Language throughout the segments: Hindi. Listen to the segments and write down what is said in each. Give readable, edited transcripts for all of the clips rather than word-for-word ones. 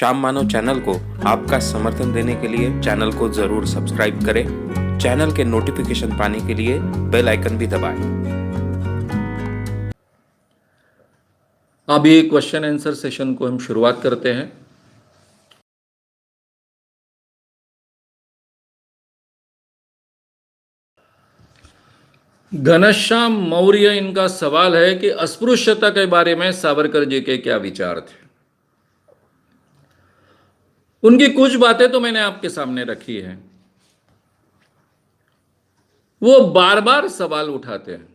श्याम मानव चैनल को आपका समर्थन देने के लिए चैनल को जरूर सब्सक्राइब करें। चैनल के नोटिफिकेशन पाने के लिए बेल आइकन भी दबाएं। अभी क्वेश्चन आंसर सेशन को हम शुरुआत करते हैं। घनश्याम मौर्य, इनका सवाल है कि अस्पृश्यता के बारे में सावरकर जी के क्या विचार थे। उनकी कुछ बातें तो मैंने आपके सामने रखी है। वो बार बार सवाल उठाते हैं,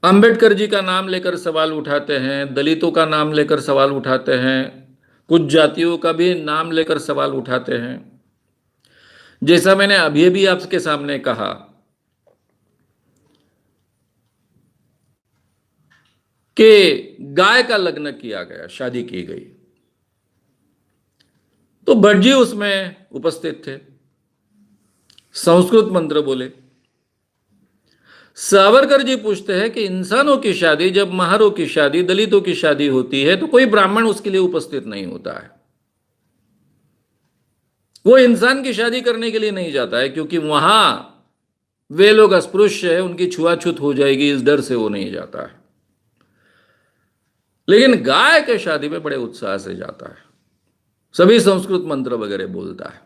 अंबेडकर जी का नाम लेकर सवाल उठाते हैं, दलितों का नाम लेकर सवाल उठाते हैं, कुछ जातियों का भी नाम लेकर सवाल उठाते हैं। जैसा मैंने अभी भी आपके सामने कहा कि गाय का लग्न किया गया, शादी की गई, तो भट्ट जी उसमें उपस्थित थे, संस्कृत मंत्र बोले। सावरकर जी पूछते हैं कि इंसानों की शादी, जब महारों की शादी, दलितों की शादी होती है तो कोई ब्राह्मण उसके लिए उपस्थित नहीं होता है। वो इंसान की शादी करने के लिए नहीं जाता है, क्योंकि वहां वे लोग अस्पृश्य है, उनकी छुआछूत हो जाएगी, इस डर से वो नहीं जाता है। लेकिन गाय के शादी में बड़े उत्साह से जाता है, सभी संस्कृत मंत्र वगैरह बोलता है।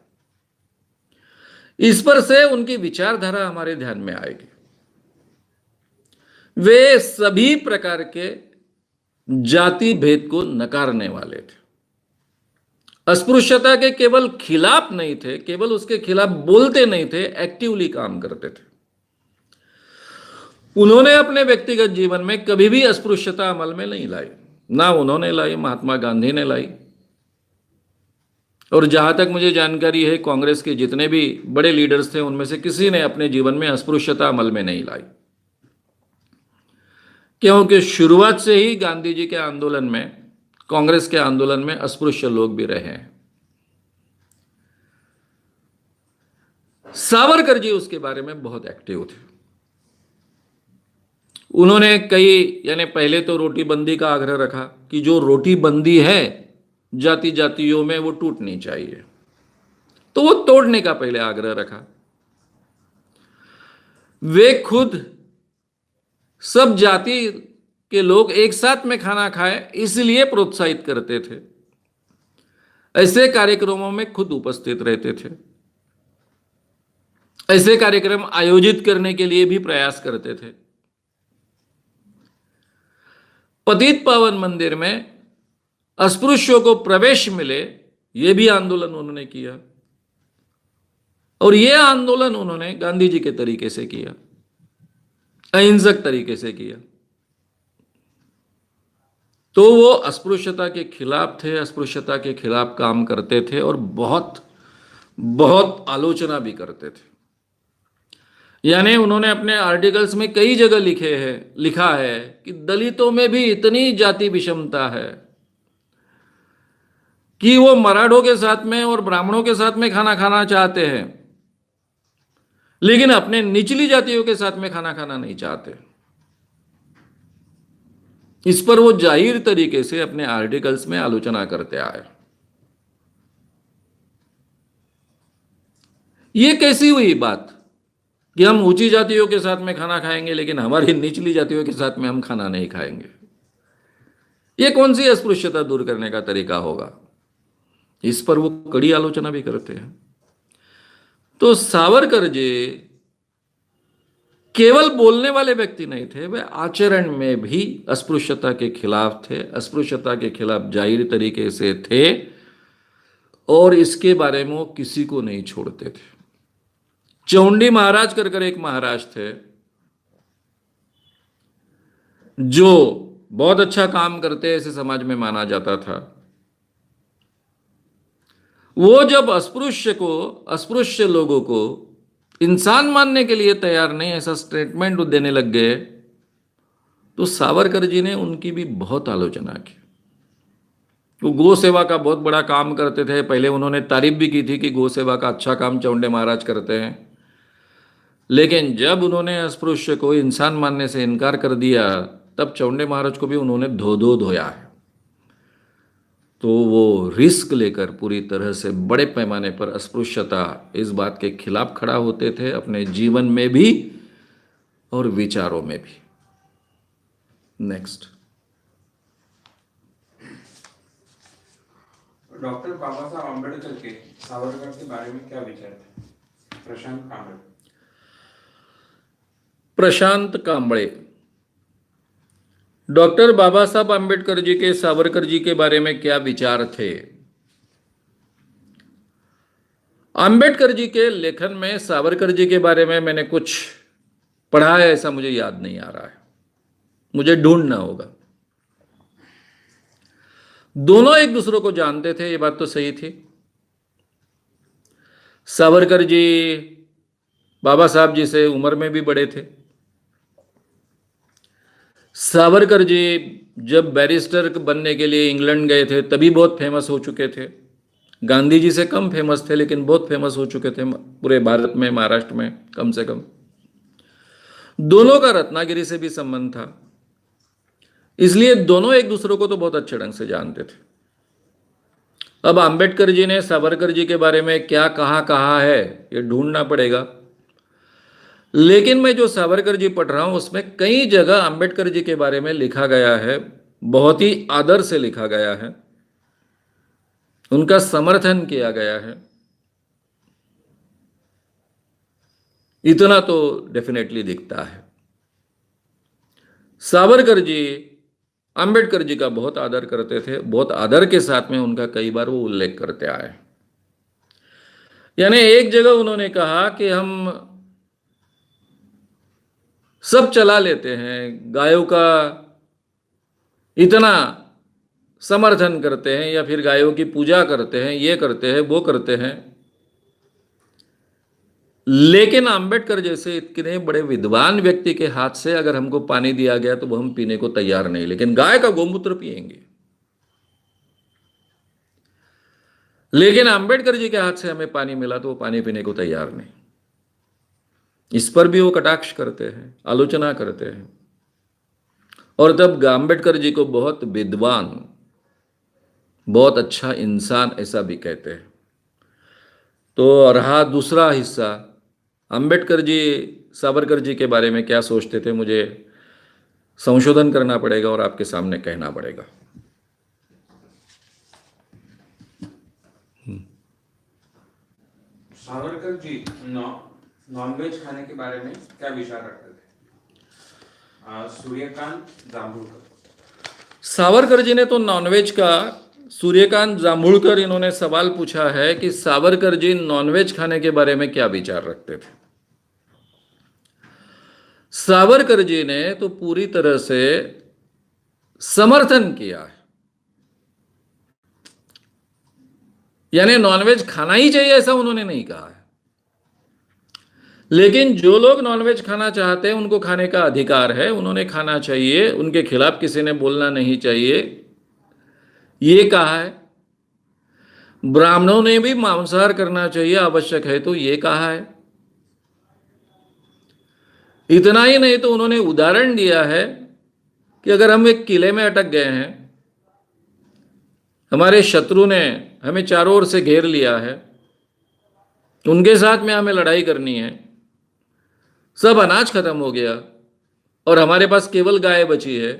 इस पर से उनकी विचारधारा हमारे ध्यान में आएगी। वे सभी प्रकार के जाति भेद को नकारने वाले थे। अस्पृश्यता के केवल खिलाफ नहीं थे, केवल उसके खिलाफ बोलते नहीं थे, एक्टिवली काम करते थे। उन्होंने अपने व्यक्तिगत जीवन में कभी भी अस्पृश्यता अमल में नहीं लाई, ना उन्होंने लाई, महात्मा गांधी ने लाई, और जहां तक मुझे जानकारी है कांग्रेस के जितने भी बड़े लीडर्स थे उनमें से किसी ने अपने जीवन में अस्पृश्यता अमल में नहीं लाई। क्योंकि शुरुआत से ही गांधी जी के आंदोलन में, कांग्रेस के आंदोलन में अस्पृश्य लोग भी रहे हैं। सावरकर जी उसके बारे में बहुत एक्टिव थे। उन्होंने यानी पहले तो रोटी बंदी का आग्रह रखा कि जो रोटी बंदी है जाति जातियों में वो टूटनी चाहिए, तो वो तोड़ने का पहले आग्रह रखा। वे खुद सब जाति के लोग एक साथ में खाना खाएं इसलिए प्रोत्साहित करते थे, ऐसे कार्यक्रमों में खुद उपस्थित रहते थे, ऐसे कार्यक्रम आयोजित करने के लिए भी प्रयास करते थे। पतित पावन मंदिर में अस्पृश्यों को प्रवेश मिले, यह भी आंदोलन उन्होंने किया, और यह आंदोलन उन्होंने गांधी जी के तरीके से किया, अहिंसक तरीके से किया। तो वो अस्पृश्यता के खिलाफ थे, अस्पृश्यता के खिलाफ काम करते थे, और बहुत बहुत आलोचना भी करते थे। यानी उन्होंने अपने आर्टिकल्स में कई जगह लिखा है कि दलितों में भी इतनी जाति विषमता है कि वो मराठों के साथ में और ब्राह्मणों के साथ में खाना खाना चाहते हैं, लेकिन अपने निचली जातियों के साथ में खाना खाना नहीं चाहते। इस पर वो जाहिर तरीके से अपने आर्टिकल्स में आलोचना करते आए। ये कैसी हुई बात कि हम ऊंची जातियों के साथ में खाना खाएंगे लेकिन हमारी निचली जातियों के साथ में हम खाना नहीं खाएंगे? ये कौन सी अस्पृश्यता दूर करने का तरीका होगा? इस पर वो कड़ी आलोचना भी करते हैं। तो सावरकर जी केवल बोलने वाले व्यक्ति नहीं थे, वे आचरण में भी अस्पृश्यता के खिलाफ थे, अस्पृश्यता के खिलाफ जाहिर तरीके से थे, और इसके बारे में वो किसी को नहीं छोड़ते थे। चौंडी महाराज कर एक महाराज थे जो बहुत अच्छा काम करते ऐसे समाज में माना जाता था। वो जब अस्पृश्य लोगों को इंसान मानने के लिए तैयार नहीं, ऐसा स्टेटमेंट देने लग गए, तो सावरकर जी ने उनकी भी बहुत आलोचना की। वो गौ सेवा का बहुत बड़ा काम करते थे। पहले उन्होंने तारीफ भी की थी कि गौ सेवा का अच्छा काम चौंडे महाराज करते हैं, लेकिन जब उन्होंने अस्पृश्य को इंसान मानने से इनकार कर दिया, तब चौंडे महाराज को भी उन्होंने धो धोया है। तो वो रिस्क लेकर पूरी तरह से बड़े पैमाने पर अस्पृश्यता इस बात के खिलाफ खड़ा होते थे, अपने जीवन में भी और विचारों में भी। नेक्स्ट। डॉक्टर बाबा साहब आम्बेडकर के सावरकर के बारे में क्या विचार थे? प्रशांत कांबळे। प्रशांत कांबळे। डॉक्टर बाबा साहब आम्बेडकर जी के सावरकर जी के बारे में क्या विचार थे? आम्बेडकर जी के लेखन में सावरकर जी के बारे में मैंने कुछ पढ़ा है, ऐसा मुझे याद नहीं आ रहा है, मुझे ढूंढना होगा। दोनों एक दूसरे को जानते थे, ये बात तो सही थी। सावरकर जी बाबा साहब जी से उम्र में भी बड़े थे। सावरकर जी जब बैरिस्टर बनने के लिए इंग्लैंड गए थे तभी बहुत फेमस हो चुके थे। गांधी जी से कम फेमस थे, लेकिन बहुत फेमस हो चुके थे पूरे भारत में, महाराष्ट्र में कम से कम। दोनों का रत्नागिरी से भी संबंध था, इसलिए दोनों एक दूसरे को तो बहुत अच्छे ढंग से जानते थे। अब आम्बेडकर जी ने सावरकर जी के बारे में क्या कहा है ये ढूंढना पड़ेगा। लेकिन मैं जो सावरकर जी पढ़ रहा हूं उसमें कई जगह आम्बेडकर जी के बारे में लिखा गया है, बहुत ही आदर से लिखा गया है, उनका समर्थन किया गया है। इतना तो डेफिनेटली दिखता है। सावरकर जी आम्बेडकर जी का बहुत आदर करते थे, बहुत आदर के साथ में उनका कई बार वो उल्लेख करते आए। यानी एक जगह उन्होंने कहा कि हम सब चला लेते हैं, गायों का इतना समर्थन करते हैं या फिर गायों की पूजा करते हैं, ये करते हैं वो करते हैं, लेकिन आम्बेडकर जैसे इतने बड़े विद्वान व्यक्ति के हाथ से अगर हमको पानी दिया गया तो वो हम पीने को तैयार नहीं, लेकिन गाय का गोमूत्र पिएंगे। लेकिन आम्बेडकर जी के हाथ से हमें पानी मिला तो वो पानी पीने को तैयार नहीं। इस पर भी वो कटाक्ष करते हैं, आलोचना करते हैं। और तब आम्बेडकर जी को बहुत विद्वान, बहुत अच्छा इंसान ऐसा भी कहते हैं। तो रहा दूसरा हिस्सा, आम्बेडकर जी सावरकर जी के बारे में क्या सोचते थे, मुझे संशोधन करना पड़ेगा और आपके सामने कहना पड़ेगा। सावरकर जी नॉनवेज खाने के बारे में क्या विचार रखते थे? सूर्यकांत जांभूळकर। सावरकर जी ने तो नॉनवेज का, सूर्यकांत जांभूळकर इन्होंने सवाल पूछा है कि सावरकर जी नॉनवेज खाने के बारे में क्या विचार रखते थे। सावरकर जी ने तो पूरी तरह से समर्थन किया है, यानी नॉनवेज खाना ही चाहिए ऐसा उन्होंने नहीं कहा है, लेकिन जो लोग नॉनवेज खाना चाहते हैं उनको खाने का अधिकार है, उन्होंने खाना चाहिए, उनके खिलाफ किसी ने बोलना नहीं चाहिए, ये कहा है। ब्राह्मणों ने भी मांसाहार करना चाहिए, आवश्यक है तो ये कहा है। इतना ही नहीं तो उन्होंने उदाहरण दिया है कि अगर हम एक किले में अटक गए हैं, हमारे शत्रु ने हमें चारों ओर से घेर लिया है, उनके साथ में हमें लड़ाई करनी है, सब अनाज खत्म हो गया और हमारे पास केवल गाय बची है,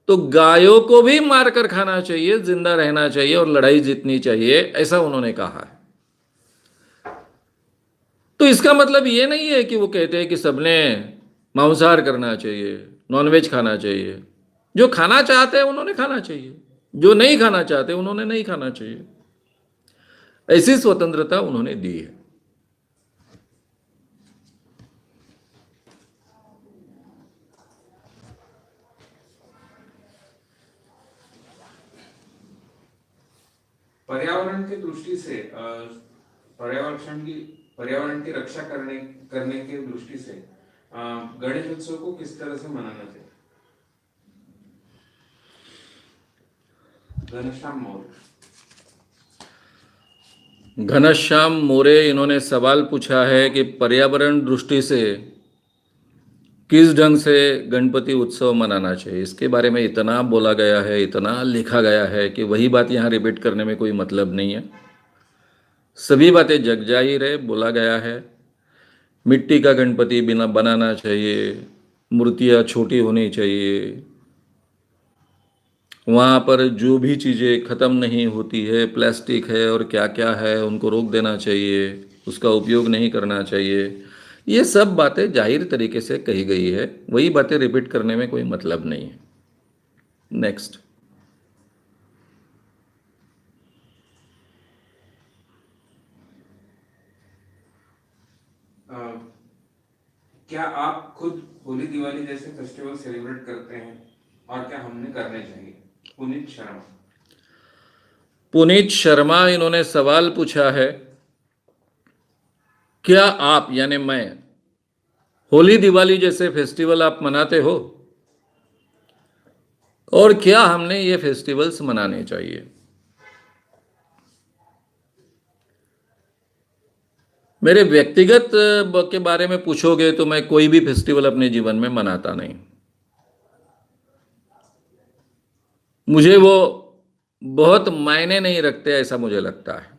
तो गायों को भी मारकर खाना चाहिए, जिंदा रहना चाहिए और लड़ाई जीतनी चाहिए, ऐसा उन्होंने कहा है। तो इसका मतलब ये नहीं है कि वो कहते हैं कि सबने मांसाहार करना चाहिए, नॉनवेज खाना चाहिए। जो खाना चाहते हैं उन्होंने खाना चाहिए, जो नहीं खाना चाहते उन्होंने नहीं खाना चाहिए। ऐसी स्वतंत्रता उन्होंने दी है। पर्यावरण की दृष्टि से पर्यावरण की रक्षा करने की दृष्टि से गणेश उत्सव को किस तरह से मनाना चाहिए? घनश्याम मोरे इन्होंने सवाल पूछा है कि पर्यावरण दृष्टि से किस ढंग से गणपति उत्सव मनाना चाहिए, इसके बारे में इतना बोला गया है, इतना लिखा गया है कि वही बात यहाँ रिपीट करने में कोई मतलब नहीं है। सभी बातें जग जाहिर है, बोला गया है। मिट्टी का गणपति बिना बनाना चाहिए, मूर्तियाँ छोटी होनी चाहिए, वहाँ पर जो भी चीज़ें ख़त्म नहीं होती है, प्लास्टिक है और क्या क्या है, उनको रोक देना चाहिए, उसका उपयोग नहीं करना चाहिए। ये सब बातें जाहिर तरीके से कही गई है, वही बातें रिपीट करने में कोई मतलब नहीं है। नेक्स्ट। क्या आप खुद होली दिवाली जैसे फेस्टिवल सेलिब्रेट करते हैं और क्या हमने करने चाहिए? पुनीत शर्मा। पुनीत शर्मा इन्होंने सवाल पूछा है, क्या आप यानी मैं होली दिवाली जैसे फेस्टिवल आप मनाते हो और क्या हमने ये फेस्टिवल्स मनाने चाहिए? मेरे व्यक्तिगत के बारे में पूछोगे तो मैं कोई भी फेस्टिवल अपने जीवन में मनाता नहीं। मुझे वो बहुत मायने नहीं रखते, ऐसा मुझे लगता है।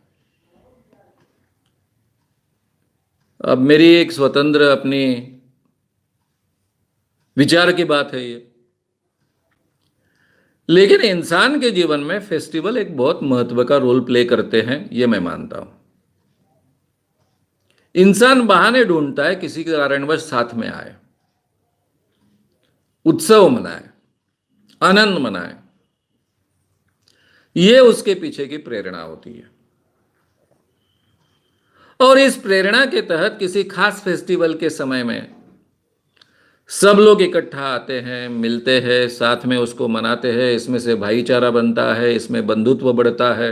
अब मेरी एक स्वतंत्र अपनी विचार की बात है ये, लेकिन इंसान के जीवन में फेस्टिवल एक बहुत महत्व का रोल प्ले करते हैं, ये मैं मानता हूं। इंसान बहाने ढूंढता है किसी के कारणवश साथ में आए, उत्सव मनाए, आनंद मनाए, ये उसके पीछे की प्रेरणा होती है। और इस प्रेरणा के तहत किसी खास फेस्टिवल के समय में सब लोग इकट्ठा आते हैं, मिलते हैं, साथ में उसको मनाते हैं। इसमें से भाईचारा बनता है, इसमें बंधुत्व बढ़ता है,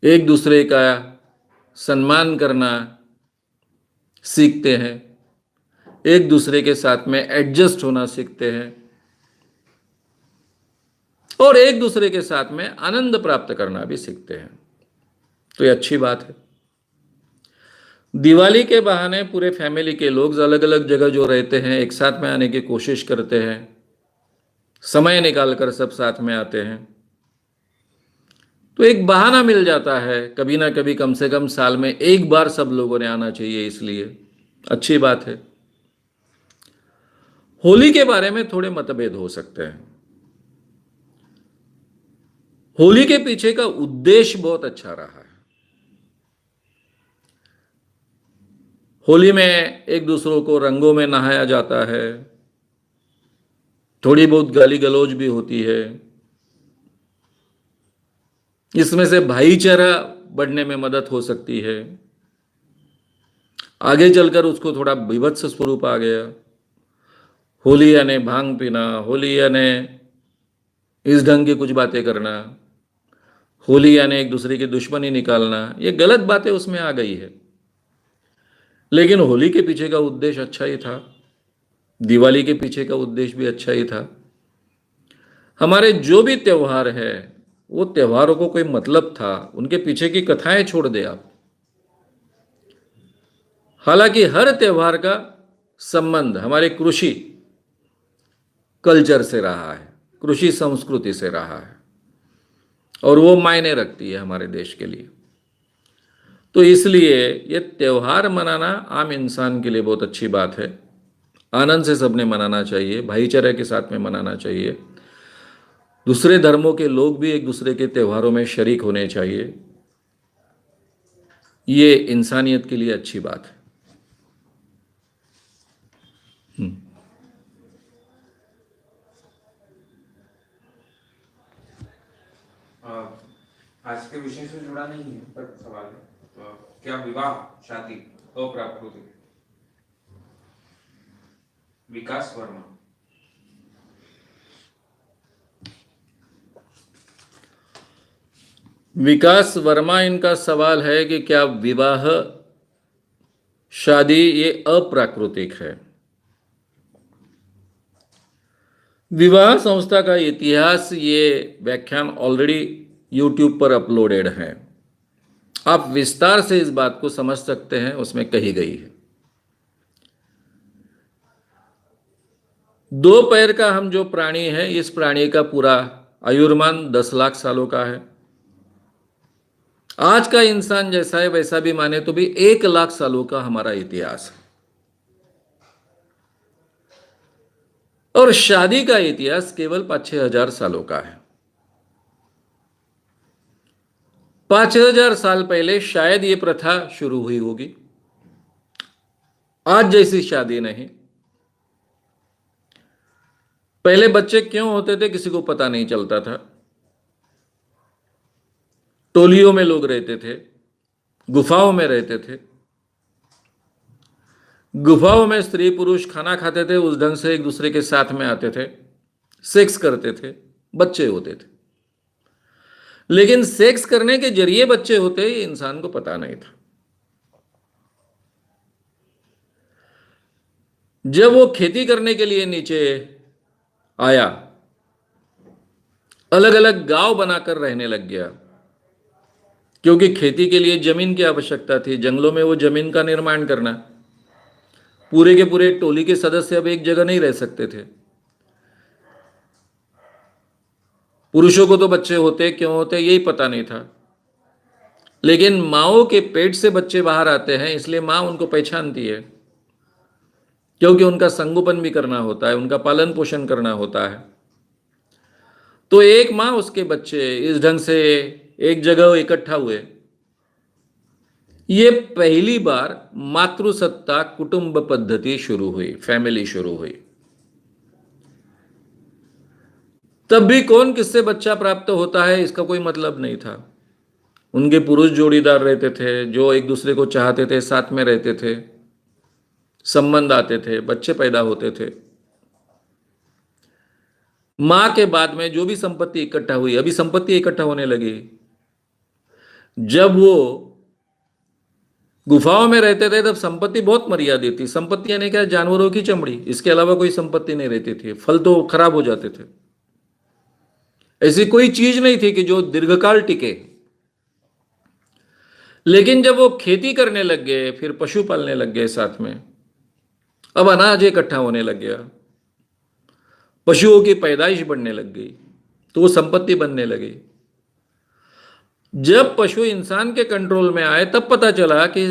एक दूसरे का सम्मान करना सीखते हैं, एक दूसरे के साथ में एडजस्ट होना सीखते हैं और एक दूसरे के साथ में आनंद प्राप्त करना भी सीखते हैं। तो ये अच्छी बात है। दिवाली के बहाने पूरे फैमिली के लोग अलग अलग जगह जो रहते हैं एक साथ में आने की कोशिश करते हैं, समय निकालकर सब साथ में आते हैं, तो एक बहाना मिल जाता है कभी ना कभी, कम से कम साल में एक बार सब लोगों ने आना चाहिए, इसलिए अच्छी बात है। होली के बारे में थोड़े मतभेद हो सकते हैं। होली के पीछे का उद्देश्य बहुत अच्छा रहा है। होली में एक दूसरों को रंगों में नहाया जाता है, थोड़ी बहुत गाली गलौज भी होती है, इसमें से भाईचारा बढ़ने में मदद हो सकती है। आगे चलकर उसको थोड़ा विभत्स स्वरूप आ गया। होली यानी भांग पीना, होली यानी इस ढंग की कुछ बातें करना, होली यानी एक दूसरे की दुश्मनी निकालना, ये गलत बातें उसमें आ गई है। लेकिन होली के पीछे का उद्देश्य अच्छा ही था, दिवाली के पीछे का उद्देश्य भी अच्छा ही था। हमारे जो भी त्यौहार है वो त्योहारों को कोई मतलब था, उनके पीछे की कथाएं छोड़ दे आप। हालांकि हर त्योहार का संबंध हमारे कृषि कल्चर से रहा है, कृषि संस्कृति से रहा है, और वो मायने रखती है हमारे देश के लिए। तो इसलिए ये त्यौहार मनाना आम इंसान के लिए बहुत अच्छी बात है। आनंद से सबने मनाना चाहिए, भाईचारे के साथ में मनाना चाहिए। दूसरे धर्मों के लोग भी एक दूसरे के त्योहारों में शरीक होने चाहिए। ये इंसानियत के लिए अच्छी बात है। आज के विषय से जुड़ा नहीं है पर सवाल है, क्या विवाह शादी अप्राकृतिक? विकास वर्मा। विकास वर्मा, इनका सवाल है कि क्या विवाह शादी ये अप्राकृतिक है? विवाह संस्था का इतिहास, ये व्याख्यान ऑलरेडी यूट्यूब पर अपलोडेड है, आप विस्तार से इस बात को समझ सकते हैं, उसमें कही गई है। दो पैर का हम जो प्राणी है, इस प्राणी का पूरा आयुर्मान 10 लाख सालों का है। आज का इंसान जैसा है वैसा भी माने तो भी 1 लाख सालों का हमारा इतिहास है। और शादी का इतिहास केवल 5-6 हजार सालों का है। 5,000 साल पहले शायद ये प्रथा शुरू हुई होगी, आज जैसी शादी नहीं। पहले बच्चे क्यों होते थे किसी को पता नहीं चलता था। टोलियों में लोग रहते थे, गुफाओं में रहते थे। गुफाओं में स्त्री पुरुष खाना खाते थे, उस ढंग से एक दूसरे के साथ में आते थे, सेक्स करते थे, बच्चे होते थे। लेकिन सेक्स करने के जरिए बच्चे होते ये इंसान को पता नहीं था। जब वो खेती करने के लिए नीचे आया, अलग अलग गांव बनाकर रहने लग गया, क्योंकि खेती के लिए जमीन की आवश्यकता थी। जंगलों में वो जमीन का निर्माण करना, पूरे के पूरे टोली के सदस्य अब एक जगह नहीं रह सकते थे। पुरुषों को तो बच्चे होते क्यों होते यही पता नहीं था, लेकिन माओ के पेट से बच्चे बाहर आते हैं, इसलिए माँ उनको पहचानती है, क्योंकि उनका संगोपन भी करना होता है, उनका पालन पोषण करना होता है। तो एक माँ उसके बच्चे इस ढंग से एक जगह इकट्ठा हुए। ये पहली बार मातृसत्ता कुटुंब पद्धति शुरू हुई, फैमिली शुरू हुई। तब भी कौन किससे बच्चा प्राप्त होता है इसका कोई मतलब नहीं था। उनके पुरुष जोड़ीदार रहते थे जो एक दूसरे को चाहते थे, साथ में रहते थे, संबंध आते थे, बच्चे पैदा होते थे। मां के बाद में जो भी संपत्ति इकट्ठा हुई, अभी संपत्ति इकट्ठा होने लगी। जब वो गुफाओं में रहते थे तब संपत्ति बहुत मर्यादित थी। संपत्ति यानी क्या, जानवरों की चमड़ी, इसके अलावा कोई संपत्ति नहीं रहती थी। फल तो खराब हो जाते थे। ऐसी कोई चीज नहीं थी कि जो दीर्घकाल टिके। लेकिन जब वो खेती करने लग गए, फिर पशु पालने लग गए साथ में, अब अनाज इकट्ठा होने लग गया, पशुओं की पैदाइश बढ़ने लग गई, तो वो संपत्ति बनने लगी। जब पशु इंसान के कंट्रोल में आए तब पता चला कि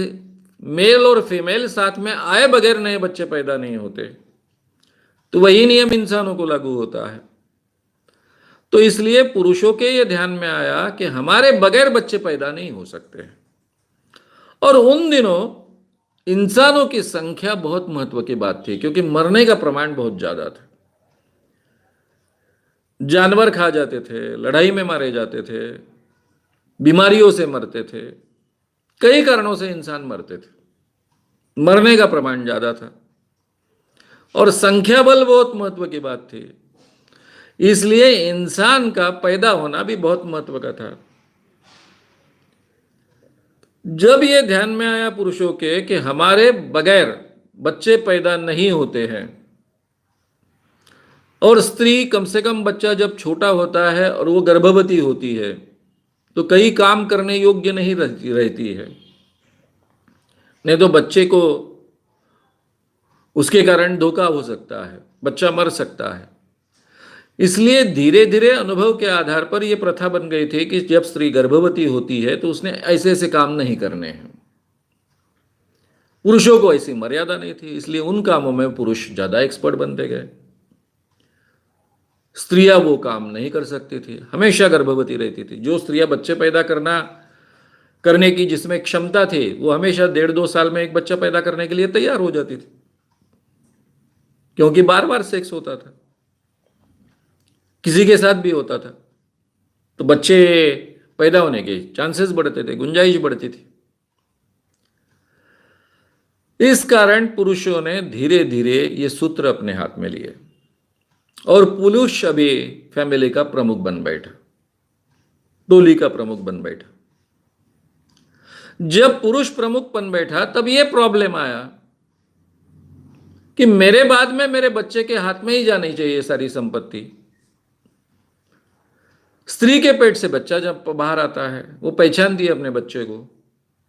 मेल और फीमेल साथ में आए बगैर नए बच्चे पैदा नहीं होते। तो वही नियम इंसानों को लागू होता है। तो इसलिए पुरुषों के ये ध्यान में आया कि हमारे बगैर बच्चे पैदा नहीं हो सकते। और उन दिनों इंसानों की संख्या बहुत महत्व की बात थी, क्योंकि मरने का प्रमाण बहुत ज्यादा था। जानवर खा जाते थे, लड़ाई में मारे जाते थे, बीमारियों से मरते थे, कई कारणों से इंसान मरते थे। मरने का प्रमाण ज्यादा था और संख्या बल बहुत महत्व की बात थी। इसलिए इंसान का पैदा होना भी बहुत महत्व का था। जब यह ध्यान में आया पुरुषों के कि हमारे बगैर बच्चे पैदा नहीं होते हैं, और स्त्री कम से कम बच्चा जब छोटा होता है और वो गर्भवती होती है तो कई काम करने योग्य नहीं रहती है, नहीं तो बच्चे को उसके कारण धोखा हो सकता है, बच्चा मर सकता है। इसलिए धीरे धीरे अनुभव के आधार पर यह प्रथा बन गई थी कि जब स्त्री गर्भवती होती है तो उसने ऐसे ऐसे काम नहीं करने हैं। पुरुषों को ऐसी मर्यादा नहीं थी, इसलिए उन कामों में पुरुष ज्यादा एक्सपर्ट बनते गए। स्त्रियां वो काम नहीं कर सकती थी, हमेशा गर्भवती रहती थी। जो स्त्रियां बच्चे पैदा करने की जिसमें क्षमता थी, वो हमेशा 1.5-2 साल में एक बच्चा पैदा करने के लिए तैयार हो जाती थी, क्योंकि बार बार सेक्स होता था, किसी के साथ भी होता था, तो बच्चे पैदा होने के चांसेस बढ़ते थे, गुंजाइश बढ़ती थी। इस कारण पुरुषों ने धीरे धीरे ये सूत्र अपने हाथ में लिए और पुरुष अभी फैमिली का प्रमुख बन बैठा, टोली का प्रमुख बन बैठा। जब पुरुष प्रमुख बन बैठा तब यह प्रॉब्लम आया कि मेरे बाद में मेरे बच्चे के हाथ में ही जानी चाहिए सारी संपत्ति। स्त्री के पेट से बच्चा जब बाहर आता है वो पहचानती है अपने बच्चे को,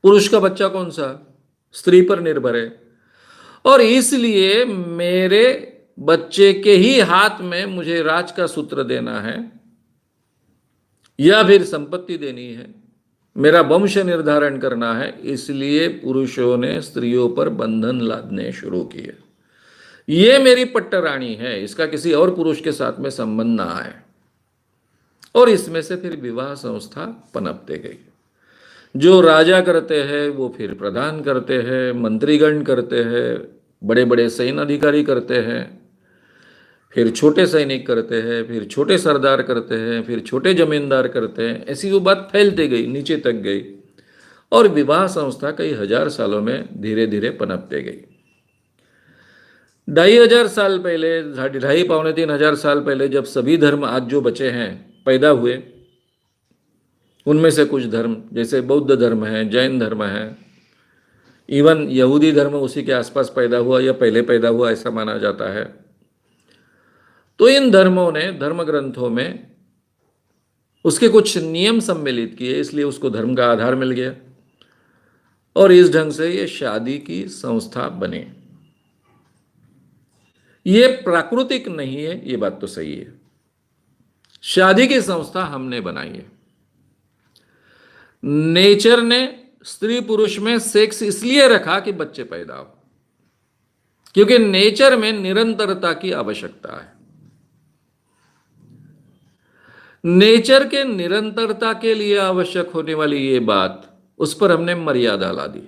पुरुष का बच्चा कौन सा, स्त्री पर निर्भर है। और इसलिए मेरे बच्चे के ही हाथ में मुझे राज का सूत्र देना है या फिर संपत्ति देनी है, मेरा वंश निर्धारण करना है, इसलिए पुरुषों ने स्त्रियों पर बंधन लादने शुरू किए। ये मेरी पट्टरानी है, इसका किसी और पुरुष के साथ में संबंध ना आए। और इसमें से फिर विवाह संस्था पनपते गई। जो राजा करते हैं वो फिर प्रधान करते हैं, मंत्रीगण करते हैं, बड़े बड़े सैन्य अधिकारी करते हैं, फिर छोटे सैनिक करते हैं, फिर छोटे सरदार करते हैं, फिर छोटे जमींदार करते हैं। ऐसी वो बात फैलती गई, नीचे तक गई, और विवाह संस्था कई हजार सालों में धीरे धीरे पनपते गई। 2500 साल पहले, 2.5 पौने 3 हजार साल पहले जब सभी धर्म आज जो बचे हैं पैदा हुए, उनमें से कुछ धर्म जैसे बौद्ध धर्म है, जैन धर्म है, इवन यहूदी धर्म उसी के आसपास पैदा हुआ या पहले पैदा हुआ ऐसा माना जाता है। तो इन धर्मों ने धर्म ग्रंथों में उसके कुछ नियम सम्मिलित किए, इसलिए उसको धर्म का आधार मिल गया और इस ढंग से ये शादी की संस्था बने। ये प्राकृतिक नहीं है, ये बात तो सही है। शादी की संस्था हमने बनाई है। नेचर ने स्त्री पुरुष में सेक्स इसलिए रखा कि बच्चे पैदा हो, क्योंकि नेचर में निरंतरता की आवश्यकता है। नेचर के निरंतरता के लिए आवश्यक होने वाली ये बात, उस पर हमने मर्यादा ला दी।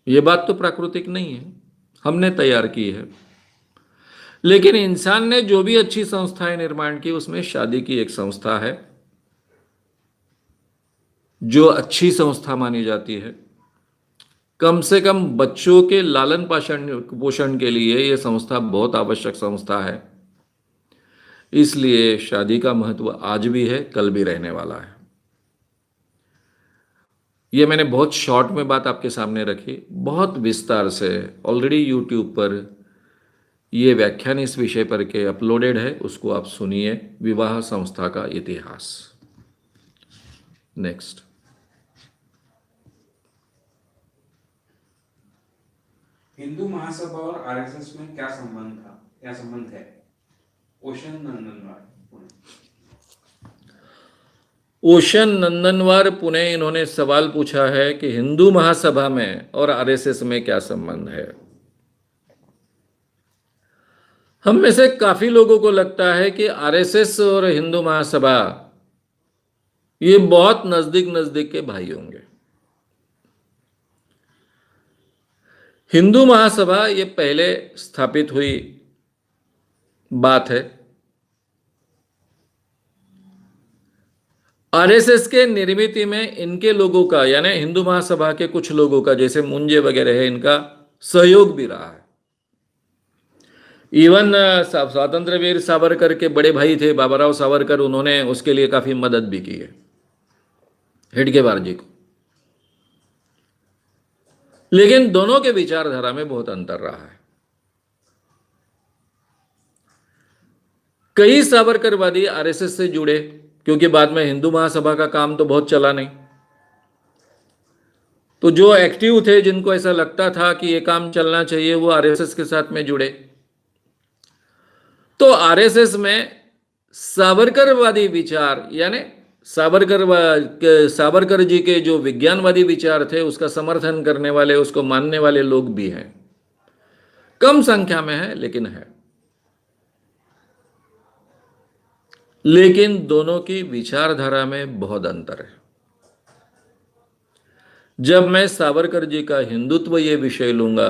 ये बात तो प्राकृतिक नहीं है, हमने तैयार की है। लेकिन इंसान ने जो भी अच्छी संस्थाएं निर्माण की, उसमें शादी की एक संस्था है जो अच्छी संस्था मानी जाती है। कम से कम बच्चों के लालन पोषण के लिए यह संस्था बहुत आवश्यक संस्था है। इसलिए शादी का महत्व आज भी है, कल भी रहने वाला है। यह मैंने बहुत शॉर्ट में बात आपके सामने रखी, बहुत विस्तार से ऑलरेडी यूट्यूब पर ये व्याख्यान इस विषय पर के अपलोडेड है, उसको आप सुनिए। विवाह संस्था का इतिहास। नेक्स्ट। हिंदू महासभा और आरएसएस में क्या संबंध था, क्या संबंध है? ओशन नंदनवार पुणे इन्होंने सवाल पूछा है कि हिंदू महासभा में और आरएसएस में क्या संबंध है। हम में से काफी लोगों को लगता है कि आरएसएस और हिंदू महासभा ये बहुत नजदीक नजदीक के भाई होंगे। हिंदू महासभा ये पहले स्थापित हुई बात है। आरएसएस के निर्मित में इनके लोगों का, यानी हिंदू महासभा के कुछ लोगों का, जैसे मुंजे वगैरह है, इनका सहयोग भी रहा है। इवन स्वातंत्र वीर सावरकर के बड़े भाई थे बाबूराव सावरकर, उन्होंने उसके लिए काफी मदद भी की है हेडगेवार जी को। लेकिन दोनों के विचारधारा में बहुत अंतर रहा है। कई सावरकरवादी आरएसएस से जुड़े, क्योंकि बाद में हिंदू महासभा का काम तो बहुत चला नहीं। तो जो एक्टिव थे, जिनको ऐसा लगता था कि ये काम चलना चाहिए, वो आरएसएस के साथ में जुड़े। तो आरएसएस में सावरकरवादी विचार, यानी सावरकर जी के जो विज्ञानवादी विचार थे, उसका समर्थन करने वाले, उसको मानने वाले लोग भी हैं। कम संख्या में है, लेकिन है। लेकिन दोनों की विचारधारा में बहुत अंतर है। जब मैं सावरकर जी का हिंदुत्व ये विषय लूंगा,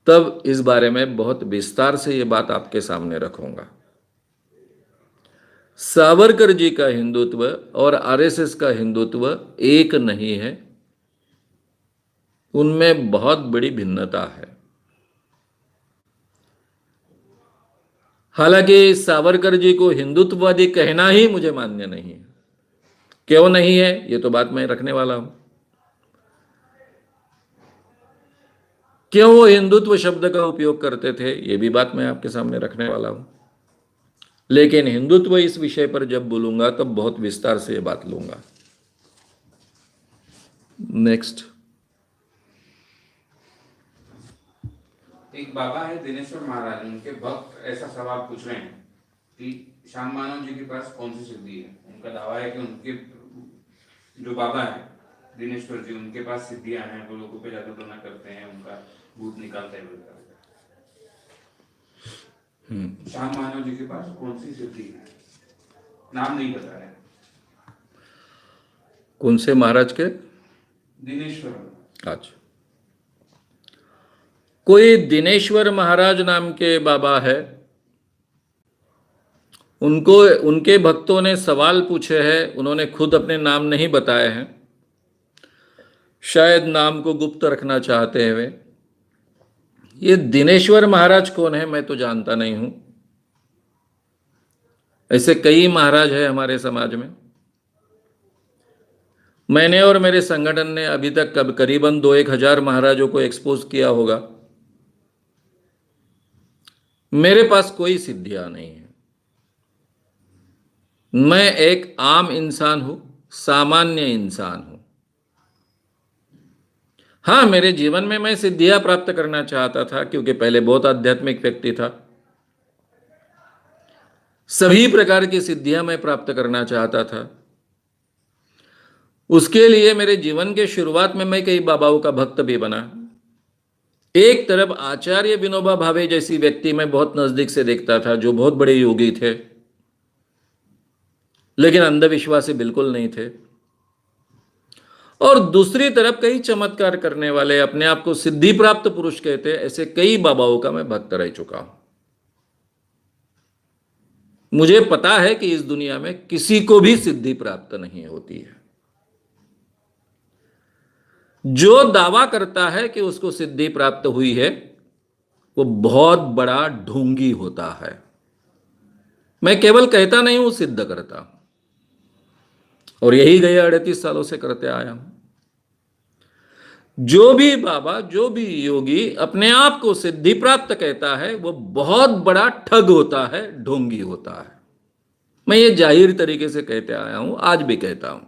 तब इस बारे में बहुत विस्तार से ये बात आपके सामने रखूंगा। सावरकर जी का हिंदुत्व और आरएसएस का हिंदुत्व एक नहीं है, उनमें बहुत बड़ी भिन्नता है। हालांकि सावरकर जी को हिंदुत्ववादी कहना ही मुझे मान्य नहीं है। क्यों नहीं है, ये तो बात मैं रखने वाला हूं। क्यों वो हिंदुत्व शब्द का उपयोग करते थे, ये भी बात मैं आपके सामने रखने वाला हूं। लेकिन हिंदुत्व इस विषय पर जब बोलूंगा, तब बहुत विस्तार से ये बात लूंगा। नेक्स्ट। एक बाबा है दिनेश्वर महाराज, उनके भक्त ऐसा सवाल पूछ रहे हैं कि श्याम मानव जी के पास कौन सी सिद्धि है। उनका दावा है कि उनके जो बाबा है दिनेश्वर जी, उनके पास सिद्धियां हैं, वो लोगों पे जादू टोना करते हैं, उनका भूत निकालते हैं। श्याम मानव जी के पास कौन सी सिद्धि है, नाम नहीं बता रहे। कौन से महाराज के? दिनेश्वर। अच्छा, कोई दिनेश्वर महाराज नाम के बाबा है, उनको उनके भक्तों ने सवाल पूछे हैं, उन्होंने खुद अपने नाम नहीं बताए हैं, शायद नाम को गुप्त रखना चाहते हैं वे। ये दिनेश्वर महाराज कौन है मैं तो जानता नहीं हूं। ऐसे कई महाराज हैं हमारे समाज में। मैंने और मेरे संगठन ने अभी तक करीबन 2-1 हजार महाराजों को एक्सपोज किया होगा। मेरे पास कोई सिद्धियां नहीं है। मैं एक आम इंसान हूं, सामान्य इंसान हूं। हाँ, मेरे जीवन में मैं सिद्धियां प्राप्त करना चाहता था, क्योंकि पहले बहुत आध्यात्मिक व्यक्ति था। सभी प्रकार की सिद्धियां मैं प्राप्त करना चाहता था। उसके लिए मेरे जीवन के शुरुआत में मैं कई बाबाओं का भक्त भी बना। एक तरफ आचार्य विनोबा भावे जैसी व्यक्ति मैं बहुत नजदीक से देखता था, जो बहुत बड़े योगी थे, लेकिन अंधविश्वासी बिल्कुल नहीं थे। और दूसरी तरफ कई चमत्कार करने वाले, अपने आप को सिद्धि प्राप्त पुरुष कहते, ऐसे कई बाबाओं का मैं भक्त रह चुका हूं। मुझे पता है कि इस दुनिया में किसी को भी सिद्धि प्राप्त नहीं होती है। जो दावा करता है कि उसको सिद्धि प्राप्त हुई है, वो बहुत बड़ा ढोंगी होता है। मैं केवल कहता नहीं हूं, सिद्ध करता हूं, और यही गए 38 सालों से करते आया हूं। जो भी बाबा, जो भी योगी अपने आप को सिद्धि प्राप्त कहता है, वो बहुत बड़ा ठग होता है, ढोंगी होता है। मैं ये जाहिर तरीके से कहते आया हूं, आज भी कहता हूं।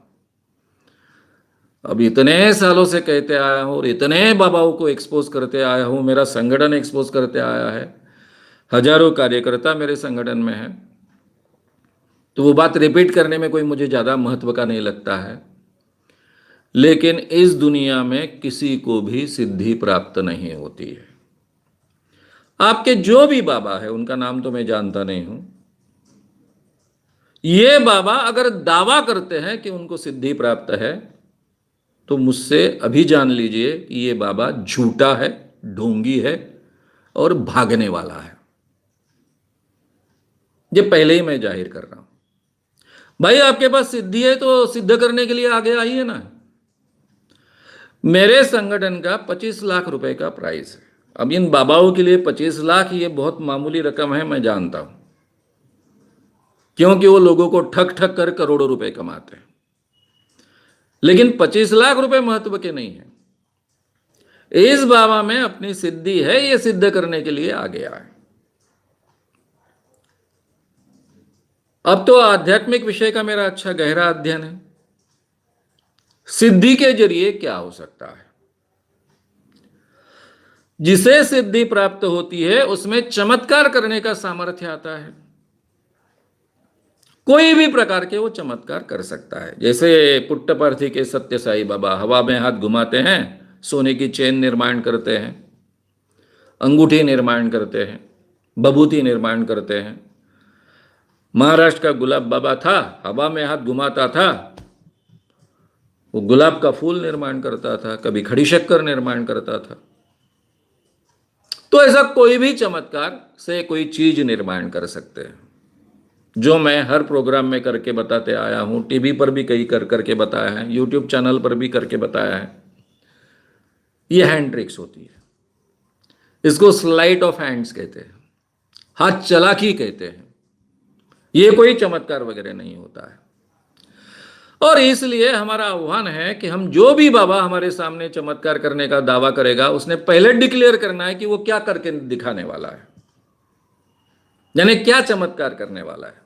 अब इतने सालों से कहते आया हूं और इतने बाबाओं को एक्सपोज करते आया हूं, मेरा संगठन एक्सपोज करते आया है, हजारों कार्यकर्ता मेरे संगठन में है, तो वो बात रिपीट करने में कोई मुझे ज़्यादा महत्व का नहीं लगता है। लेकिन इस दुनिया में किसी को भी सिद्धि प्राप्त नहीं होती है। आपके जो भी बाबा है, उनका नाम तो मैं जानता नहीं हूं, ये बाबा अगर दावा करते हैं कि उनको सिद्धि प्राप्त है, तो मुझसे अभी जान लीजिए कि ये बाबा झूठा है, ढोंगी है और भागने वाला है। ये पहले ही मैं जाहिर कर रहा हूं। भाई, आपके पास सिद्धि है तो सिद्ध करने के लिए आगे आइए ना। मेरे संगठन का 25 लाख रुपए का प्राइस है। अब इन बाबाओं के लिए 25 लाख ये बहुत मामूली रकम है, मैं जानता हूं, क्योंकि वो लोगों को ठग ठग कर करोड़ों रुपए कमाते हैं। लेकिन 25 लाख रुपए महत्व के नहीं है। इस बाबा में अपनी सिद्धि है, ये सिद्ध करने के लिए आ गया है। अब तो आध्यात्मिक विषय का मेरा अच्छा गहरा अध्ययन है। सिद्धि के जरिए क्या हो सकता है? जिसे सिद्धि प्राप्त होती है उसमें चमत्कार करने का सामर्थ्य आता है। कोई भी प्रकार के वो चमत्कार कर सकता है। जैसे पुट्टपार्थी के सत्य साई बाबा हवा में हाथ घुमाते हैं, सोने की चेन निर्माण करते हैं, अंगूठी निर्माण करते हैं, बभूति निर्माण करते हैं। महाराष्ट्र का गुलाब बाबा था, हवा में हाथ घुमाता था, वो गुलाब का फूल निर्माण करता था, कभी खड़ी शक्कर निर्माण करता था। तो ऐसा कोई भी चमत्कार से कोई चीज निर्माण कर सकते हैं, जो मैं हर प्रोग्राम में करके बताते आया हूं। टीवी पर भी कई करके बताया है, यूट्यूब चैनल पर भी करके बताया है। ये हैंड ट्रिक्स होती है, इसको स्लाइट ऑफ हैंड्स कहते हैं, हाथ चलाकी कहते हैं। ये कोई चमत्कार वगैरह नहीं होता है। और इसलिए हमारा आह्वान है कि हम जो भी बाबा हमारे सामने चमत्कार करने का दावा करेगा, उसने पहले डिक्लेयर करना है कि वो क्या करके दिखाने वाला है, यानी क्या चमत्कार करने वाला है।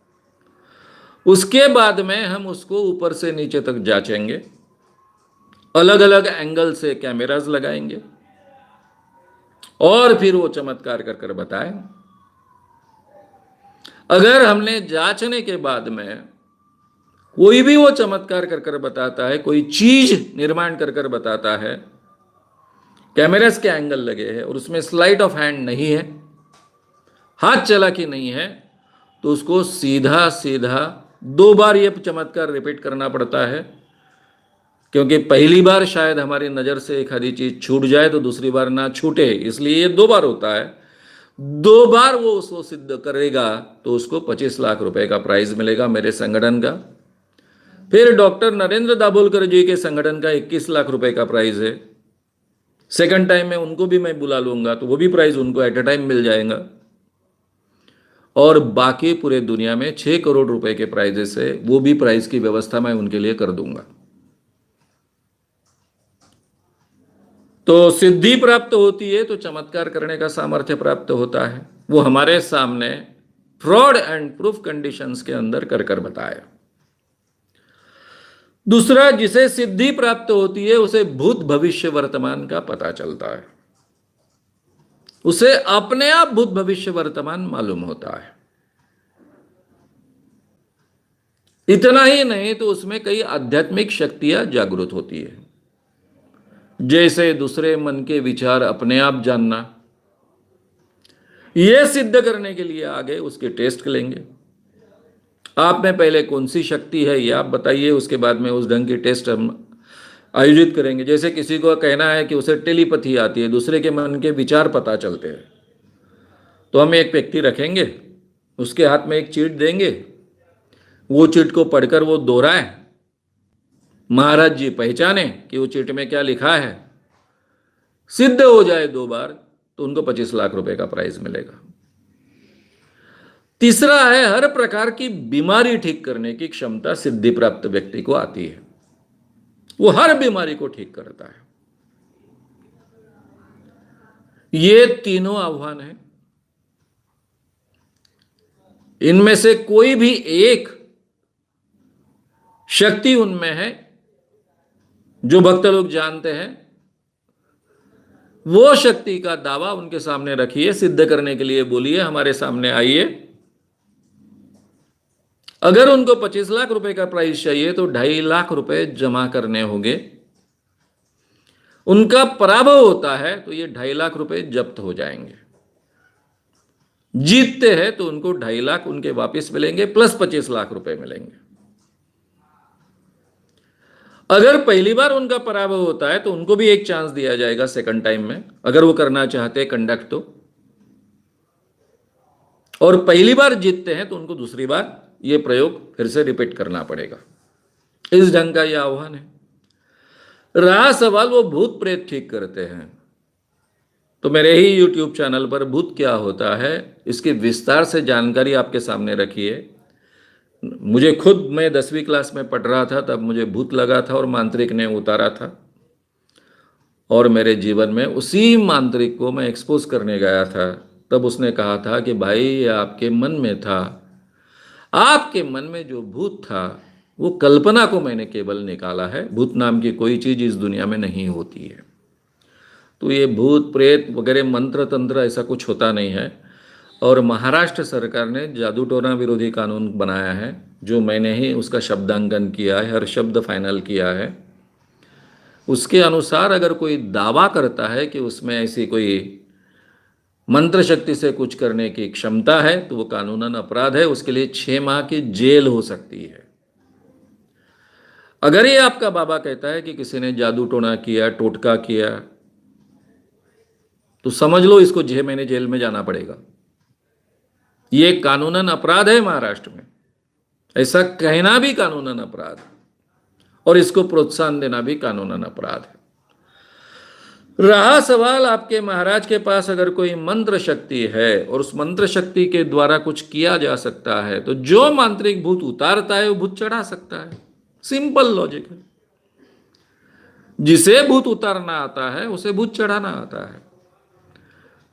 उसके बाद में हम उसको ऊपर से नीचे तक जांचेंगे, अलग अलग एंगल से कैमरास लगाएंगे और फिर वो चमत्कार कर कर बताए। अगर हमने जांचने के बाद में कोई भी वो चमत्कार कर कर बताता है, कोई चीज निर्माण कर कर बताता है, कैमरास के एंगल लगे हैं और उसमें स्लाइट ऑफ हैंड नहीं है, हाथ चला कि नहीं है, तो उसको सीधा सीधा 2 बार ये चमत्कार रिपीट करना पड़ता है। क्योंकि पहली बार शायद हमारी नज़र से एक आधी चीज छूट जाए तो दूसरी बार ना छूटे, इसलिए ये 2 बार होता है। 2 बार वो उसको सिद्ध करेगा तो उसको 25 लाख रुपए का प्राइज मिलेगा मेरे संगठन का। फिर डॉक्टर नरेंद्र दाभोलकर जी के संगठन का 21 लाख रुपए का प्राइज है। सेकंड टाइम में उनको भी मैं बुला लूंगा तो वो भी प्राइज उनको एट ए टाइम मिल जाएगा। और बाकी पूरे दुनिया में 6 करोड़ रुपए के प्राइजेस है, वो भी प्राइज की व्यवस्था मैं उनके लिए कर दूंगा। तो सिद्धि प्राप्त होती है तो चमत्कार करने का सामर्थ्य प्राप्त होता है। वो हमारे सामने फ्रॉड एंड प्रूफ कंडीशंस के अंदर कर कर बताया। दूसरा, जिसे सिद्धि प्राप्त होती है उसे भूत भविष्य वर्तमान का पता चलता है, उसे अपने आप भूत भविष्य वर्तमान मालूम होता है। इतना ही नहीं तो उसमें कई आध्यात्मिक शक्तियां जागृत होती है, जैसे दूसरे मन के विचार अपने आप जानना। यह सिद्ध करने के लिए आगे उसके टेस्ट लेंगे। आप में पहले कौन सी शक्ति है ये आप बताइए, उसके बाद में उस ढंग की टेस्ट हम आयोजित करेंगे। जैसे किसी को कहना है कि उसे टेलीपैथी आती है, दूसरे के मन के विचार पता चलते हैं, तो हम एक व्यक्ति रखेंगे, उसके हाथ में एक चीट देंगे, वो चीट को पढ़कर वो दोहराए, महाराज जी पहचाने कि वो चीट में क्या लिखा है, सिद्ध हो जाए 2 बार तो उनको 25 लाख रुपए का प्राइज मिलेगा। तीसरा है, हर प्रकार की बीमारी ठीक करने की क्षमता सिद्धि प्राप्त व्यक्ति को आती है। वो हर बीमारी को ठीक करता है। ये तीनों आह्वान है, इनमें से कोई भी एक शक्ति उनमें है जो भक्त लोग जानते हैं, वो शक्ति का दावा उनके सामने रखिए, सिद्ध करने के लिए बोलिए, हमारे सामने आइए। अगर उनको 25 लाख रुपए का प्राइस चाहिए तो 2.5 लाख रुपए जमा करने होंगे। उनका पराभव होता है तो ये 2.5 लाख रुपए जब्त हो जाएंगे। जीतते हैं तो उनको 2.5 लाख उनके वापस मिलेंगे, प्लस 25 लाख रुपए मिलेंगे। अगर पहली बार उनका पराभव होता है तो उनको भी एक चांस दिया जाएगा सेकंड टाइम में, अगर वो करना चाहते हैं कंडक्ट तो। और पहली बार जीतते हैं तो उनको दूसरी बार ये प्रयोग फिर से रिपीट करना पड़ेगा। इस ढंग का यह आह्वान है। रहा सवाल वो भूत प्रेत ठीक करते हैं, तो मेरे ही YouTube चैनल पर भूत क्या होता है इसकी विस्तार से जानकारी आपके सामने रखी है। मुझे खुद, मैं 10वीं क्लास में पढ़ रहा था तब मुझे भूत लगा था और मांत्रिक ने उतारा था, और मेरे जीवन में उसी मांत्रिक को मैं एक्सपोज करने गया था। तब उसने कहा था कि भाई ये आपके मन में था, आपके मन में जो भूत था वो कल्पना को मैंने केवल निकाला है, भूत नाम की कोई चीज़ इस दुनिया में नहीं होती है। तो ये भूत प्रेत वगैरह मंत्र तंत्र ऐसा कुछ होता नहीं है। और महाराष्ट्र सरकार ने जादू टोना विरोधी कानून बनाया है, जो मैंने ही उसका शब्दांकन किया है, हर शब्द फाइनल किया है। उसके अनुसार अगर कोई दावा करता है कि उसमें ऐसी कोई मंत्र शक्ति से कुछ करने की क्षमता है तो वो कानूनन अपराध है, उसके लिए 6 माह की जेल हो सकती है। अगर ये आपका बाबा कहता है कि किसी ने जादू टोना किया, टोटका किया, तो समझ लो इसको 6 महीने जेल में जाना पड़ेगा। ये कानूनन अपराध है महाराष्ट्र में, ऐसा कहना भी कानूनन अपराध है, और इसको प्रोत्साहन देना भी कानूनन अपराध है। रहा सवाल आपके महाराज के पास अगर कोई मंत्र शक्ति है और उस मंत्र शक्ति के द्वारा कुछ किया जा सकता है, तो जो मांत्रिक भूत उतारता है वो भूत चढ़ा सकता है। सिंपल लॉजिक है। जिसे भूत उतारना आता है उसे भूत चढ़ाना आता है।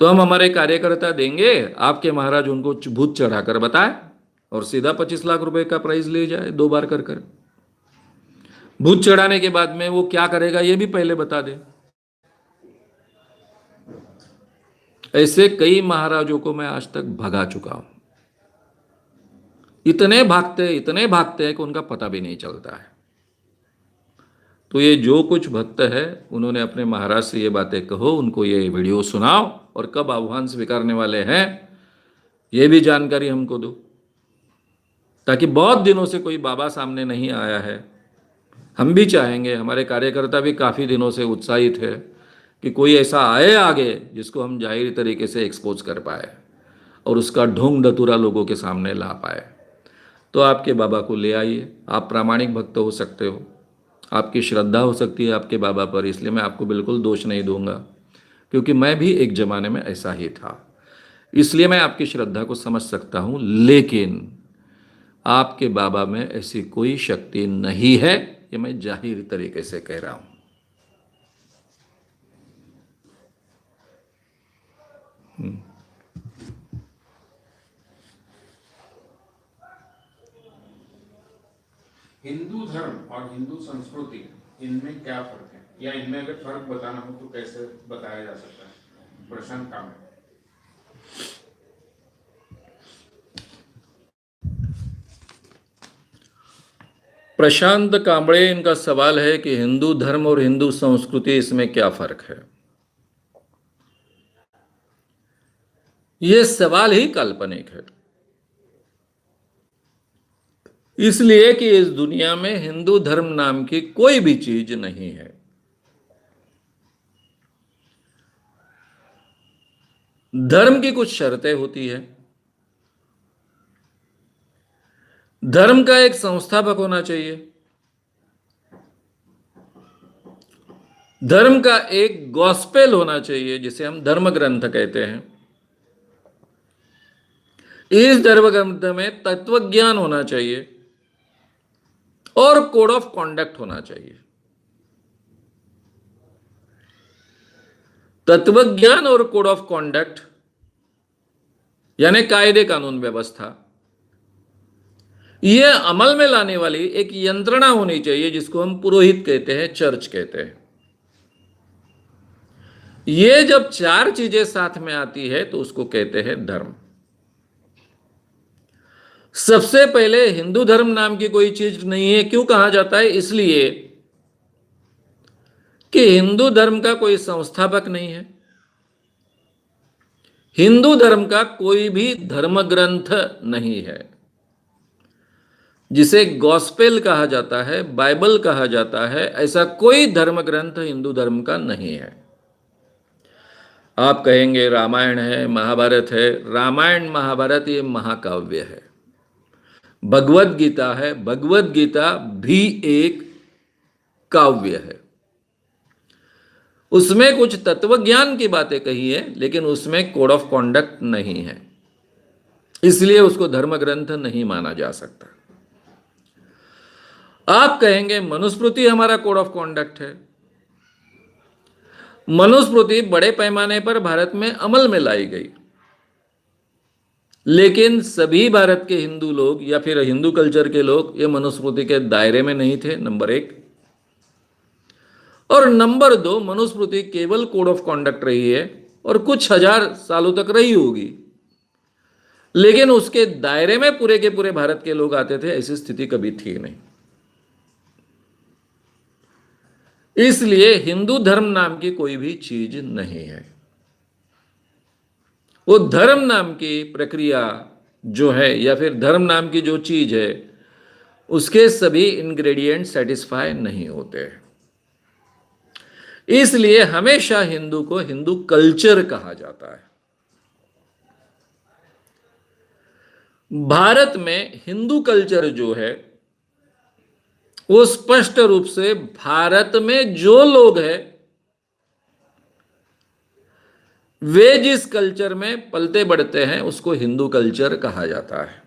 तो हम हमारे कार्यकर्ता देंगे, आपके महाराज उनको भूत चढ़ाकर बताए और सीधा 25 लाख रुपए का प्राइज ले जाए 2 बार कर कर। भूत चढ़ाने के बाद में वो क्या करेगा ये भी पहले बता दे। ऐसे कई महाराजों को मैं आज तक भगा चुका हूं। इतने भागते हैं कि उनका पता भी नहीं चलता है। तो ये जो कुछ भक्त है, उन्होंने अपने महाराज से ये बातें कहो, उनको ये वीडियो सुनाओ, और कब आह्वान स्वीकारने वाले हैं ये भी जानकारी हमको दो, ताकि बहुत दिनों से कोई बाबा सामने नहीं आया है। हम भी चाहेंगे, हमारे कार्यकर्ता भी काफ़ी दिनों से उत्साहित है कि कोई ऐसा आए आगे जिसको हम जाहिर तरीके से एक्सपोज कर पाए और उसका ढोंग धतूरा लोगों के सामने ला पाए। तो आपके बाबा को ले आइए। आप प्रामाणिक भक्त हो सकते हो, आपकी श्रद्धा हो सकती है आपके बाबा पर, इसलिए मैं आपको बिल्कुल दोष नहीं दूंगा, क्योंकि मैं भी एक ज़माने में ऐसा ही था, इसलिए मैं आपकी श्रद्धा को समझ सकता हूं। लेकिन आपके बाबा में ऐसी कोई शक्ति नहीं है, ये मैं जाहिर तरीके से कह रहा हूं। हिंदू धर्म और हिंदू संस्कृति, इनमें क्या फर्क है, या इनमें अगर फर्क बताना हो तो कैसे बताया जा सकता है? प्रशांत कांबळे। प्रशांत कांबळे, इनका सवाल है कि हिंदू धर्म और हिंदू संस्कृति, इसमें क्या फर्क है। यह सवाल ही काल्पनिक है, इसलिए कि इस दुनिया में हिंदू धर्म नाम की कोई भी चीज नहीं है। धर्म की कुछ शर्तें होती है। धर्म का एक संस्थापक होना चाहिए, धर्म का एक गॉस्पेल होना चाहिए जिसे हम धर्म ग्रंथ कहते हैं। इस धर्म ग्रंथ में तत्वज्ञान होना चाहिए और कोड ऑफ कॉन्डक्ट होना चाहिए। तत्वज्ञान और कोड ऑफ कॉन्डक्ट यानी कायदे कानून व्यवस्था, यह अमल में लाने वाली एक यंत्रणा होनी चाहिए जिसको हम पुरोहित कहते हैं, चर्च कहते हैं। ये जब चार चीजें साथ में आती है तो उसको कहते हैं धर्म। सबसे पहले हिंदू धर्म नाम की कोई चीज नहीं है। क्यों कहा जाता है? इसलिए कि हिंदू धर्म का कोई संस्थापक नहीं है। हिंदू धर्म का कोई भी धर्म ग्रंथ नहीं है। जिसे गॉस्पेल कहा जाता है, बाइबल कहा जाता है, ऐसा कोई धर्म ग्रंथ हिंदू धर्म का नहीं है। आप कहेंगे रामायण है, महाभारत है। रामायण महाभारत ये महाकाव्य है। भगवत गीता है, भगवत गीता भी एक काव्य है। उसमें कुछ तत्वज्ञान की बातें कही है, लेकिन उसमें कोड ऑफ कॉन्डक्ट नहीं है, इसलिए उसको धर्म ग्रंथ नहीं माना जा सकता। आप कहेंगे मनुस्मृति हमारा कोड ऑफ कॉन्डक्ट है। मनुस्मृति बड़े पैमाने पर भारत में अमल में लाई गई, लेकिन सभी भारत के हिंदू लोग या फिर हिंदू कल्चर के लोग ये मनुस्मृति के दायरे में नहीं थे, नंबर एक। और नंबर दो, मनुस्मृति केवल कोड ऑफ कॉन्डक्ट रही है और कुछ हजार सालों तक रही होगी, लेकिन उसके दायरे में पूरे के पूरे भारत के लोग आते थे, ऐसी स्थिति कभी थी नहीं। इसलिए हिंदू धर्म नाम की कोई भी चीज नहीं है। वो धर्म नाम की प्रक्रिया जो है या फिर धर्म नाम की जो चीज है, उसके सभी इंग्रेडिएंट सेटिस्फाई नहीं होते। इसलिए हमेशा हिंदू को हिंदू कल्चर कहा जाता है। भारत में हिंदू कल्चर जो है वो स्पष्ट रूप से भारत में जो लोग हैं वे जिस कल्चर में पलते बढ़ते हैं उसको हिंदू कल्चर कहा जाता है।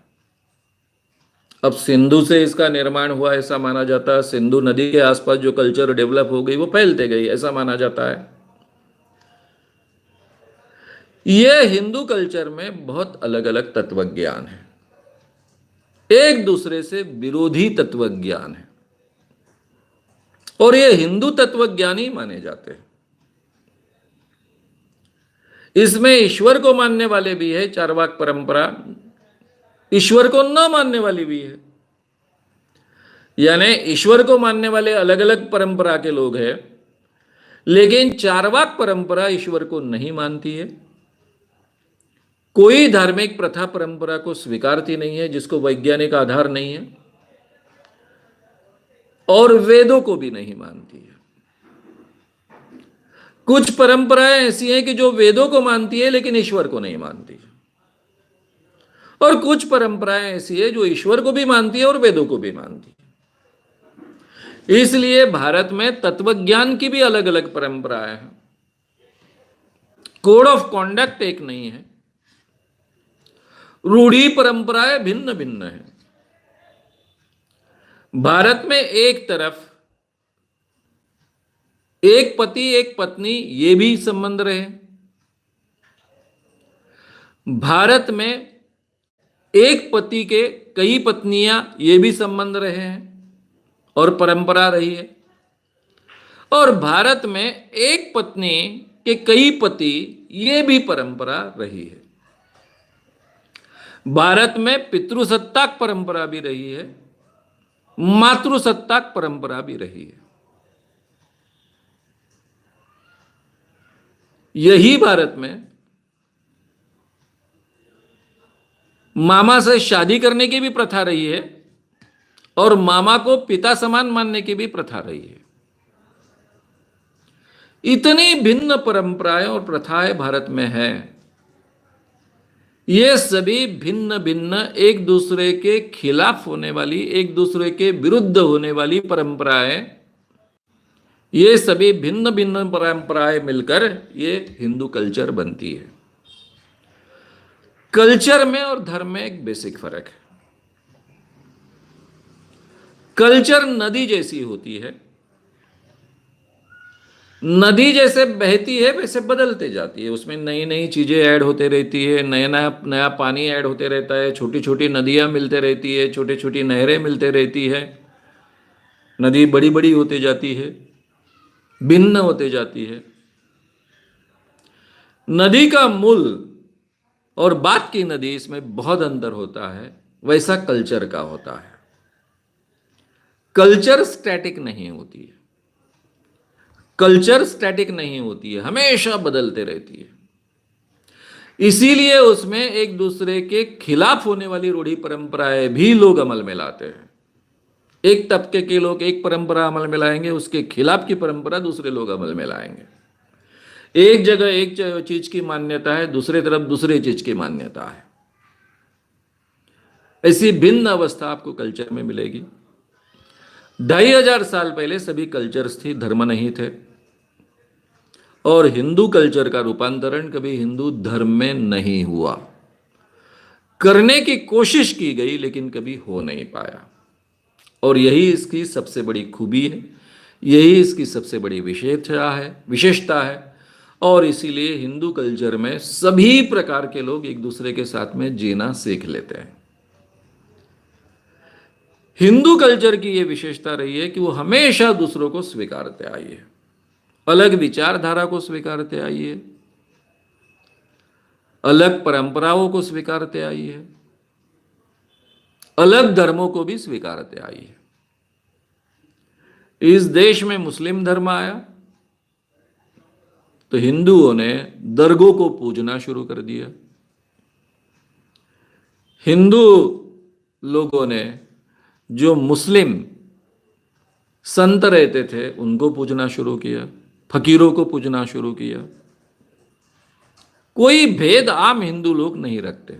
अब सिंधु से इसका निर्माण हुआ ऐसा माना जाता है। सिंधु नदी के आसपास जो कल्चर डेवलप हो गई वो फैलते गई ऐसा माना जाता है। यह हिंदू कल्चर में बहुत अलग अलग तत्वज्ञान है, एक दूसरे से विरोधी तत्वज्ञान है, और ये हिंदू तत्वज्ञानी माने जाते हैं। इसमें ईश्वर को मानने वाले भी है, चारवाक परंपरा, ईश्वर को न मानने वाली भी है। यानी ईश्वर को मानने वाले अलग अलग परंपरा के लोग हैं, लेकिन चारवाक परंपरा ईश्वर को नहीं मानती है। कोई धार्मिक प्रथा परंपरा को स्वीकारती नहीं है जिसको वैज्ञानिक आधार नहीं है, और वेदों को भी नहीं मानती है। कुछ परंपराएं ऐसी हैं कि जो वेदों को मानती है लेकिन ईश्वर को नहीं मानती है, और कुछ परंपराएं ऐसी है जो ईश्वर को भी मानती है और वेदों को भी मानती है। इसलिए भारत में तत्वज्ञान की भी अलग अलग परंपराएं हैं, कोड ऑफ कॉन्डक्ट एक नहीं है, रूढ़ी परंपराएं भिन्न भिन्न है। भारत में एक तरफ एक पति एक पत्नी ये भी संबंध रहे, भारत में एक पति के कई पत्नियां ये भी संबंध रहे हैं और परंपरा रही है, और भारत में एक पत्नी के कई पति ये भी परंपरा रही है। भारत में पितृसत्ताक परंपरा भी रही है, मातृसत्ताक परंपरा भी रही है। यही भारत में मामा से शादी करने की भी प्रथा रही है और मामा को पिता समान मानने की भी प्रथा रही है। इतनी भिन्न परंपराएं और प्रथाएं भारत में हैं। ये सभी भिन्न भिन्न, एक दूसरे के खिलाफ होने वाली, एक दूसरे के विरुद्ध होने वाली परंपराएं, ये सभी भिन्न भिन्न परंपराएं मिलकर ये हिंदू कल्चर बनती है। कल्चर में और धर्म में एक बेसिक फर्क है। कल्चर नदी जैसी होती है, नदी जैसे बहती है वैसे बदलते जाती है, उसमें नई नई चीजें ऐड होते रहती है, नया नया नया पानी ऐड होते रहता है, छोटी छोटी नदियां मिलते रहती है, छोटी छोटी नहरें मिलते रहती है, नदी बड़ी बड़ी होते जाती है, भिन्न होते जाती है। नदी का मूल और बात की नदी, इसमें बहुत अंतर होता है। वैसा कल्चर का होता है। कल्चर स्टैटिक नहीं होती है, कल्चर स्टैटिक नहीं होती है, हमेशा बदलते रहती है। इसीलिए उसमें एक दूसरे के खिलाफ होने वाली रूढ़ी परंपराएं भी लोग अमल में लाते हैं। एक तबके के लोग एक परंपरा अमल में लाएंगे, उसके खिलाफ की परंपरा दूसरे लोग अमल में लाएंगे। एक जगह एक चीज की मान्यता है, दूसरे तरफ दूसरे चीज की मान्यता है। ऐसी भिन्न अवस्था आपको कल्चर में मिलेगी। 2500 साल पहले सभी कल्चर्स थी, धर्म नहीं थे, और हिंदू कल्चर का रूपांतरण कभी हिंदू धर्म में नहीं हुआ। करने की कोशिश की गई लेकिन कभी हो नहीं पाया, और यही इसकी सबसे बड़ी खूबी है, यही इसकी सबसे बड़ी विशेषता है। और इसीलिए हिंदू कल्चर में सभी प्रकार के लोग एक दूसरे के साथ में जीना सीख लेते हैं। हिंदू कल्चर की यह विशेषता रही है कि वो हमेशा दूसरों को स्वीकारते आई है, अलग विचारधारा को स्वीकारते आई है, अलग परंपराओं को स्वीकारते आई है, अलग धर्मों को भी स्वीकारते आई है। इस देश में मुस्लिम धर्म आया तो हिंदुओं ने दरगाह को पूजना शुरू कर दिया, हिंदू लोगों ने जो मुस्लिम संत रहते थे उनको पूजना शुरू किया, फकीरों को पूजना शुरू किया। कोई भेद आम हिंदू लोग नहीं रखते,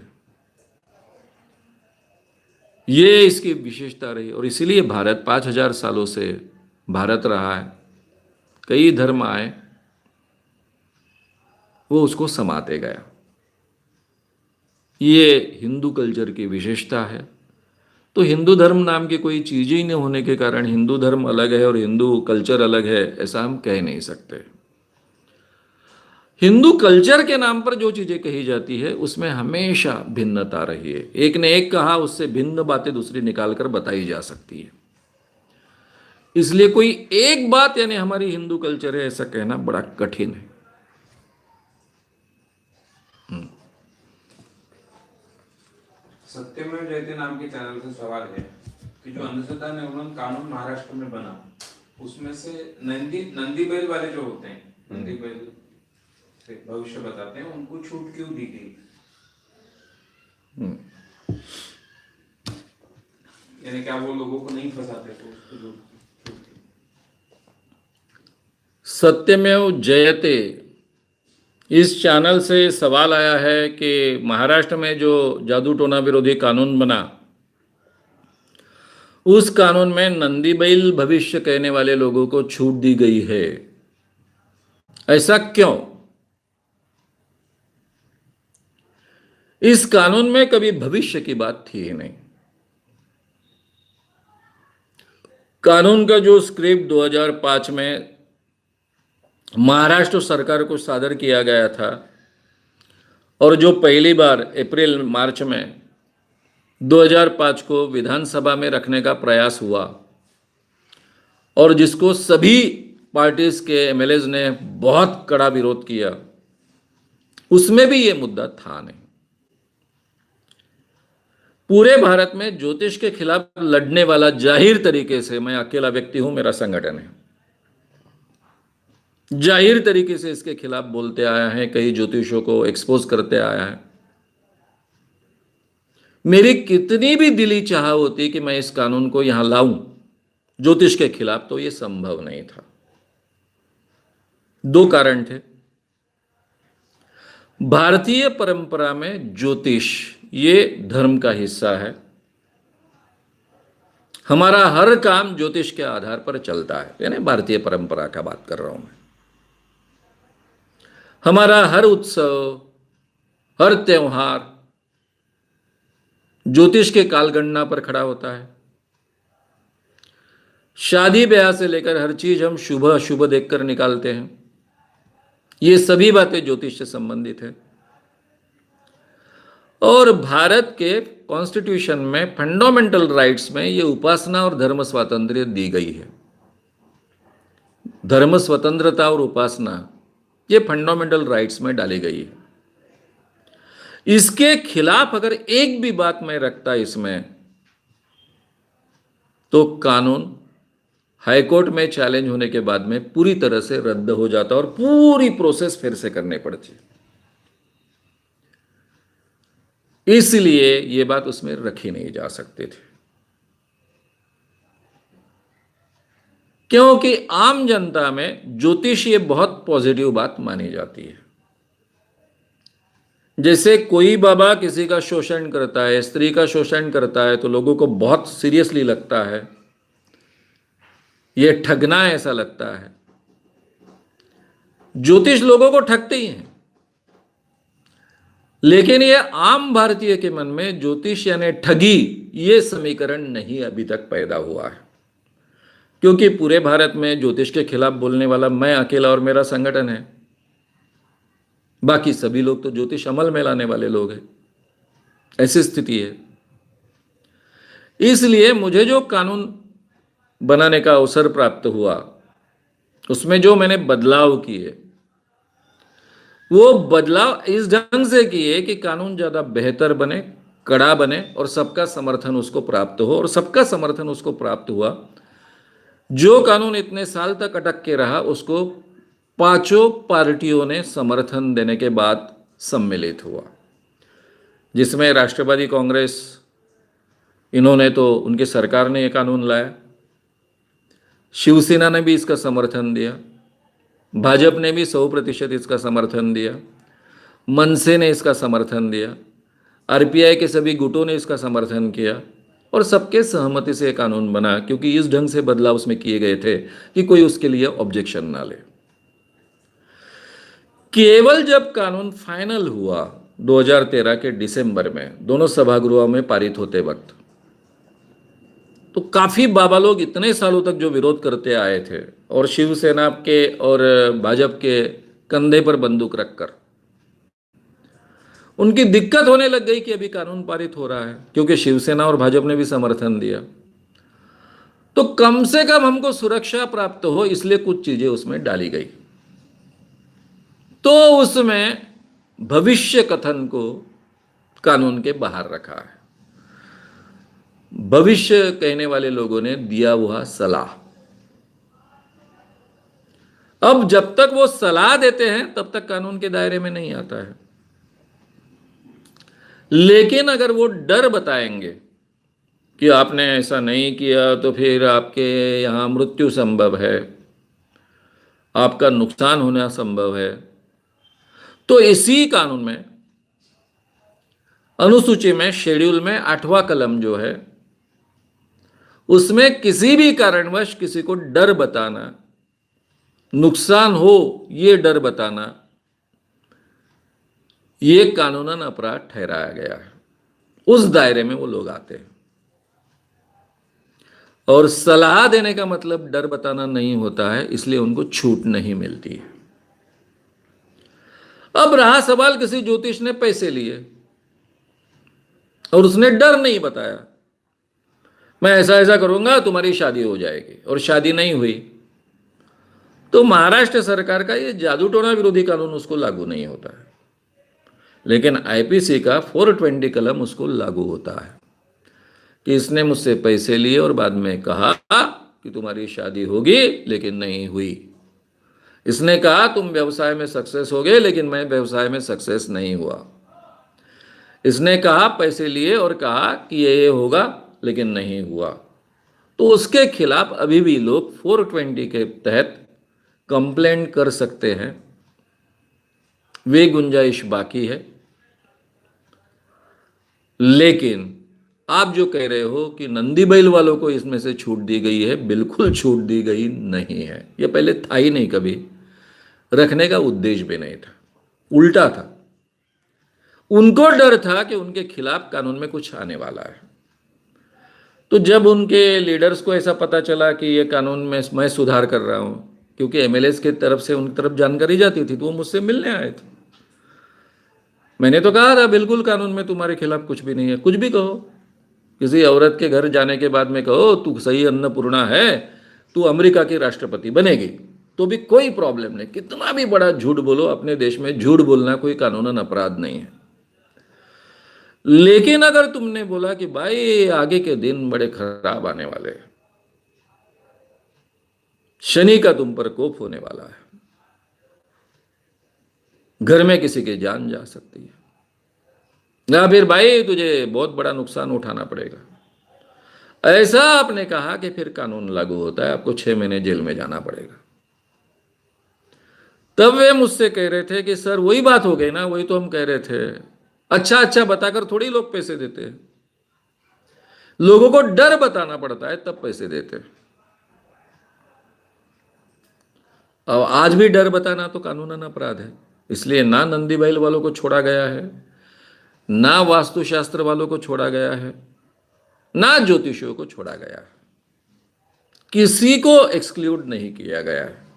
ये इसकी विशेषता रही। और इसीलिए भारत 5000 सालों से भारत रहा है। कई धर्म आए, वो उसको समाते गया। ये हिंदू कल्चर की विशेषता है। तो हिंदू धर्म नाम की कोई चीज ही नहीं होने के कारण हिंदू धर्म अलग है और हिंदू कल्चर अलग है, ऐसा हम कह नहीं सकते। हिंदू कल्चर के नाम पर जो चीजें कही जाती है उसमें हमेशा भिन्नता रही है। एक ने एक कहा, उससे भिन्न बातें दूसरी निकालकर बताई जा सकती है। इसलिए कोई एक बात यानी हमारी हिंदू कल्चर है ऐसा कहना बड़ा कठिन है। सत्यमेव जयते नाम के चैनल से सवाल है कि जो अंधश्रद्धा निर्मूलन कानून महाराष्ट्र में बना, उसमें से नंदी बैल वाले जो होते हैं, नंदी बैल से भविष्य बताते हैं, उनको छूट क्यों दी गई? यानी क्या वो लोगों को नहीं फंसाते तो उसको छूट दी? सत्यमेव जयते इस चैनल से सवाल आया है कि महाराष्ट्र में जो जादू टोना विरोधी कानून बना, उस कानून में नंदी बैल भविष्य कहने वाले लोगों को छूट दी गई है। ऐसा क्यों? इस कानून में कभी भविष्य की बात थी ही नहीं। कानून का जो स्क्रिप्ट 2005 में महाराष्ट्र सरकार को सादर किया गया था और जो पहली बार अप्रैल मार्च में 2005 को विधानसभा में रखने का प्रयास हुआ और जिसको सभी पार्टीज के एमएलएज ने बहुत कड़ा विरोध किया, उसमें भी ये मुद्दा था नहीं। पूरे भारत में ज्योतिष के खिलाफ लड़ने वाला जाहिर तरीके से मैं अकेला व्यक्ति हूं, मेरा संगठन है, जाहिर तरीके से इसके खिलाफ बोलते आया है, कई ज्योतिषों को एक्सपोज करते आया है। मेरी कितनी भी दिली चाह होती कि मैं इस कानून को यहां लाऊं ज्योतिष के खिलाफ, तो यह संभव नहीं था। दो कारण थे। भारतीय परंपरा में ज्योतिष ये धर्म का हिस्सा है। हमारा हर काम ज्योतिष के आधार पर चलता है, यानी भारतीय परंपरा का बात कर रहा हूं मैं। हमारा हर उत्सव, हर त्योहार ज्योतिष के कालगणना पर खड़ा होता है। शादी ब्याह से लेकर हर चीज हम शुभ अशुभ देखकर निकालते हैं। ये सभी बातें ज्योतिष से संबंधित है। और भारत के कॉन्स्टिट्यूशन में फंडामेंटल राइट्स में ये उपासना और धर्म स्वातंत्र्य दी गई है। धर्म स्वतंत्रता और उपासना ये फंडामेंटल राइट्स में डाली गई है। इसके खिलाफ अगर एक भी बात मैं रखता इसमें, तो कानून हाईकोर्ट में चैलेंज होने के बाद में पूरी तरह से रद्द हो जाता और पूरी प्रोसेस फिर से करनी पड़ती। इसलिए यह बात उसमें रखी नहीं जा सकती थी, क्योंकि आम जनता में ज्योतिष ये बहुत पॉजिटिव बात मानी जाती है। जैसे कोई बाबा किसी का शोषण करता है, स्त्री का शोषण करता है, तो लोगों को बहुत सीरियसली लगता है, ये ठगना है, ऐसा लगता है। ज्योतिष लोगों को ठगते ही हैं, लेकिन ये आम भारतीय के मन में ज्योतिष यानी ठगी, ये समीकरण नहीं अभी तक पैदा हुआ है। क्योंकि पूरे भारत में ज्योतिष के खिलाफ बोलने वाला मैं अकेला और मेरा संगठन है। बाकी सभी लोग तो ज्योतिष अमल में लाने वाले लोग हैं। ऐसी स्थिति है। इसलिए मुझे जो कानून बनाने का अवसर प्राप्त हुआ, उसमें जो मैंने बदलाव किए, वो बदलाव इस ढंग से किए कि कानून ज्यादा बेहतर बने, कड़ा बने और सबका समर्थन उसको प्राप्त हो। और सबका समर्थन उसको प्राप्त हुआ। जो कानून इतने साल तक अटक के रहा, उसको पांचों पार्टियों ने समर्थन देने के बाद सम्मिलित हुआ, जिसमें राष्ट्रवादी कांग्रेस, इन्होंने तो, उनकी सरकार ने यह कानून लाया। शिवसेना ने भी इसका समर्थन दिया, भाजपा ने भी 100% इसका समर्थन दिया, मनसे ने इसका समर्थन दिया, आरपीआई के सभी गुटों ने इसका समर्थन किया और सबके सहमति से कानून बना। क्योंकि इस ढंग से बदलाव उसमें किए गए थे कि कोई उसके लिए ऑब्जेक्शन ना ले। केवल जब कानून फाइनल हुआ 2013 के दिसंबर में, दोनों सभागृहों में पारित होते वक्त, तो काफी बाबा लोग इतने सालों तक जो विरोध करते आए थे और शिवसेना के और भाजपा के कंधे पर बंदूक रखकर, उनकी दिक्कत होने लग गई कि अभी कानून पारित हो रहा है, क्योंकि शिवसेना और भाजपा ने भी समर्थन दिया। तो कम से कम हमको सुरक्षा प्राप्त हो, इसलिए कुछ चीजें उसमें डाली गई। तो उसमें भविष्य कथन को कानून के बाहर रखा है। भविष्य कहने वाले लोगों ने दिया हुआ सलाह। अब जब तक वो सलाह देते हैं तब तक कानून के दायरे में नहीं आता है, लेकिन अगर वो डर बताएंगे कि आपने ऐसा नहीं किया तो फिर आपके यहाँ मृत्यु संभव है, आपका नुकसान होना संभव है, तो इसी कानून में अनुसूची में शेड्यूल में 8वां कलम जो है उसमें किसी भी कारणवश किसी को डर बताना, नुकसान हो ये डर बताना, ये कानूनन अपराध ठहराया गया है। उस दायरे में वो लोग आते हैं। और सलाह देने का मतलब डर बताना नहीं होता है, इसलिए उनको छूट नहीं मिलती है। अब रहा सवाल, किसी ज्योतिष ने पैसे लिए और उसने डर नहीं बताया, मैं ऐसा ऐसा करूंगा तुम्हारी शादी हो जाएगी, और शादी नहीं हुई, तो महाराष्ट्र सरकार का ये जादू टोना विरोधी कानून उसको लागू नहीं होता है, लेकिन आईपीसी का 420 कलम उसको लागू होता है कि इसने मुझसे पैसे लिए और बाद में कहा कि तुम्हारी शादी होगी लेकिन नहीं हुई। इसने कहा तुम व्यवसाय में सक्सेस हो गए लेकिन मैं व्यवसाय में सक्सेस नहीं हुआ। इसने कहा पैसे लिए और कहा कि ये होगा लेकिन नहीं हुआ। तो उसके खिलाफ अभी भी लोग 420 के तहत कंप्लेंट कर सकते हैं, वे गुंजाइश बाकी है। लेकिन आप जो कह रहे हो कि नंदी बैल वालों को इसमें से छूट दी गई है, बिल्कुल छूट दी गई नहीं है। ये पहले था ही नहीं, कभी रखने का उद्देश्य भी नहीं था, उल्टा था। उनको डर था कि उनके खिलाफ कानून में कुछ आने वाला है। तो जब उनके लीडर्स को ऐसा पता चला कि ये कानून में मैं सुधार कर रहा हूं, क्योंकि एमएलएस की तरफ से उनकी तरफ जानकारी जाती थी, तो वो मुझसे मिलने आए थे। मैंने तो कहा था बिल्कुल कानून में तुम्हारे खिलाफ कुछ भी नहीं है, कुछ भी कहो। किसी औरत के घर जाने के बाद में कहो तू सही अन्नपूर्णा है, तू अमेरिका की राष्ट्रपति बनेगी, तो भी कोई प्रॉब्लम नहीं। कितना भी बड़ा झूठ बोलो, अपने देश में झूठ बोलना कोई कानूनन अपराध नहीं है। लेकिन अगर तुमने बोला कि भाई आगे के दिन बड़े खराब आने वाले हैं, शनि का तुम पर कोप होने वाला है, घर में किसी की जान जा सकती है, या फिर भाई तुझे बहुत बड़ा नुकसान उठाना पड़ेगा, ऐसा आपने कहा कि फिर कानून लागू होता है, आपको 6 महीने जेल में जाना पड़ेगा। तब वे मुझसे कह रहे थे कि सर वही बात हो गई ना, वही तो हम कह रहे थे, अच्छा अच्छा बताकर थोड़ी लोग पैसे देते हैं, लोगों को डर बताना पड़ता है तब पैसे देते हैं। और आज भी डर बताना तो कानूनन अपराध है, इसलिए ना नंदी बैल वालों को छोड़ा गया है, ना वास्तुशास्त्र वालों को छोड़ा गया है, ना ज्योतिषियों को छोड़ा गया है। किसी को एक्सक्लूड नहीं किया गया है।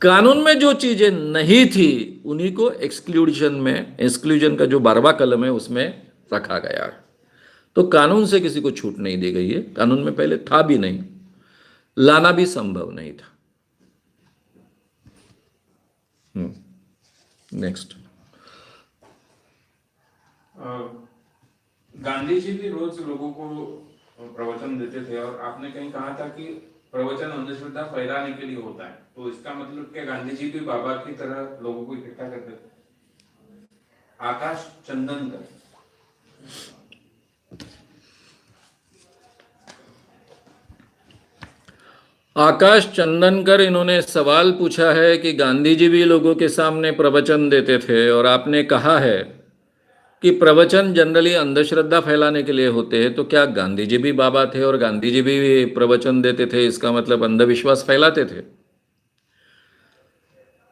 कानून में जो चीजें नहीं थी उन्हीं को एक्सक्लूजन का जो 12वां कलम है उसमें रखा गया है। तो कानून से किसी को छूट नहीं दी गई है, कानून में पहले था भी नहीं, लाना भी संभव नहीं था। नेक्स्ट। गांधी जी भी रोज लोगों को प्रवचन देते थे, और आपने कहीं कहा था कि प्रवचन अंधश्रद्धा फैलाने के लिए होता है, तो इसका मतलब क्या गांधी जी भी बाबा की तरह लोगों को इकट्ठा करते थे? आकाश चंदनकर। आकाश चंदनकर, इन्होंने सवाल पूछा है कि गांधी जी भी लोगों के सामने प्रवचन देते थे, और आपने कहा है कि प्रवचन जनरली अंधश्रद्धा फैलाने के लिए होते हैं, तो क्या गांधी जी भी बाबा थे और गांधी जी भी प्रवचन देते थे, इसका मतलब अंधविश्वास फैलाते थे?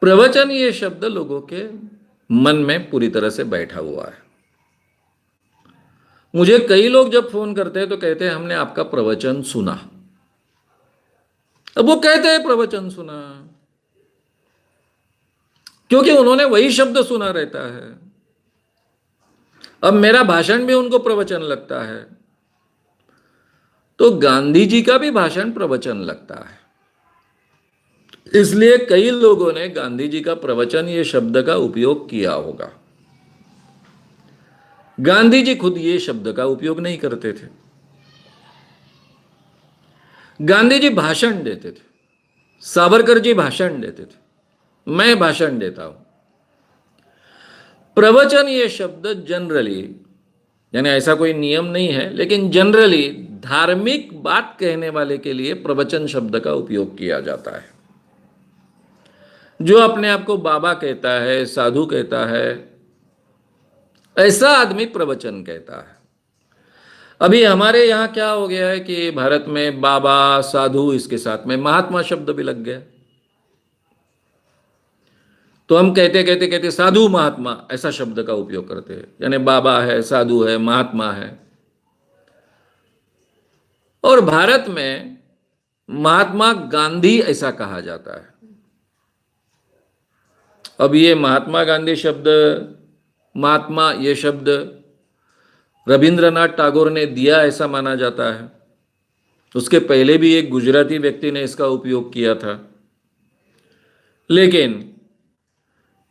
प्रवचन ये शब्द लोगों के मन में पूरी तरह से बैठा हुआ है। मुझे कई लोग जब फोन करते हैं तो कहते हैं हमने आपका प्रवचन सुना। अब वो कहते हैं प्रवचन सुना क्योंकि उन्होंने वही शब्द सुना रहता है। अब मेरा भाषण भी उनको प्रवचन लगता है, तो गांधी जी का भी भाषण प्रवचन लगता है। इसलिए कई लोगों ने गांधी जी का प्रवचन ये शब्द का उपयोग किया होगा। गांधी जी खुद ये शब्द का उपयोग नहीं करते थे। गांधी जी भाषण देते थे, सावरकर जी भाषण देते थे, मैं भाषण देता हूं। प्रवचन ये शब्द जनरली, यानी ऐसा कोई नियम नहीं है, लेकिन जनरली धार्मिक बात कहने वाले के लिए प्रवचन शब्द का उपयोग किया जाता है। जो अपने आप को बाबा कहता है, साधु कहता है, ऐसा आदमी प्रवचन कहता है। अभी हमारे यहां क्या हो गया है कि भारत में बाबा, साधु, इसके साथ में महात्मा शब्द भी लग गया। तो हम कहते कहते कहते साधु महात्मा ऐसा शब्द का उपयोग करते हैं, यानी बाबा है, साधु है, महात्मा है। और भारत में महात्मा गांधी ऐसा कहा जाता है। अब ये महात्मा गांधी शब्द, महात्मा ये शब्द रविंद्रनाथ टैगोर ने दिया ऐसा माना जाता है। उसके पहले भी एक गुजराती व्यक्ति ने इसका उपयोग किया था। लेकिन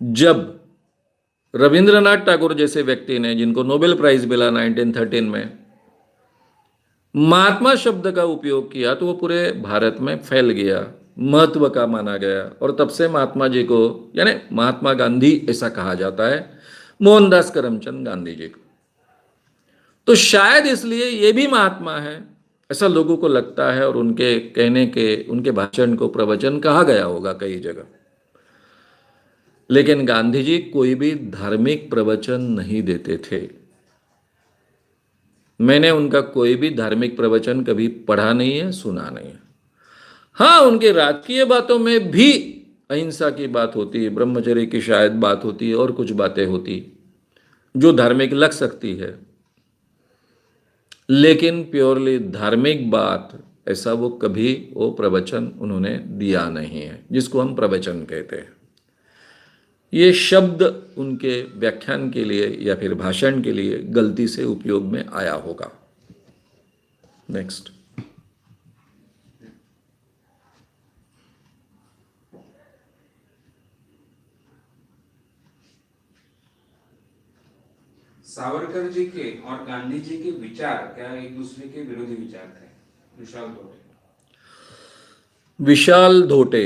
जब रविंद्रनाथ टैगोर जैसे व्यक्ति ने, जिनको नोबेल प्राइज मिला 1913 में, महात्मा शब्द का उपयोग किया तो वो पूरे भारत में फैल गया, महत्व का माना गया। और तब से महात्मा जी को, यानी महात्मा गांधी ऐसा कहा जाता है, मोहनदास करमचंद गांधी जी को। तो शायद इसलिए ये भी महात्मा है ऐसा लोगों को लगता है, और उनके कहने के, उनके भाषण को प्रवचन कहा गया होगा कई जगह। लेकिन गांधी जी कोई भी धार्मिक प्रवचन नहीं देते थे। मैंने उनका कोई भी धार्मिक प्रवचन कभी पढ़ा नहीं है, सुना नहीं है। हाँ, उनके राजकीय बातों में भी अहिंसा की बात होती है, ब्रह्मचर्य की शायद बात होती है, और कुछ बातें होती जो धार्मिक लग सकती है। लेकिन प्योरली धार्मिक बात ऐसा वो कभी वो प्रवचन उन्होंने दिया नहीं है, जिसको हम प्रवचन कहते हैं। ये शब्द उनके व्याख्यान के लिए या फिर भाषण के लिए गलती से उपयोग में आया होगा। नेक्स्ट। सावरकर जी के और गांधी जी के विचार क्या एक दूसरे के विरोधी विचार थे? विशाल धोटे। विशाल धोटे,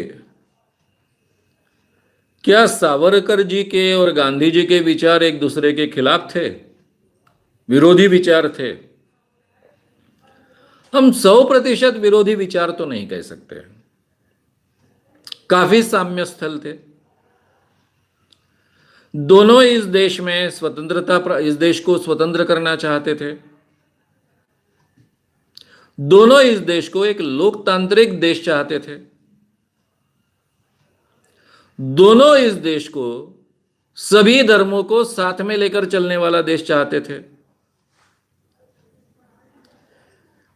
क्या सावरकर जी के और गांधी जी के विचार एक दूसरे के खिलाफ थे, विरोधी विचार थे? हम 100% विरोधी विचार तो नहीं कह सकते, काफी साम्य स्थल थे। दोनों इस देश में स्वतंत्रता, इस देश को स्वतंत्र करना चाहते थे। दोनों इस देश को एक लोकतांत्रिक देश चाहते थे। दोनों इस देश को सभी धर्मों को साथ में लेकर चलने वाला देश चाहते थे।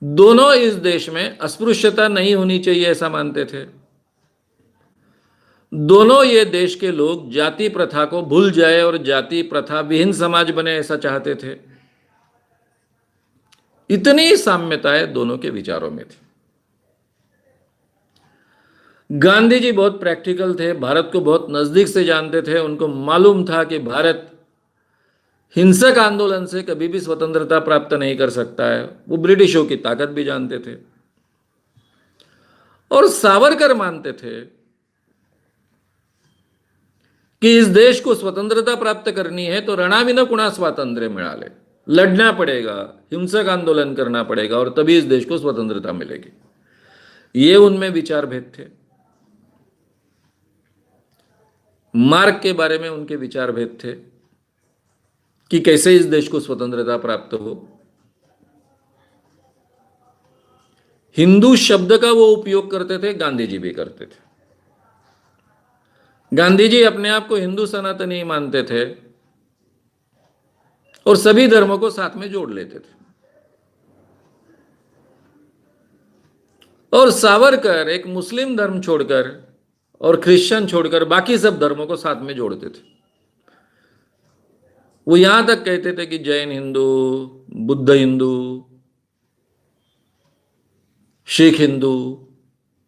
दोनों इस देश में अस्पृश्यता नहीं होनी चाहिए ऐसा मानते थे। दोनों ये देश के लोग जाति प्रथा को भूल जाए और जाति प्रथा विहीन समाज बने ऐसा चाहते थे। इतनी साम्यताएं दोनों के विचारों में थी। गांधी जी बहुत प्रैक्टिकल थे, भारत को बहुत नजदीक से जानते थे। उनको मालूम था कि भारत हिंसक आंदोलन से कभी भी स्वतंत्रता प्राप्त नहीं कर सकता है। वो ब्रिटिशों की ताकत भी जानते थे। और सावरकर मानते थे कि इस देश को स्वतंत्रता प्राप्त करनी है तो रणाविनकुणा स्वातंत्र्य मिळाले, लड़ना पड़ेगा, हिंसक आंदोलन करना पड़ेगा, और तभी इस देश को स्वतंत्रता मिलेगी। ये उनमें विचार भेद थे। मार्ग के बारे में उनके विचार भेद थे कि कैसे इस देश को स्वतंत्रता प्राप्त हो। हिंदू शब्द का वो उपयोग करते थे, गांधी जी भी करते थे। गांधी जी अपने आप को हिंदू सनातनी मानते थे और सभी धर्मों को साथ में जोड़ लेते थे। और सावरकर एक मुस्लिम धर्म छोड़कर और क्रिश्चियन छोड़कर बाकी सब धर्मों को साथ में जोड़ते थे। वो यहां तक कहते थे कि जैन हिंदू, बुद्ध हिंदू, सिख हिंदू,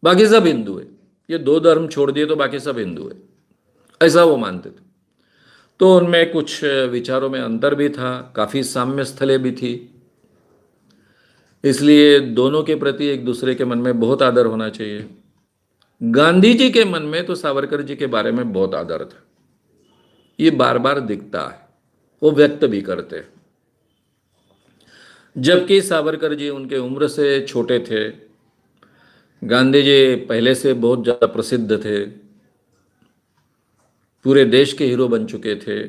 बाकी सब हिंदू है। ये 2 धर्म छोड़ दिए तो बाकी सब हिंदू है, ऐसा वो मानते थे। तो उनमें कुछ विचारों में अंतर भी था, काफी साम्य स्थलें भी थी। इसलिए दोनों के प्रति एक दूसरे के मन में बहुत आदर होना चाहिए। गांधी जी के मन में तो सावरकर जी के बारे में बहुत आदर था, ये बार बार दिखता है, वो व्यक्त भी करते हैं। जबकि सावरकर जी उनके उम्र से छोटे थे, गांधी जी पहले से बहुत ज़्यादा प्रसिद्ध थे, पूरे देश के हीरो बन चुके थे,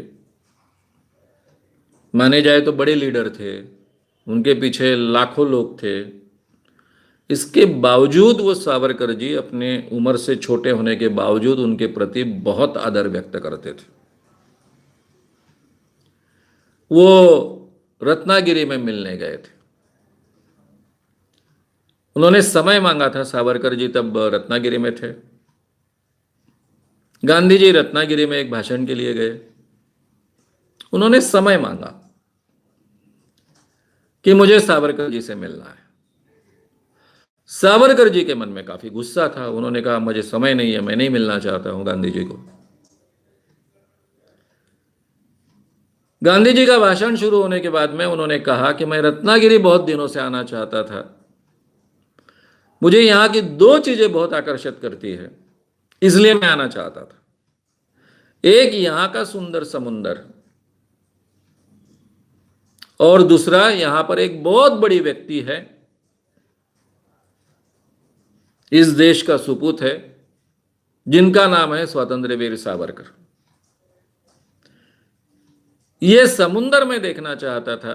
माने जाए तो बड़े लीडर थे, उनके पीछे लाखों लोग थे। इसके बावजूद वो सावरकर जी अपने उम्र से छोटे होने के बावजूद उनके प्रति बहुत आदर व्यक्त करते थे। वो रत्नागिरी में मिलने गए थे, उन्होंने समय मांगा था, सावरकर जी तब रत्नागिरी में थे। गांधी जी रत्नागिरी में एक भाषण के लिए गए, उन्होंने समय मांगा कि मुझे सावरकर जी से मिलना है। सावरकर जी के मन में काफी गुस्सा था, उन्होंने कहा मुझे समय नहीं है, मैं नहीं मिलना चाहता हूं गांधी जी को। गांधी जी का भाषण शुरू होने के बाद में उन्होंने कहा कि मैं रत्नागिरी बहुत दिनों से आना चाहता था, मुझे यहां की दो चीजें बहुत आकर्षित करती है, इसलिए मैं आना चाहता था। एक यहां का सुंदर समुंदर, और दूसरा यहां पर एक बहुत बड़ी व्यक्ति है, इस देश का सुपूत है, जिनका नाम है स्वतंत्र वीर सावरकर। यह समुंदर में देखना चाहता था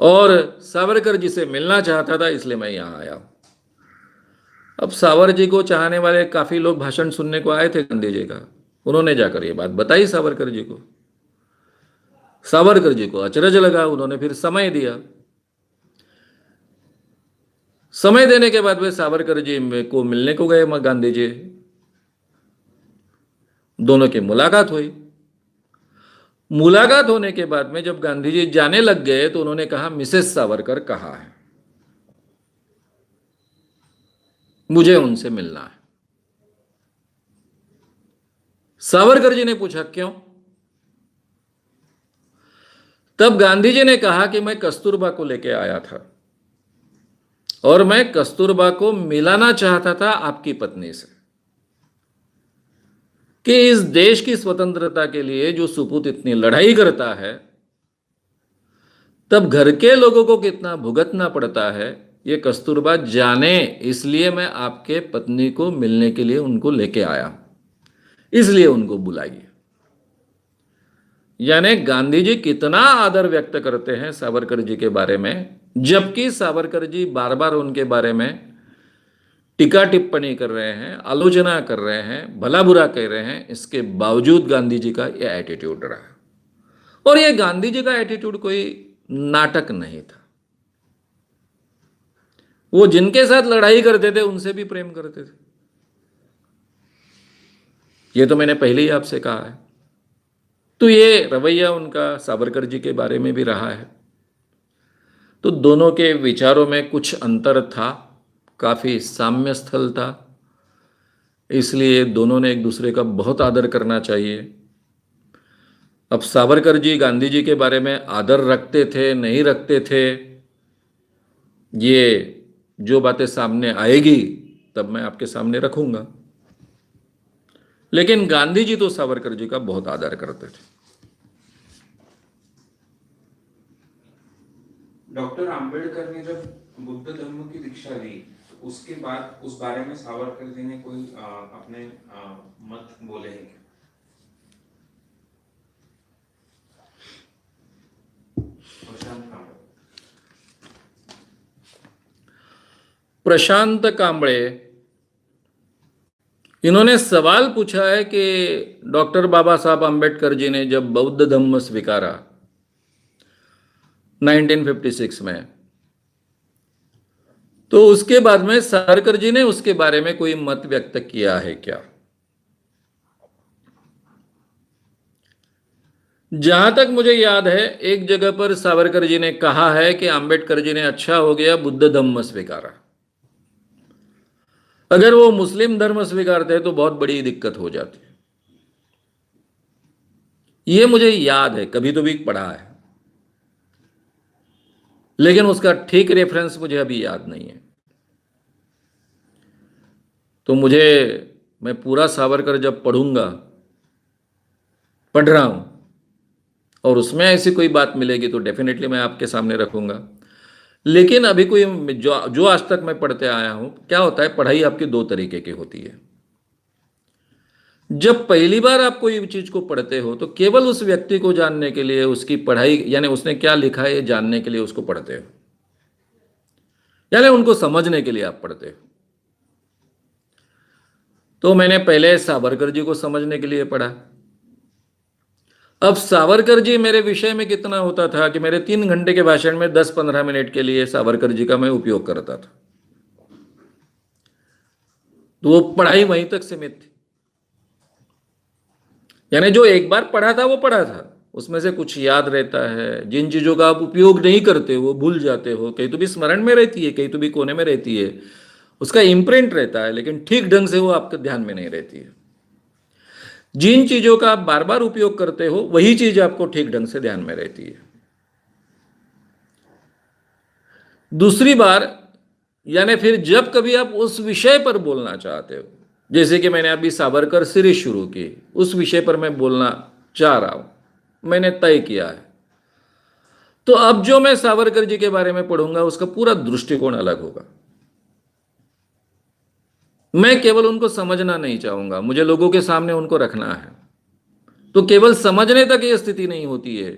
और सावरकर जी से मिलना चाहता था, इसलिए मैं यहां आया। अब सावरकर जी को चाहने वाले काफी लोग भाषण सुनने को आए थे गांधी जी का, उन्होंने जाकर यह बात बताई सावरकर जी को। सावरकर जी को अचरज लगा, उन्होंने फिर समय दिया। समय देने के बाद वे सावरकर जी को मिलने को गए गांधी जी, दोनों की मुलाकात हुई। मुलाकात होने के बाद में जब गांधी जी जाने लग गए तो उन्होंने कहा मिसेस सावरकर कहाँ है, मुझे उनसे मिलना है। सावरकर जी ने पूछा क्यों? तब गांधी जी ने कहा कि मैं कस्तूरबा को लेके आया था और मैं कस्तूरबा को मिलाना चाहता था आपकी पत्नी से, कि इस देश की स्वतंत्रता के लिए जो सुपूत इतनी लड़ाई करता है, तब घर के लोगों को कितना भुगतना पड़ता है ये कस्तूरबा जाने, इसलिए मैं आपके पत्नी को मिलने के लिए उनको लेके आया, इसलिए उनको बुलाइए। यानी गांधी जी कितना आदर व्यक्त करते हैं सावरकर जी के बारे में, जबकि सावरकर जी बार बार उनके बारे में टीका टिप्पणी कर रहे हैं, आलोचना कर रहे हैं, भला बुरा कह रहे हैं, इसके बावजूद गांधी जी का यह एटीट्यूड रहा। और यह गांधी जी का एटीट्यूड कोई नाटक नहीं था, वो जिनके साथ लड़ाई करते थे उनसे भी प्रेम करते थे। ये तो मैंने पहले ही आपसे कहा है। तो ये रवैया उनका सावरकर जी के बारे में भी रहा है। तो दोनों के विचारों में कुछ अंतर था, काफी साम्य स्थल था, इसलिए दोनों ने एक दूसरे का बहुत आदर करना चाहिए। अब सावरकर जी गांधी जी के बारे में आदर रखते थे नहीं रखते थे, ये जो बातें सामने आएगी तब मैं आपके सामने रखूंगा। लेकिन गांधी जी तो सावरकर जी का बहुत आदर करते थे। डॉक्टर आंबेडकर ने जब बुद्ध धर्म की दीक्षा ली तो उसके बाद उस बारे में सावरकर जी ने कोई अपने मत बोले हैं क्या? प्रशांत कांबळे, इन्होंने सवाल पूछा है कि डॉक्टर बाबा साहब आंबेडकर जी ने जब बौद्ध धम्म स्वीकारा 1956 में, तो उसके बाद में सावरकर जी ने उसके बारे में कोई मत व्यक्त किया है क्या? जहां तक मुझे याद है एक जगह पर सावरकर जी ने कहा है कि आंबेडकर जी ने अच्छा हो गया बुद्ध धम्म स्वीकारा, अगर वो मुस्लिम धर्म स्वीकारते तो बहुत बड़ी दिक्कत हो जाती। ये मुझे याद है, कभी तो भी पढ़ा है। लेकिन उसका ठीक रेफरेंस मुझे अभी याद नहीं है। तो मैं पूरा सावरकर जब पढ़ रहा हूं और उसमें ऐसी कोई बात मिलेगी तो डेफिनेटली मैं आपके सामने रखूंगा। लेकिन अभी कोई जो जो आज तक मैं पढ़ते आया हूं, क्या होता है, पढ़ाई आपकी दो तरीके की होती है। जब पहली बार आप कोई चीज को पढ़ते हो तो केवल उस व्यक्ति को जानने के लिए, उसकी पढ़ाई यानी उसने क्या लिखा है ये जानने के लिए उसको पढ़ते हो, यानी उनको समझने के लिए आप पढ़ते हो। तो मैंने पहले सावरकर जी को समझने के लिए पढ़ा। अब सावरकर जी मेरे विषय में कितना होता था कि मेरे 3 घंटे के भाषण में 10-15 मिनट के लिए सावरकर जी का मैं उपयोग करता था। तो वो पढ़ाई वहीं तक सीमित थी, यानी जो एक बार पढ़ा था वो पढ़ा था, उसमें से कुछ याद रहता है। जिन चीजों का आप उपयोग नहीं करते हो, भूल जाते हो, कहीं तो भी स्मरण में रहती है, कहीं तो भी कोने में रहती है, उसका इम्प्रिंट रहता है, लेकिन ठीक ढंग से वो आपके ध्यान में नहीं रहती है। जिन चीजों का आप बार बार उपयोग करते हो वही चीज आपको ठीक ढंग से ध्यान में रहती है। दूसरी बार, यानी फिर जब कभी आप उस विषय पर बोलना चाहते हो, जैसे कि मैंने अभी सावरकर सीरीज शुरू की, उस विषय पर मैं बोलना चाह रहा हूं, मैंने तय किया है, तो अब जो मैं सावरकर जी के बारे में पढ़ूंगा उसका पूरा दृष्टिकोण अलग होगा। मैं केवल उनको समझना नहीं चाहूंगा, मुझे लोगों के सामने उनको रखना है। तो केवल समझने तक ये स्थिति नहीं होती है,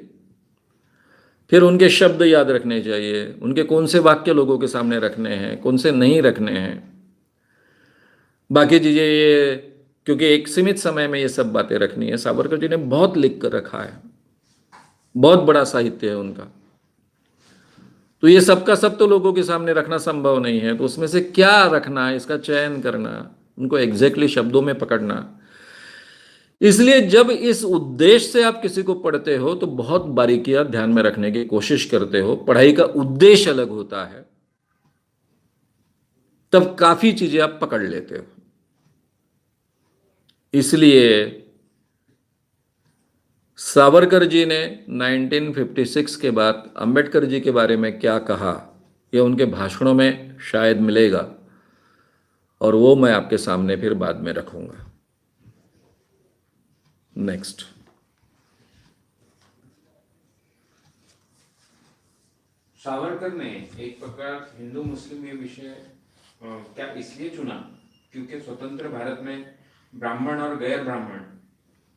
फिर उनके शब्द याद रखने चाहिए, उनके कौन से वाक्य लोगों के सामने रखने हैं, कौन से नहीं रखने हैं, बाकी चीजें ये, क्योंकि एक सीमित समय में ये सब बातें रखनी है। सावरकर जी ने बहुत लिख कर रखा है, बहुत बड़ा साहित्य है उनका, तो ये सब का सब तो लोगों के सामने रखना संभव नहीं है। तो उसमें से क्या रखना है, इसका चयन करना, उनको एग्जैक्टली शब्दों में पकड़ना। इसलिए जब इस उद्देश्य से आप किसी को पढ़ते हो तो बहुत बारीकियां ध्यान में रखने की कोशिश करते हो। पढ़ाई का उद्देश्य अलग होता है, तब काफी चीजें आप पकड़ लेते हो। इसलिए सावरकर जी ने 1956 के बाद अंबेडकर जी के बारे में क्या कहा, यह उनके भाषणों में शायद मिलेगा, और वो मैं आपके सामने फिर बाद में रखूंगा। नेक्स्ट। सावरकर ने एक प्रकार हिंदू मुस्लिम ये विषय क्या इसलिए चुना क्योंकि स्वतंत्र भारत में ब्राह्मण और गैर ब्राह्मण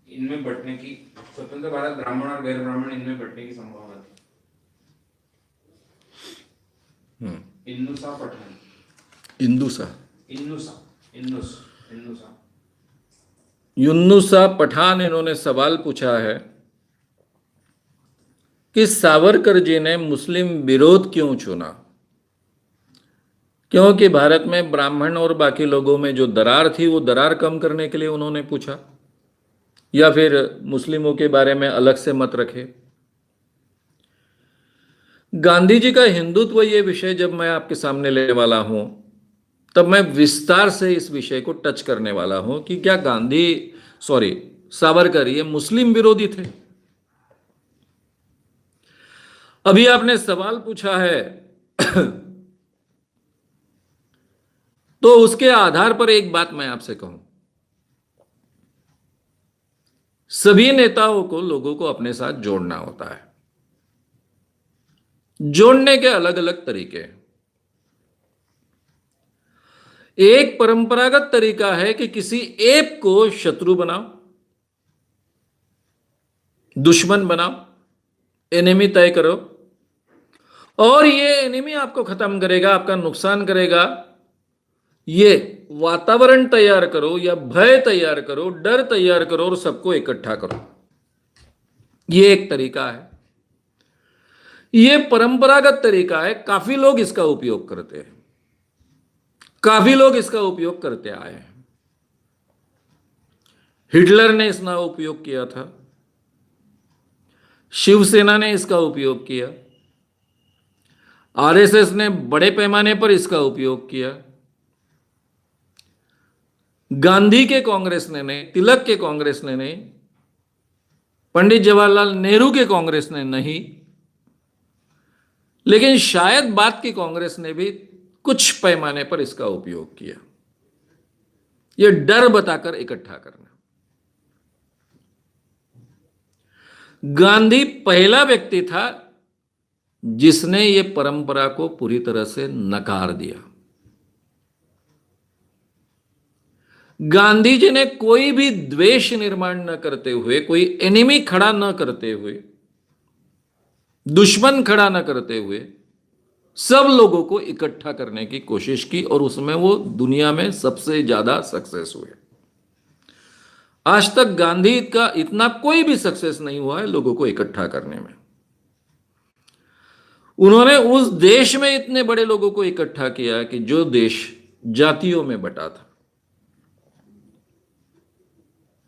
इनमें बंटने की, स्वतंत्र भारत ब्राह्मण और गैर ब्राह्मण इनमें बंटने की संभावना थी। इन्नुसा पठान, युन्नुसा पठान इन्होंने सवाल पूछा है कि सावरकर जी ने मुस्लिम विरोध क्यों चुना, क्योंकि भारत में ब्राह्मण और बाकी लोगों में जो दरार थी वो दरार कम करने के लिए उन्होंने पूछा, या फिर मुस्लिमों के बारे में अलग से मत रखे। गांधी जी का हिंदुत्व ये विषय जब मैं आपके सामने लेने वाला हूं तब मैं विस्तार से इस विषय को टच करने वाला हूं कि क्या सावरकर ये मुस्लिम विरोधी थे। अभी आपने सवाल पूछा है तो उसके आधार पर एक बात मैं आपसे कहूं, सभी नेताओं को लोगों को अपने साथ जोड़ना होता है। जोड़ने के अलग अलग तरीके हैं। एक परंपरागत तरीका है कि किसी एक को शत्रु बनाओ, दुश्मन बनाओ, एनिमी तय करो, और ये एनिमी आपको खत्म करेगा, आपका नुकसान करेगा, ये वातावरण तैयार करो या भय तैयार करो, डर तैयार करो और सबको इकट्ठा करो। ये एक तरीका है, ये परंपरागत तरीका है। काफी लोग इसका उपयोग करते हैं, काफी लोग इसका उपयोग करते आए हैं। हिटलर ने इसका उपयोग किया था, शिवसेना ने इसका उपयोग किया, आरएसएस ने बड़े पैमाने पर इसका उपयोग किया, गांधी के कांग्रेस ने नहीं, तिलक के कांग्रेस ने नहीं, पंडित जवाहरलाल नेहरू के कांग्रेस ने नहीं, लेकिन शायद बात की कांग्रेस ने भी कुछ पैमाने पर इसका उपयोग किया, यह डर बताकर इकट्ठा करना। गांधी पहला व्यक्ति था जिसने यह परंपरा को पूरी तरह से नकार दिया। गांधी जी ने कोई भी द्वेष निर्माण न करते हुए, कोई एनिमी खड़ा न करते हुए, दुश्मन खड़ा न करते हुए सब लोगों को इकट्ठा करने की कोशिश की और उसमें वो दुनिया में सबसे ज्यादा सक्सेस हुए। आज तक गांधी का इतना कोई भी सक्सेस नहीं हुआ है लोगों को इकट्ठा करने में। उन्होंने उस देश में इतने बड़े लोगों को इकट्ठा किया कि जो देश जातियों में बटा था,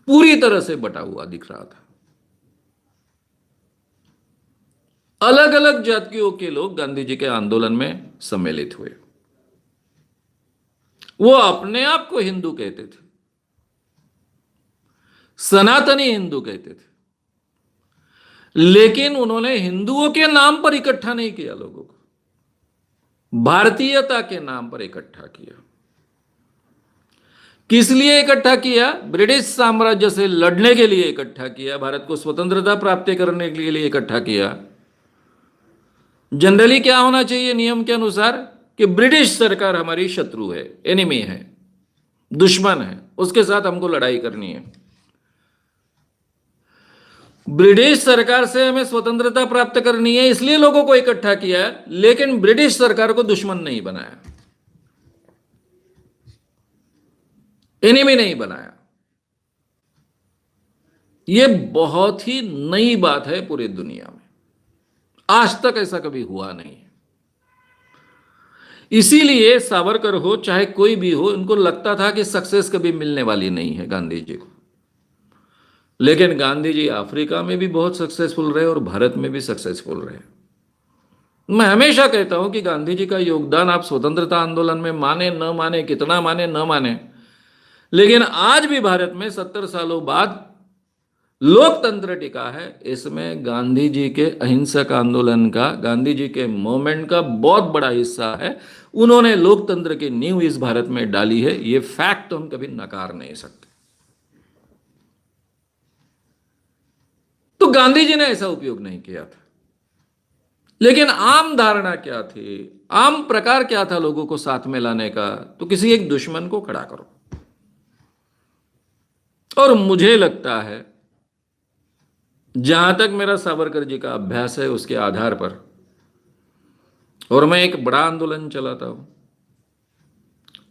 पूरी तरह से बटा हुआ दिख रहा था। अलग अलग जातियों के लोग गांधी जी के आंदोलन में सम्मिलित हुए। वो अपने आप को हिंदू कहते थे, सनातनी हिंदू कहते थे, लेकिन उन्होंने हिंदुओं के नाम पर इकट्ठा नहीं किया लोगों को, भारतीयता के नाम पर इकट्ठा किया। किस लिए इकट्ठा किया? ब्रिटिश साम्राज्य से लड़ने के लिए इकट्ठा किया, भारत को स्वतंत्रता प्राप्त करने के लिए इकट्ठा किया। जनरली क्या होना चाहिए नियम के अनुसार कि ब्रिटिश सरकार हमारी शत्रु है, एनिमी है, दुश्मन है, उसके साथ हमको लड़ाई करनी है। ब्रिटिश सरकार से हमें स्वतंत्रता प्राप्त करनी है, इसलिए लोगों को इकट्ठा किया, लेकिन ब्रिटिश सरकार को दुश्मन नहीं बनाया, एनिमी नहीं बनाया। यह बहुत ही नई बात है पूरी दुनिया में, आज तक ऐसा कभी हुआ नहीं है। इसीलिए सावरकर हो चाहे कोई भी हो, उनको लगता था कि सक्सेस कभी मिलने वाली नहीं है गांधी जी को। लेकिन गांधी जी अफ्रीका में भी बहुत सक्सेसफुल रहे और भारत में भी सक्सेसफुल रहे। मैं हमेशा कहता हूं कि गांधी जी का योगदान आप स्वतंत्रता आंदोलन में माने न माने, कितना माने न माने, लेकिन आज भी भारत में 70 सालों बाद लोकतंत्र टिका है। इसमें गांधी जी के अहिंसक आंदोलन का, गांधी जी के मूवमेंट का बहुत बड़ा हिस्सा है। उन्होंने लोकतंत्र की नींव इस भारत में डाली है, ये फैक्ट तो हम कभी नकार नहीं सकते। तो गांधी जी ने ऐसा उपयोग नहीं किया था, लेकिन आम धारणा क्या थी, आम प्रकार क्या था लोगों को साथ में लाने का? तो किसी एक दुश्मन को खड़ा करो। और मुझे लगता है, जहां तक मेरा सावरकर जी का अभ्यास है उसके आधार पर, और मैं एक बड़ा आंदोलन चलाता हूं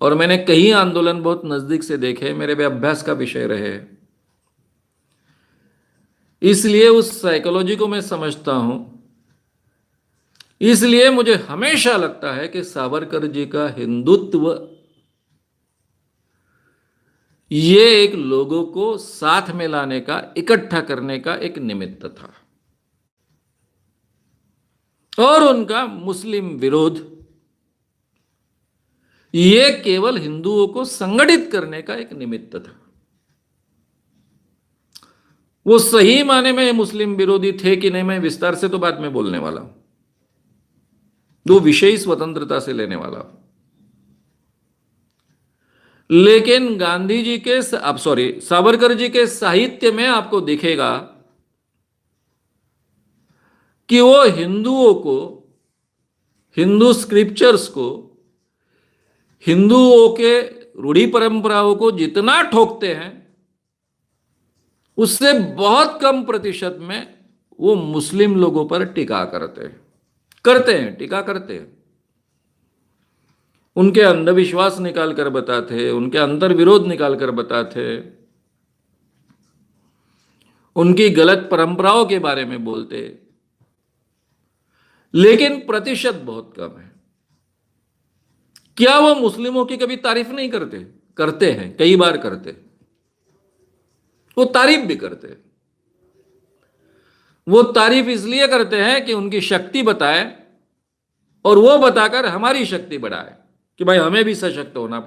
और मैंने कई आंदोलन बहुत नजदीक से देखे, मेरे भी अभ्यास का विषय रहे, इसलिए उस साइकोलॉजी को मैं समझता हूं। इसलिए मुझे हमेशा लगता है कि सावरकर जी का हिंदुत्व ये एक लोगों को साथ में लाने का, इकट्ठा करने का एक निमित्त था, और उनका मुस्लिम विरोध ये केवल हिंदुओं को संगठित करने का एक निमित्त था। वो सही माने में मुस्लिम विरोधी थे कि नहीं, मैं विस्तार से तो बाद में बोलने वाला हूं, दो विषयी स्वतंत्रता से लेने वाला हूं। लेकिन गांधी जी के सावरकर जी के साहित्य में आपको दिखेगा कि वो हिंदुओं को, हिंदू स्क्रिप्चर्स को, हिंदुओं के रूढ़ी परंपराओं को जितना ठोकते हैं, उससे बहुत कम प्रतिशत में वो मुस्लिम लोगों पर टीका करते हैं, टीका करते हैं। उनके अंधविश्वास निकाल कर बताते, उनके अंतर विरोध निकाल कर बताते, उनकी गलत परंपराओं के बारे में बोलते, लेकिन प्रतिशत बहुत कम है। क्या वो मुस्लिमों की कभी तारीफ नहीं करते? करते हैं, कई बार करते, वो तारीफ भी करते हैं। वो तारीफ इसलिए करते हैं कि उनकी शक्ति बताए और वो बताकर हमारी शक्ति बढ़ाए कि भाई हमें भी सशक्त होना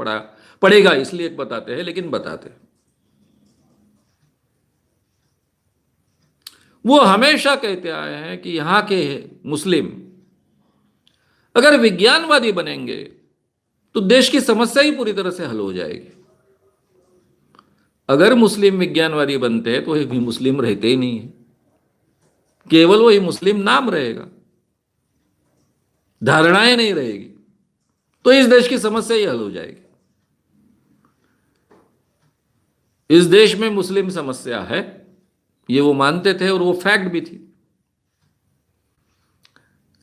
पड़ेगा, इसलिए बताते हैं, लेकिन बताते हैं। वो हमेशा कहते आए हैं कि यहां के मुस्लिम अगर विज्ञानवादी बनेंगे तो देश की समस्या ही पूरी तरह से हल हो जाएगी। अगर मुस्लिम विज्ञानवादी बनते हैं तो भी मुस्लिम रहते ही नहीं है, केवल वही मुस्लिम नाम रहेगा, धारणाएं नहीं रहेगी, तो इस देश की समस्या ही हल हो जाएगी। इस देश में मुस्लिम समस्या है, ये वो मानते थे और वो फैक्ट भी थी।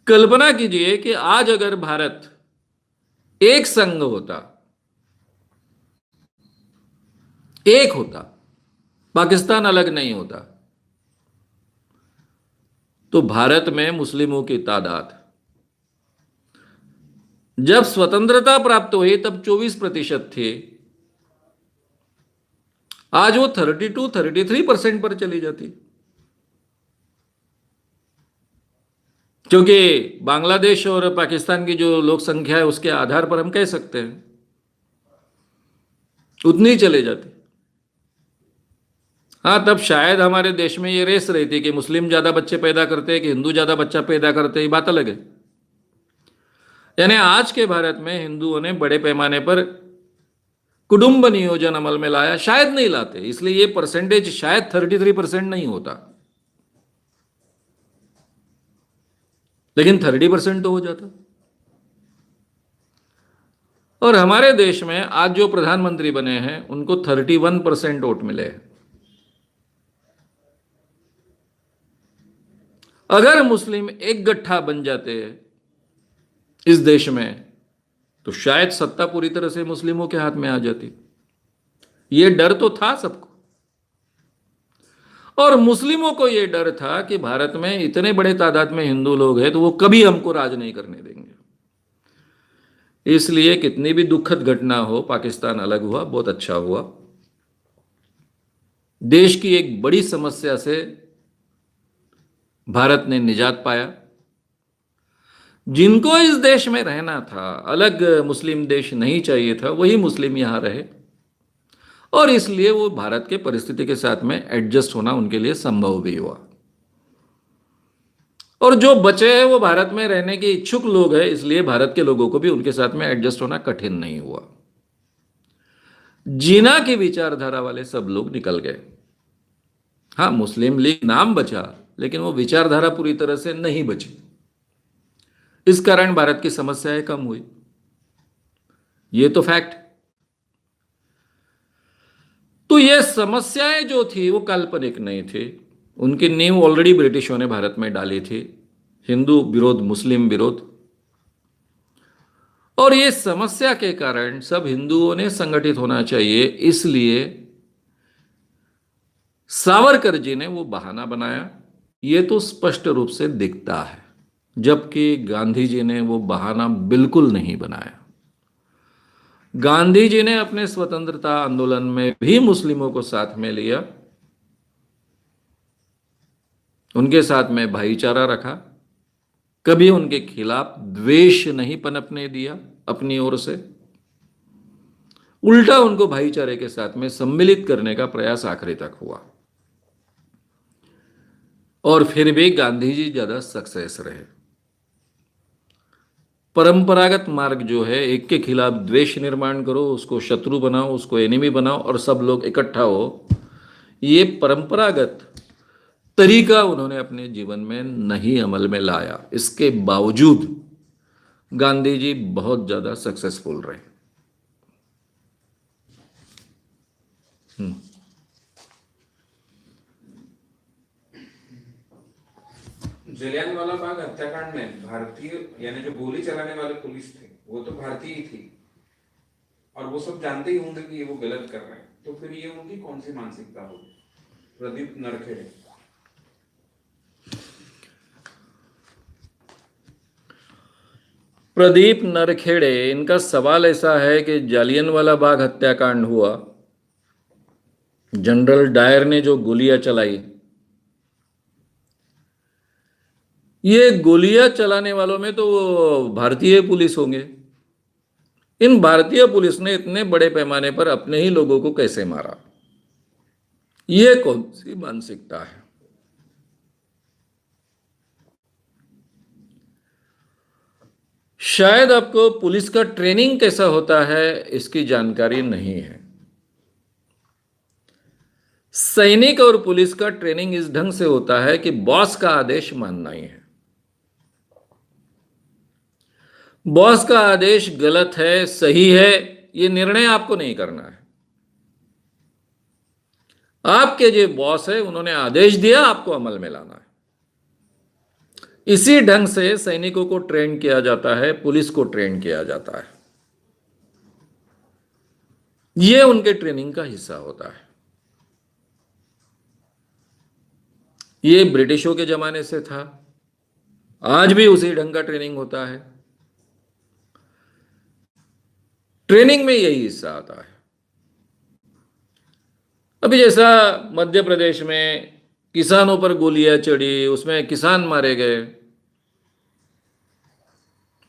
कल्पना कीजिए कि आज अगर भारत एक संघ होता, एक होता, पाकिस्तान अलग नहीं होता, तो भारत में मुस्लिमों की तादाद जब स्वतंत्रता प्राप्त हुई तब 24% थे, आज वो 32-33% पर चली जाती, क्योंकि बांग्लादेश और पाकिस्तान की जो लोक संख्या है उसके आधार पर हम कह सकते हैं उतनी ही चले जाती। हाँ, तब शायद हमारे देश में ये रेस रही थी कि मुस्लिम ज्यादा बच्चे पैदा करते हैं कि हिंदू ज्यादा बच्चा पैदा करते हैं, ये बात अलग है। यानी आज के भारत में हिंदुओं ने बड़े पैमाने पर कुटुंब नियोजन अमल में लाया, शायद नहीं लाते, इसलिए ये परसेंटेज शायद 33% नहीं होता, लेकिन 30% तो हो जाता। और हमारे देश में आज जो प्रधानमंत्री बने हैं उनको 31% वोट मिले हैं। अगर मुस्लिम एक गट्ठा बन जाते इस देश में तो शायद सत्ता पूरी तरह से मुस्लिमों के हाथ में आ जाती। यह डर तो था सबको, और मुस्लिमों को यह डर था कि भारत में इतने बड़े तादाद में हिंदू लोग हैं तो वो कभी हमको राज नहीं करने देंगे। इसलिए कितनी भी दुखद घटना हो, पाकिस्तान अलग हुआ, बहुत अच्छा हुआ। देश की एक बड़ी समस्या से भारत ने निजात पाया। जिनको इस देश में रहना था, अलग मुस्लिम देश नहीं चाहिए था, वही मुस्लिम यहां रहे, और इसलिए वो भारत के परिस्थिति के साथ में एडजस्ट होना उनके लिए संभव भी हुआ। और जो बचे हैं वो भारत में रहने के इच्छुक लोग हैं, इसलिए भारत के लोगों को भी उनके साथ में एडजस्ट होना कठिन नहीं हुआ। जीना की विचारधारा वाले सब लोग निकल गए। हाँ, मुस्लिम लीग नाम बचा, लेकिन वो विचारधारा पूरी तरह से नहीं बची। इस कारण भारत की समस्याएं कम हुई, ये तो फैक्ट। तो ये समस्याएं जो थी वो काल्पनिक नहीं थी, उनकी नींव ऑलरेडी ब्रिटिशों ने भारत में डाली थी, हिंदू विरोध, मुस्लिम विरोध। और ये समस्या के कारण सब हिंदुओं ने संगठित होना चाहिए, इसलिए सावरकर जी ने वो बहाना बनाया, ये तो स्पष्ट रूप से दिखता है, जबकि गांधी जी ने वो बहाना बिल्कुल नहीं बनाया। गांधी जी ने अपने स्वतंत्रता आंदोलन में भी मुस्लिमों को साथ में लिया, उनके साथ में भाईचारा रखा, कभी उनके खिलाफ द्वेष नहीं पनपने दिया अपनी ओर से, उल्टा उनको भाईचारे के साथ में सम्मिलित करने का प्रयास आखिरी तक हुआ। और फिर भी गांधी जी ज्यादा सक्सेस रहे। परंपरागत मार्ग जो है, एक के खिलाफ द्वेष निर्माण करो, उसको शत्रु बनाओ, उसको एनिमी बनाओ और सब लोग इकट्ठा हो, ये परंपरागत तरीका उन्होंने अपने जीवन में नहीं अमल में लाया। इसके बावजूद गांधी जी बहुत ज्यादा सक्सेसफुल रहे। जलियांवाला बाग हत्याकांड में भारतीय, यानी जो गोली चलाने वाले पुलिस थे वो तो भारतीय ही थी, और वो सब जानते ही होंगे कि ये वो गलत कर रहे हैं, तो फिर ये उनकी कौन सी मानसिकता होगी? प्रदीप नरखेड़े। प्रदीप नरखेड़े, इनका सवाल ऐसा है कि जालियनवाला बाग हत्याकांड हुआ, जनरल डायर ने जो गोलियां चलाई, ये गोलियां चलाने वालों में तो भारतीय पुलिस होंगे। इन भारतीय पुलिस ने इतने बड़े पैमाने पर अपने ही लोगों को कैसे मारा? ये कौन सी मानसिकता है? शायद आपको पुलिस का ट्रेनिंग कैसा होता है इसकी जानकारी नहीं है। सैनिक और पुलिस का ट्रेनिंग इस ढंग से होता है कि बॉस का आदेश मानना ही है। बॉस का आदेश गलत है सही है ये निर्णय आपको नहीं करना है। आपके जो बॉस है उन्होंने आदेश दिया, आपको अमल में लाना है। इसी ढंग से सैनिकों को ट्रेन किया जाता है, पुलिस को ट्रेन किया जाता है। यह उनके ट्रेनिंग का हिस्सा होता है। ये ब्रिटिशों के जमाने से था, आज भी उसी ढंग का ट्रेनिंग होता है। ट्रेनिंग में यही हिस्सा आता है। अभी जैसा मध्य प्रदेश में किसानों पर गोलियां चढ़ी, उसमें किसान मारे गए,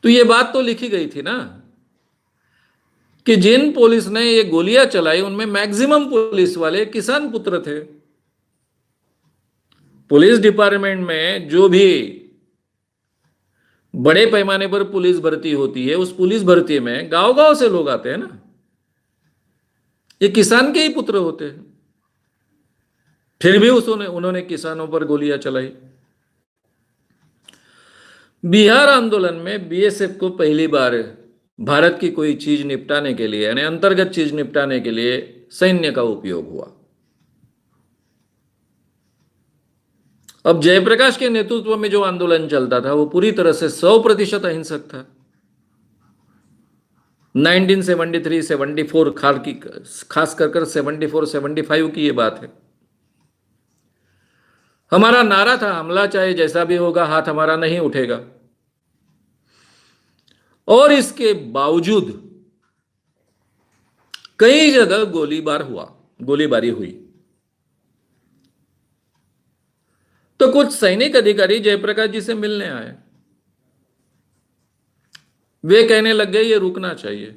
तो ये बात तो लिखी गई थी ना कि जिन पुलिस ने ये गोलियां चलाई उनमें मैक्सिमम पुलिस वाले किसान पुत्र थे। पुलिस डिपार्टमेंट में जो भी बड़े पैमाने पर पुलिस भर्ती होती है, उस पुलिस भर्ती में गांव गांव से लोग आते हैं ना, ये किसान के ही पुत्र होते हैं। फिर भी उन्होंने किसानों पर गोलियां चलाई। बिहार आंदोलन में बीएसएफ को पहली बार भारत की कोई चीज निपटाने के लिए, यानी अंतर्गत चीज निपटाने के लिए सैन्य का उपयोग हुआ। अब जयप्रकाश के नेतृत्व में जो आंदोलन चलता था वो पूरी तरह से 100% अहिंसक था। 1973-74 खास कर 74-75 की ये बात है। हमारा नारा था, हमला चाहे जैसा भी होगा, हाथ हमारा नहीं उठेगा। और इसके बावजूद कई जगह गोलीबारी हुई। तो कुछ सैनिक अधिकारी जयप्रकाश जी से मिलने आए। वे कहने लग गए ये रुकना चाहिए।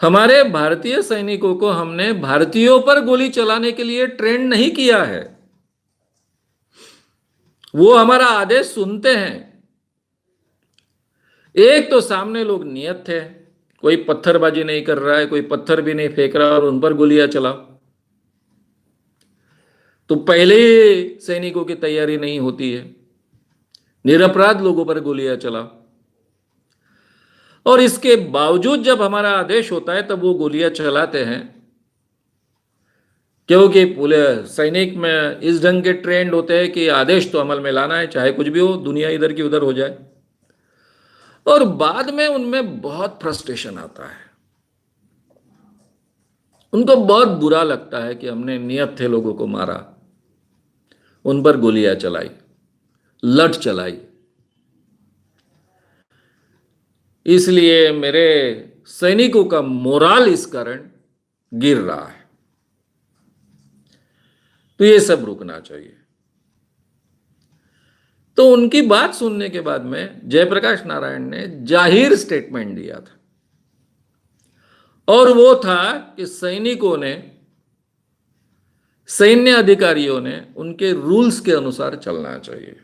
हमारे भारतीय सैनिकों को हमने भारतीयों पर गोली चलाने के लिए ट्रेन नहीं किया है। वो हमारा आदेश सुनते हैं। एक तो सामने लोग नियत थे, कोई पत्थरबाजी नहीं कर रहा है, कोई पत्थर भी नहीं फेंक रहा और उन पर गोलियां चलाओ। तो पहले ही सैनिकों की तैयारी नहीं होती है, निरपराध लोगों पर गोलियां चलाओ। और इसके बावजूद जब हमारा आदेश होता है तब वो गोलियां चलाते हैं, क्योंकि सैनिक में इस ढंग के ट्रेंड होते हैं कि आदेश तो अमल में लाना है, चाहे कुछ भी हो, दुनिया इधर की उधर हो जाए। और बाद में उनमें बहुत फ्रस्ट्रेशन आता है, उनको बहुत बुरा लगता है कि हमने नियत थे लोगों को मारा, उन पर गोलियां चलाई, लठ चलाई। इसलिए मेरे सैनिकों का मोराल इस कारण गिर रहा है। तो ये सब रुकना चाहिए। तो उनकी बात सुनने के बाद में जयप्रकाश नारायण ने जाहिर स्टेटमेंट दिया था, और वो था कि सैनिकों ने, सैन्य अधिकारियों ने उनके रूल्स के अनुसार चलना चाहिए।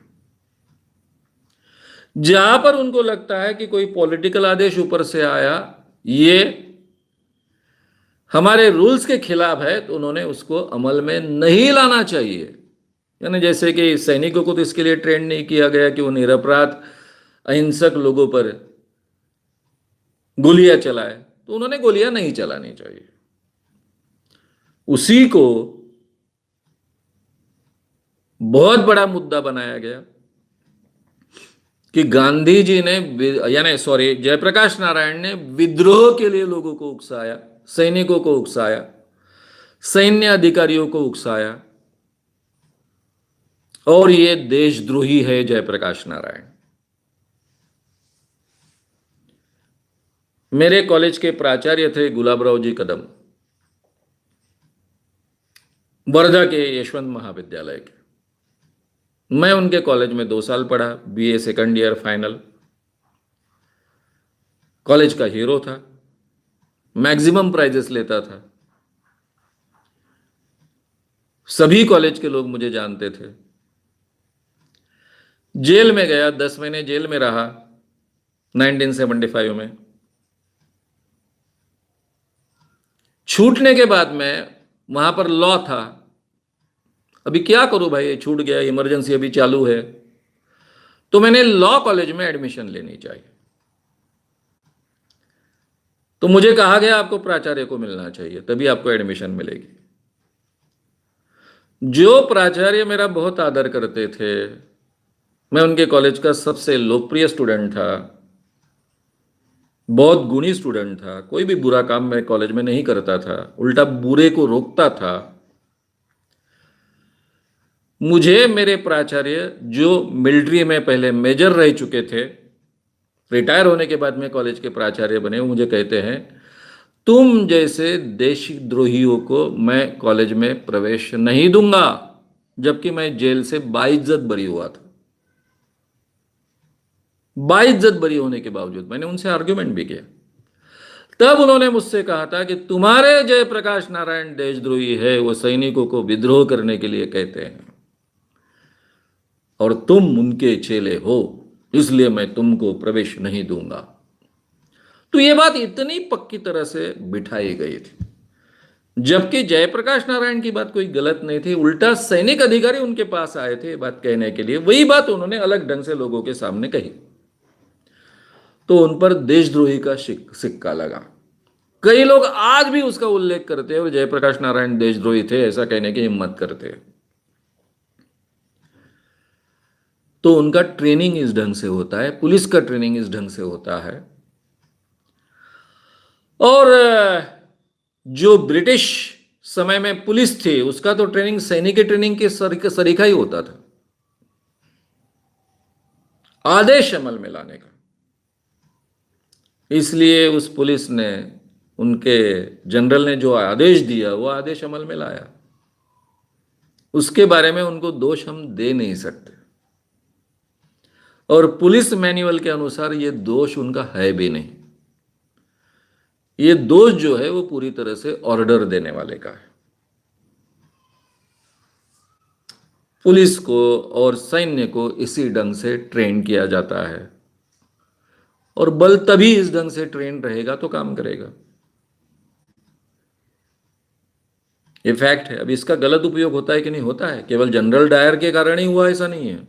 जहां पर उनको लगता है कि कोई पॉलिटिकल आदेश ऊपर से आया, ये हमारे रूल्स के खिलाफ है, तो उन्होंने उसको अमल में नहीं लाना चाहिए। यानी जैसे कि सैनिकों को तो इसके लिए ट्रेन नहीं किया गया कि वो निरपराध अहिंसक लोगों पर गोलियां चलाए, तो उन्होंने गोलियां नहीं चलानी चाहिए। उसी को बहुत बड़ा मुद्दा बनाया गया कि गांधी जी ने, जयप्रकाश नारायण ने विद्रोह के लिए लोगों को उकसाया, सैनिकों को उकसाया, सैन्य अधिकारियों को उकसाया, और ये देशद्रोही है जयप्रकाश नारायण। मेरे कॉलेज के प्राचार्य थे गुलाबराव जी कदम, वर्धा के यशवंत महाविद्यालय के। मैं उनके कॉलेज में 2 साल पढ़ा, BA second year final. College का हीरो था, मैक्सिमम प्राइजेस लेता था, सभी कॉलेज के लोग मुझे जानते थे। जेल में गया, 10 महीने जेल में रहा, 1975 में। छूटने के बाद में वहां पर लॉ था, अभी क्या करूं भाई, छूट गया, इमरजेंसी अभी चालू है, तो मैंने लॉ कॉलेज में एडमिशन लेनी चाहिए। तो मुझे कहा गया आपको प्राचार्य को मिलना चाहिए, तभी आपको एडमिशन मिलेगी। जो प्राचार्य मेरा बहुत आदर करते थे, मैं उनके कॉलेज का सबसे लोकप्रिय स्टूडेंट था, बहुत गुणी स्टूडेंट था, कोई भी बुरा काम मैं कॉलेज में नहीं करता था, उल्टा बुरे को रोकता था। मुझे मेरे प्राचार्य, जो मिलिट्री में पहले मेजर रह चुके थे, रिटायर होने के बाद में कॉलेज के प्राचार्य बने, वो मुझे कहते हैं तुम जैसे देशद्रोहियों को मैं कॉलेज में प्रवेश नहीं दूंगा, जबकि मैं जेल से बाइज्जत बरी हुआ था। बाइज्जत बरी होने के बावजूद मैंने उनसे आर्ग्यूमेंट भी किया। तब उन्होंने मुझसे कहा था कि तुम्हारे जयप्रकाश नारायण देशद्रोही है, वो सैनिकों को विद्रोह करने के लिए कहते हैं और तुम उनके चेले हो, इसलिए मैं तुमको प्रवेश नहीं दूंगा। तो ये बात इतनी पक्की तरह से बिठाई गई थी, जबकि जयप्रकाश नारायण की बात कोई गलत नहीं थी, उल्टा सैनिक अधिकारी उनके पास आए थे बात कहने के लिए, वही बात उन्होंने अलग ढंग से लोगों के सामने कही, तो उन पर देशद्रोही का सिक्का लगा। कई लोग आज भी उसका उल्लेख करते हैं और जयप्रकाश नारायण देशद्रोही थे ऐसा कहने की हिम्मत करते हैं। तो उनका ट्रेनिंग इस ढंग से होता है, पुलिस का ट्रेनिंग इस ढंग से होता है। और जो ब्रिटिश समय में पुलिस थी, उसका तो ट्रेनिंग सैनिक ट्रेनिंग के सरीखा ही होता था, आदेश अमल में लाने का। इसलिए उस पुलिस ने, उनके जनरल ने जो आदेश दिया, वो आदेश अमल में लाया, उसके बारे में उनको दोष हम दे नहीं सकते। और पुलिस मैनुअल के अनुसार ये दोष उनका है भी नहीं, ये दोष जो है वो पूरी तरह से ऑर्डर देने वाले का है। पुलिस को और सैन्य को इसी ढंग से ट्रेन किया जाता है, और बल तभी इस ढंग से ट्रेन रहेगा तो काम करेगा। ये फैक्ट है। अब इसका गलत उपयोग होता है कि नहीं होता है, केवल जनरल डायर के कारण ही हुआ ऐसा नहीं है।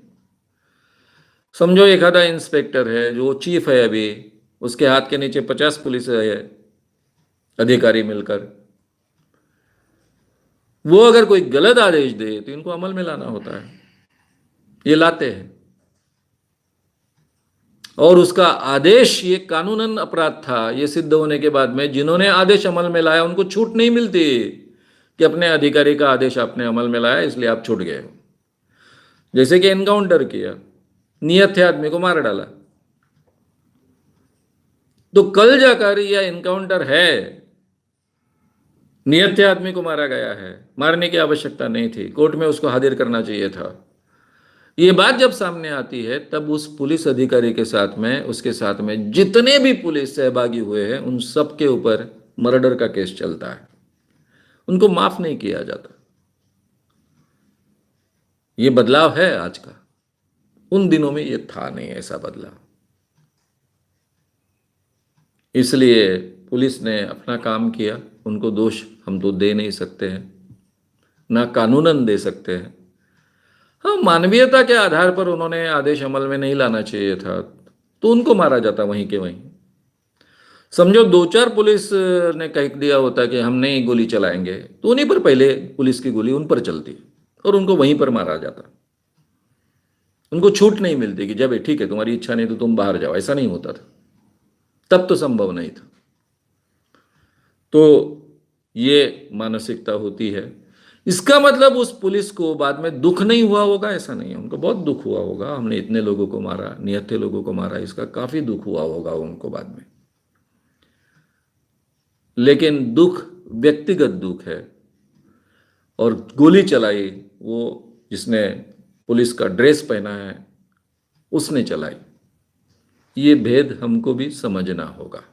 समझो एक आधा इंस्पेक्टर है जो चीफ है, अभी उसके हाथ के नीचे 50 पुलिस है अधिकारी मिलकर, वो अगर कोई गलत आदेश दे तो इनको अमल में लाना होता है, ये लाते हैं। और उसका आदेश ये कानूनन अपराध था, ये सिद्ध होने के बाद में जिन्होंने आदेश अमल में लाया उनको छूट नहीं मिलती कि अपने अधिकारी का आदेश आपने अमल में लाया इसलिए आप छूट गए हो। जैसे कि एनकाउंटर किया, नियत थे आदमी को मार डाला, तो कल जाकर यह एनकाउंटर है, नियत थे आदमी को मारा गया है, मारने की आवश्यकता नहीं थी, कोर्ट में उसको हाजिर करना चाहिए था, ये बात जब सामने आती है तब उस पुलिस अधिकारी के साथ में, उसके साथ में जितने भी पुलिस सहभागी हुए हैं उन सब के ऊपर मर्डर का केस चलता है, उनको माफ नहीं किया जाता। ये बदलाव है आज का, उन दिनों में ये था नहीं ऐसा बदलाव। इसलिए पुलिस ने अपना काम किया, उनको दोष हम तो दे नहीं सकते हैं, ना कानूनन दे सकते हैं। हाँ, मानवीयता के आधार पर उन्होंने आदेश अमल में नहीं लाना चाहिए था तो उनको मारा जाता वहीं के वहीं। समझो दो चार पुलिस ने कह दिया होता कि हम नहीं गोली चलाएंगे, तो उन्हीं पर पहले पुलिस की गोली उन पर चलती और उनको वहीं पर मारा जाता। उनको छूट नहीं मिलती कि जब ठीक है तुम्हारी इच्छा नहीं तो तुम बाहर जाओ, ऐसा नहीं होता था, तब तो संभव नहीं था। तो ये मानसिकता होती है। इसका मतलब उस पुलिस को बाद में दुख नहीं हुआ होगा ऐसा नहीं है, उनको बहुत दुख हुआ होगा, हमने इतने लोगों को मारा, निहत्थे लोगों को मारा, इसका काफी दुख हुआ होगा उनको बाद में। लेकिन दुख व्यक्तिगत दुख है, और गोली चलाई वो जिसने पुलिस का ड्रेस पहना है उसने चलाई, ये भेद हमको भी समझना होगा।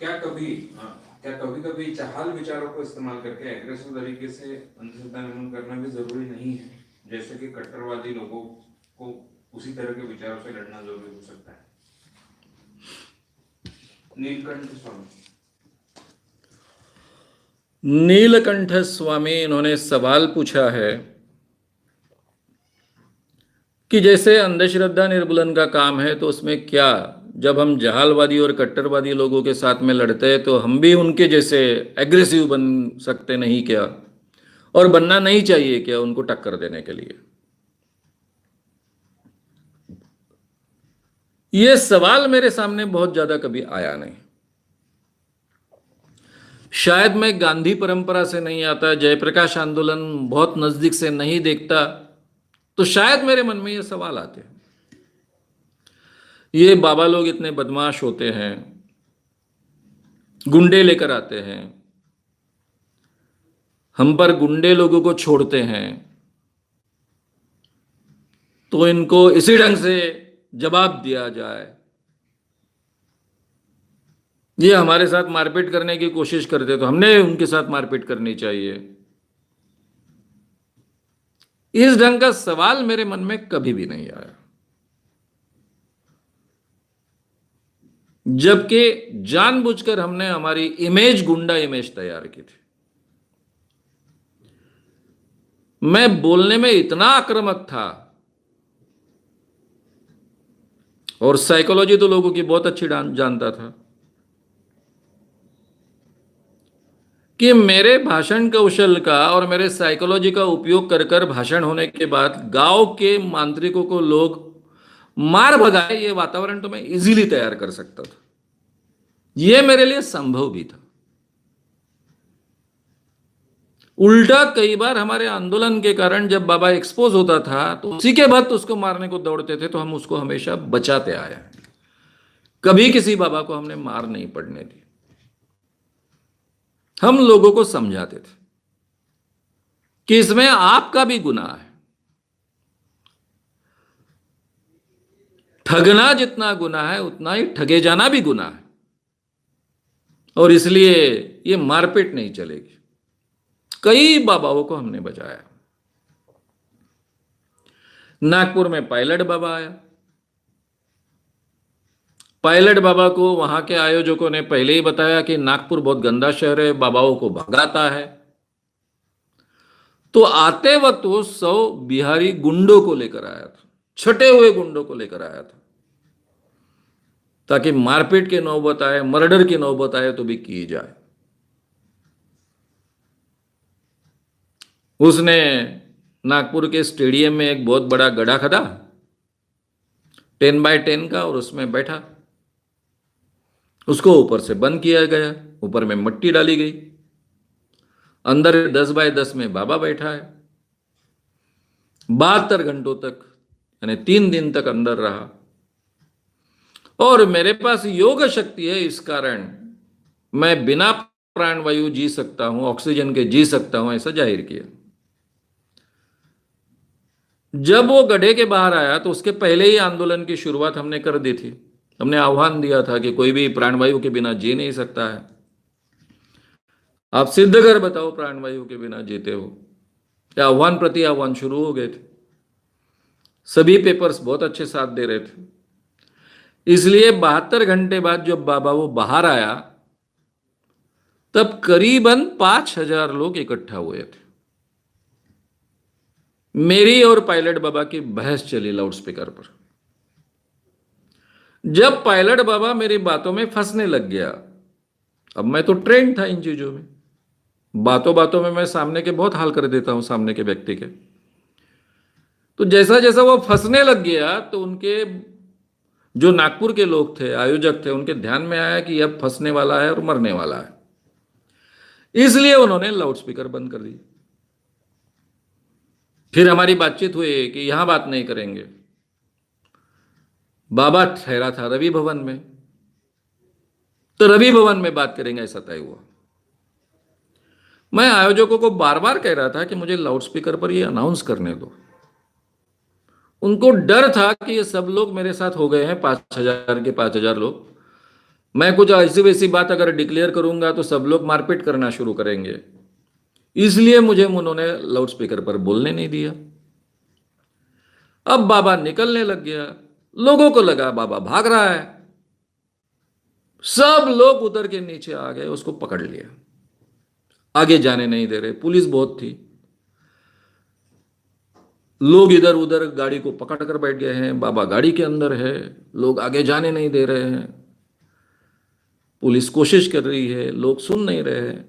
क्या कभी क्या कभी कभी जहाल विचारों को इस्तेमाल करके एग्रेसिव तरीके से अंधश्रद्धा निर्मूलन करना भी जरूरी नहीं है, जैसे कि कट्टरवादी लोगों को उसी तरह के विचारों से लड़ना जरूरी हो सकता है? नीलकंठ स्वामी। नीलकंठ स्वामी इन्होंने सवाल पूछा है कि जैसे अंधश्रद्धा निर्मूलन का काम है तो उसमें क्या, जब हम जहालवादी और कट्टरवादी लोगों के साथ में लड़ते हैं तो हम भी उनके जैसे एग्रेसिव बन सकते नहीं क्या, और बनना नहीं चाहिए क्या उनको टक्कर देने के लिए? यह सवाल मेरे सामने बहुत ज्यादा कभी आया नहीं। शायद मैं गांधी परंपरा से नहीं आता, जयप्रकाश आंदोलन बहुत नजदीक से नहीं देखता, तो शायद मेरे मन में ये सवाल आते हैं। ये बाबा लोग इतने बदमाश होते हैं, गुंडे लेकर आते हैं, हम पर गुंडे लोगों को छोड़ते हैं, तो इनको इसी ढंग से जवाब दिया जाए। ये हमारे साथ मारपीट करने की कोशिश करते तो हमने उनके साथ मारपीट करनी चाहिए। इस ढंग का सवाल मेरे मन में कभी भी नहीं आया, जबकि जानबूझकर हमने हमारी इमेज गुंडा इमेज तैयार की थी। मैं बोलने में इतना आक्रामक था, और साइकोलॉजी तो लोगों की बहुत अच्छी जानता था, कि मेरे भाषण कौशल का और मेरे साइकोलॉजी का उपयोग कर कर भाषण होने के बाद गांव के मांत्रिकों को लोग मार भगाए, ये वातावरण तो मैं इजीली तैयार कर सकता था। यह मेरे लिए संभव भी था। उल्टा कई बार हमारे आंदोलन के कारण जब बाबा एक्सपोज होता था तो उसी के बाद उसको मारने को दौड़ते थे, तो हम उसको हमेशा बचाते आए हैं। कभी किसी बाबा को हमने मार नहीं पड़ने दी। हम लोगों को समझाते थे कि इसमें आपका भी गुनाह है। ठगना जितना गुनाह है उतना ही ठगे जाना भी गुनाह है, और इसलिए ये मारपीट नहीं चलेगी। कई बाबाओं को हमने बचाया। नागपुर में पायलट बाबा आया। पायलट बाबा को वहां के आयोजकों ने पहले ही बताया कि नागपुर बहुत गंदा शहर है, बाबाओं को भगाता है। तो आते वक्त वो 100 बिहारी गुंडों को लेकर आया था, छटे हुए गुंडों को लेकर आया था, ताकि मारपीट की नौबत आए, मर्डर की नौबत आए तो भी की जाए। उसने नागपुर के स्टेडियम में एक बहुत बड़ा गड्ढा खदा 10 बाय 10 का, और उसमें बैठा। उसको ऊपर से बंद किया गया, ऊपर में मिट्टी डाली गई। अंदर 10 बाय 10 में बाबा बैठा है। 72 घंटों तक, यानी 3 दिन तक अंदर रहा। और मेरे पास योग शक्ति है, इस कारण मैं बिना प्राणवायु जी सकता हूं, ऑक्सीजन के जी सकता हूं, ऐसा जाहिर किया। जब वो गड्ढे के बाहर आया तो उसके पहले ही आंदोलन की शुरुआत हमने कर दी थी। हमने आह्वान दिया था कि कोई भी प्राणवायु के बिना जी नहीं सकता है। आप सिद्ध कर बताओ प्राणवायु के बिना जीते हो। या आह्वान प्रति आह्वान शुरू हो गए थे। सभी पेपर्स बहुत अच्छे साथ दे रहे थे। इसलिए 72 घंटे बाद जब बाबा वो बाहर आया, तब करीबन 5000 लोग इकट्ठा हुए थे। मेरी और पायलट बाबा की बहस चली लाउडस्पीकर पर। जब पायलट बाबा मेरी बातों में फंसने लग गया, अब मैं तो ट्रेंड था इन चीजों में, बातों बातों में मैं सामने के बहुत हाल कर देता हूं, सामने के व्यक्ति के। तो जैसा जैसा वो फंसने लग गया तो उनके जो नागपुर के लोग थे, आयोजक थे, उनके ध्यान में आया कि अब फंसने वाला है और मरने वाला है। इसलिए उन्होंने लाउडस्पीकर बंद कर दी। फिर हमारी बातचीत हुई कि यहां बात नहीं करेंगे। बाबा ठहरा था रवि भवन में, तो रवि भवन में बात करेंगे, ऐसा तय हुआ। मैं आयोजकों को बार बार कह रहा था कि मुझे लाउडस्पीकर पर ये अनाउंस करने दो। उनको डर था कि ये सब लोग मेरे साथ हो गए हैं, 5000 के 5000 लोग, मैं कुछ ऐसी वैसी बात अगर डिक्लेयर करूंगा तो सब लोग मारपीट करना शुरू करेंगे, इसलिए मुझे उन्होंने लाउड स्पीकर पर बोलने नहीं दिया। अब बाबा निकलने लग गया, लोगों को लगा बाबा भाग रहा है, सब लोग उतर के नीचे आ गए, उसको पकड़ लिया, आगे जाने नहीं दे रहे, पुलिस बहुत थी, लोग इधर उधर गाड़ी को पकड़ कर बैठ गए हैं, बाबा गाड़ी के अंदर है, लोग आगे जाने नहीं दे रहे हैं, पुलिस कोशिश कर रही है, लोग सुन नहीं रहे हैं।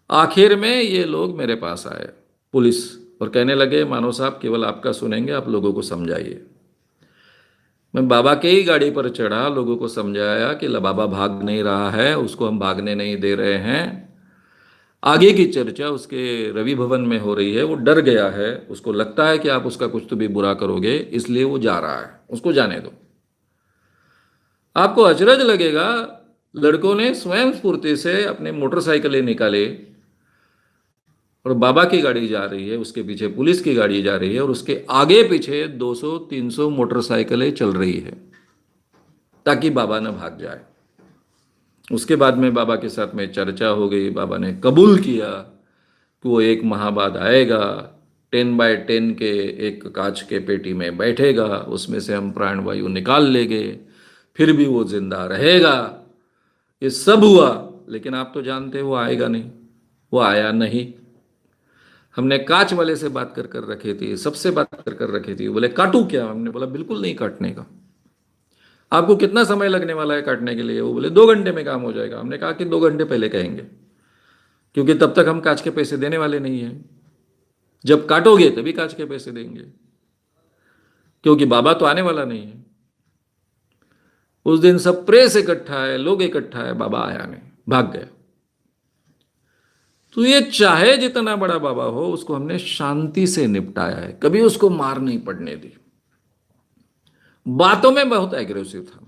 आखिर में ये लोग मेरे पास आए, पुलिस, और कहने लगे मानव साहब केवल आपका सुनेंगे, आप लोगों को समझाइए। मैं बाबा के ही गाड़ी पर चढ़ा, लोगों को समझाया कि बाबा भाग नहीं रहा है, उसको हम भागने नहीं दे रहे हैं, आगे की चर्चा उसके रवि भवन में हो रही है, वो डर गया है, उसको लगता है कि आप उसका कुछ तो भी बुरा करोगे, इसलिए वो जा रहा है, उसको जाने दो। आपको अचरज लगेगा, लड़कों ने स्वयं स्फूर्ति से अपने मोटरसाइकिलें निकाले और बाबा की गाड़ी जा रही है, उसके पीछे पुलिस की गाड़ी जा रही है, और उसके आगे पीछे 200-300 मोटरसाइकिलें चल रही है ताकि बाबा न भाग जाए। उसके बाद में बाबा के साथ में चर्चा हो गई, बाबा ने कबूल किया कि वो 1 माह बाद आएगा, 10x10 के एक कांच के पेटी में बैठेगा, उसमें से हम प्राणवायु निकाल लेंगे, फिर भी वो जिंदा रहेगा। ये सब हुआ, लेकिन आप तो जानते हो वो आएगा नहीं, वो आया नहीं। हमने कांच वाले से बात कर कर रखी थी, सबसे बात कर कर रखी थी, बोले काटू क्या? हमने बोला बिल्कुल नहीं काटने का। आपको कितना समय लगने वाला है काटने के लिए? वो बोले 2 घंटे में काम हो जाएगा। हमने कहा कि 2 घंटे पहले कहेंगे, क्योंकि तब तक हम कांच के पैसे देने वाले नहीं हैं, जब काटोगे तभी कांच के पैसे देंगे, क्योंकि बाबा तो आने वाला नहीं है। उस दिन सब प्रेस इकट्ठा है, लोग इकट्ठा है, बाबा आया नहीं, भाग गया। तो ये चाहे जितना बड़ा बाबा हो, उसको हमने शांति से निपटाया है, कभी उसको मार नहीं पड़ने दी। बातों में बहुत एग्रेसिव था,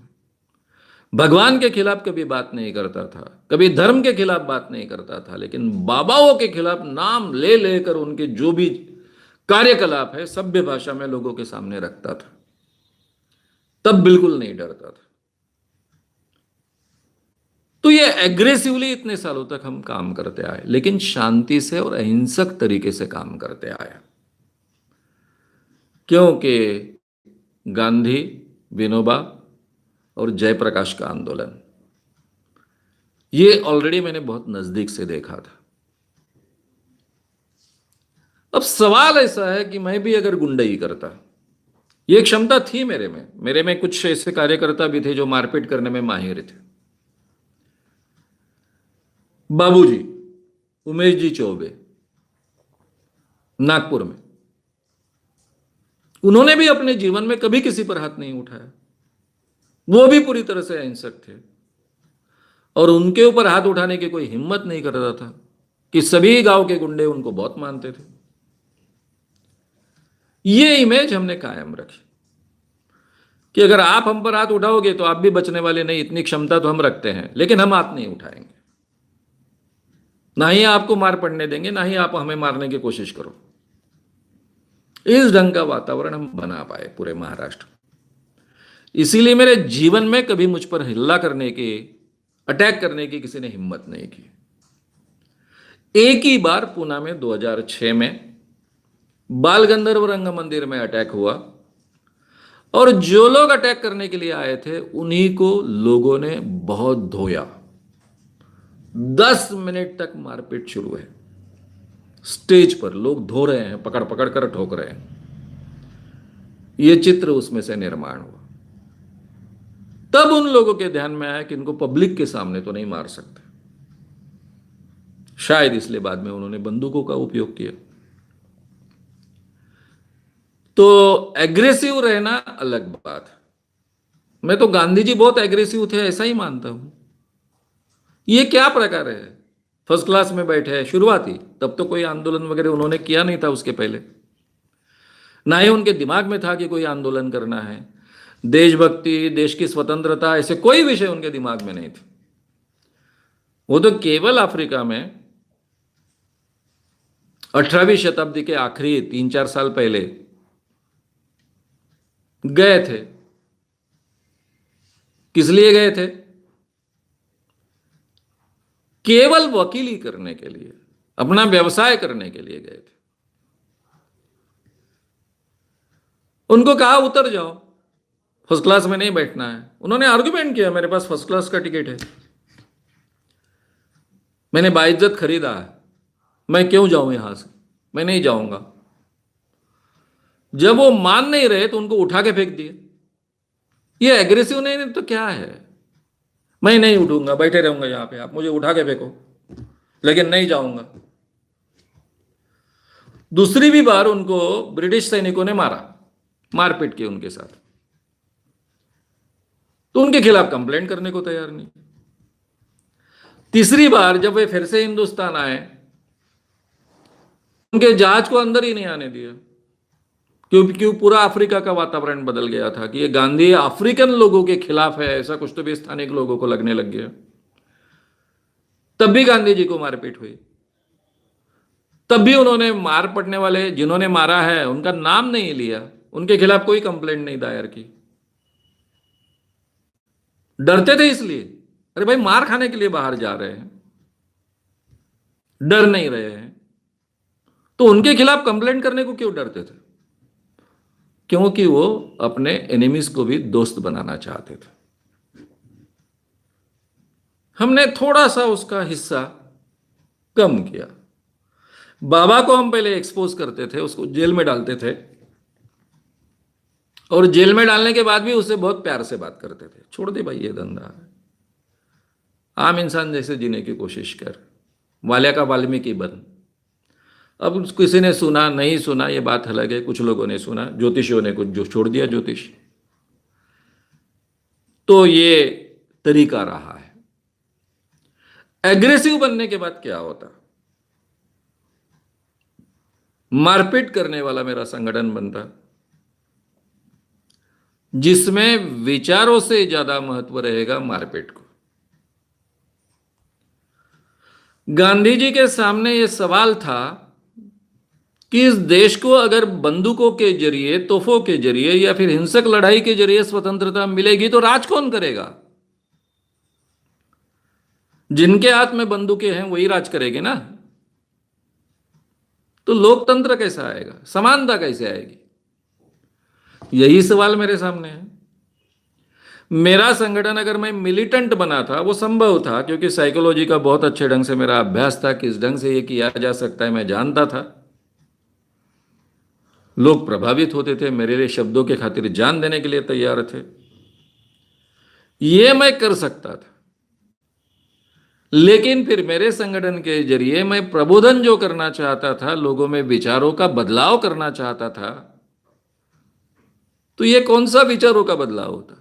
भगवान के खिलाफ कभी बात नहीं करता था, कभी धर्म के खिलाफ बात नहीं करता था, लेकिन बाबाओं के खिलाफ नाम ले लेकर उनके जो भी कार्यकलाप है सभ्य भाषा में लोगों के सामने रखता था, तब बिल्कुल नहीं डरता था। तो ये एग्रेसिवली इतने सालों तक हम काम करते आए, लेकिन शांति से और अहिंसक तरीके से काम करते आए, क्योंकि गांधी, विनोबा और जयप्रकाश का आंदोलन, ये ऑलरेडी मैंने बहुत नजदीक से देखा था। अब सवाल ऐसा है कि मैं भी अगर गुंडई करता, ये क्षमता थी मेरे में कुछ ऐसे कार्यकर्ता भी थे जो मारपीट करने में माहिर थे। बाबूजी, उमेश जी चौबे, नागपुर में, उन्होंने भी अपने जीवन में कभी किसी पर हाथ नहीं उठाया, वो भी पूरी तरह से अहिंसक थे, और उनके ऊपर हाथ उठाने की कोई हिम्मत नहीं कर रहा था कि सभी गांव के गुंडे उनको बहुत मानते थे। ये इमेज हमने कायम रखी कि अगर आप हम पर हाथ उठाओगे तो आप भी बचने वाले नहीं, इतनी क्षमता तो हम रखते हैं, लेकिन हम हाथ नहीं उठाएंगे, ना ही आपको मार पड़ने देंगे, ना ही आप हमें मारने की कोशिश करो। इस ढंग का वातावरण हम बना पाए पूरे महाराष्ट्र। इसीलिए मेरे जीवन में कभी मुझ पर हिल्ला करने की, अटैक करने की किसी ने हिम्मत नहीं की। एक ही बार पूना में 2006 में बाल गंधर्व रंग मंदिर में अटैक हुआ, और जो लोग अटैक करने के लिए आए थे उन्हीं को लोगों ने बहुत धोया। 10 मिनट तक मारपीट शुरू है, स्टेज पर लोग धो रहे हैं, पकड़ पकड़ कर ठोक रहे हैं। यह चित्र उसमें से निर्माण हुआ। तब उन लोगों के ध्यान में आया कि इनको पब्लिक के सामने तो नहीं मार सकते, शायद इसलिए बाद में उन्होंने बंदूकों का उपयोग किया। तो एग्रेसिव रहना अलग बात है। मैं तो गांधी जी बहुत एग्रेसिव थे ऐसा ही मानता हूं। ये क्या प्रकार है? फर्स्ट क्लास में बैठे हैं, शुरुआती, तब तो कोई आंदोलन वगैरह उन्होंने किया नहीं था उसके पहले, ना ही उनके दिमाग में था कि कोई आंदोलन करना है। देशभक्ति, देश की स्वतंत्रता, ऐसे कोई विषय उनके दिमाग में नहीं थे। वो तो केवल अफ्रीका में 18वीं शताब्दी के आखिरी 3-4 साल पहले गए थे। किस लिए गए थे? केवल वकीली करने के लिए, अपना व्यवसाय करने के लिए गए थे। उनको कहा उतर जाओ, फर्स्ट क्लास में नहीं बैठना है। उन्होंने आर्गुमेंट किया मेरे पास फर्स्ट क्लास का टिकट है, मैंने बाइज्जत खरीदा है, मैं क्यों जाऊं यहां से, मैं नहीं जाऊंगा। जब वो मान नहीं रहे तो उनको उठा के फेंक दिए। ये एग्रेसिव नहीं तो क्या है? मैं नहीं उठूंगा, बैठे रहूंगा यहां पे, आप मुझे उठा के फेंको, लेकिन नहीं जाऊंगा। दूसरी भी बार उनको ब्रिटिश सैनिकों ने मारा, मारपीट की उनके साथ, तो उनके खिलाफ कंप्लेंट करने को तैयार नहीं। तीसरी बार जब वे फिर से हिंदुस्तान आए, उनके जहाज को अंदर ही नहीं आने दिया, क्यों पूरा अफ्रीका का वातावरण बदल गया था कि ये गांधी अफ्रीकन लोगों के खिलाफ है, ऐसा कुछ तो भी स्थानिक लोगों को लगने लग गया। तब भी गांधी जी को मारपीट हुई, तब भी उन्होंने मार पड़ने वाले जिन्होंने मारा है उनका नाम नहीं लिया, उनके खिलाफ कोई कंप्लेंट नहीं दायर की। डरते थे इसलिए, अरे भाई मार खाने के लिए बाहर जा रहे हैं, डर नहीं रहे हैं, तो उनके खिलाफ कंप्लेंट करने को क्यों डरते थे? क्योंकि वो अपने एनिमीज को भी दोस्त बनाना चाहते थे। हमने थोड़ा सा उसका हिस्सा कम किया। बाबा को हम पहले एक्सपोज करते थे, उसको जेल में डालते थे, और जेल में डालने के बाद भी उससे बहुत प्यार से बात करते थे, छोड़ दे भाई ये धंधा है, आम इंसान जैसे जीने की कोशिश कर, वाल्या का वाल्मीकि बन। अब किसी ने सुना नहीं सुना ये बात अलग है, कुछ लोगों ने सुना, ज्योतिषियों ने कुछ जो छोड़ दिया ज्योतिष। तो ये तरीका रहा है। एग्रेसिव बनने के बाद क्या होता? मारपीट करने वाला मेरा संगठन बनता, जिसमें विचारों से ज्यादा महत्व रहेगा मारपीट को। गांधी जी के सामने यह सवाल था कि इस देश को अगर बंदूकों के जरिए, तोहफों के जरिए या फिर हिंसक लड़ाई के जरिए स्वतंत्रता मिलेगी तो राज कौन करेगा? जिनके हाथ में बंदूकें हैं वही राज करेंगे ना। तो लोकतंत्र कैसा आएगा, समानता कैसे आएगी? यही सवाल मेरे सामने है। मेरा संगठन अगर मैं मिलिटेंट बना था, वो संभव था क्योंकि साइकोलॉजी का बहुत अच्छे ढंग से मेरा अभ्यास था, किस ढंग से ये किया जा सकता है मैं जानता था। लोग प्रभावित होते थे, मेरे लिए शब्दों के खातिर जान देने के लिए तैयार थे, ये मैं कर सकता था। लेकिन फिर मेरे संगठन के जरिए मैं प्रबोधन जो करना चाहता था, लोगों में विचारों का बदलाव करना चाहता था, तो ये कौन सा विचारों का बदलाव होता?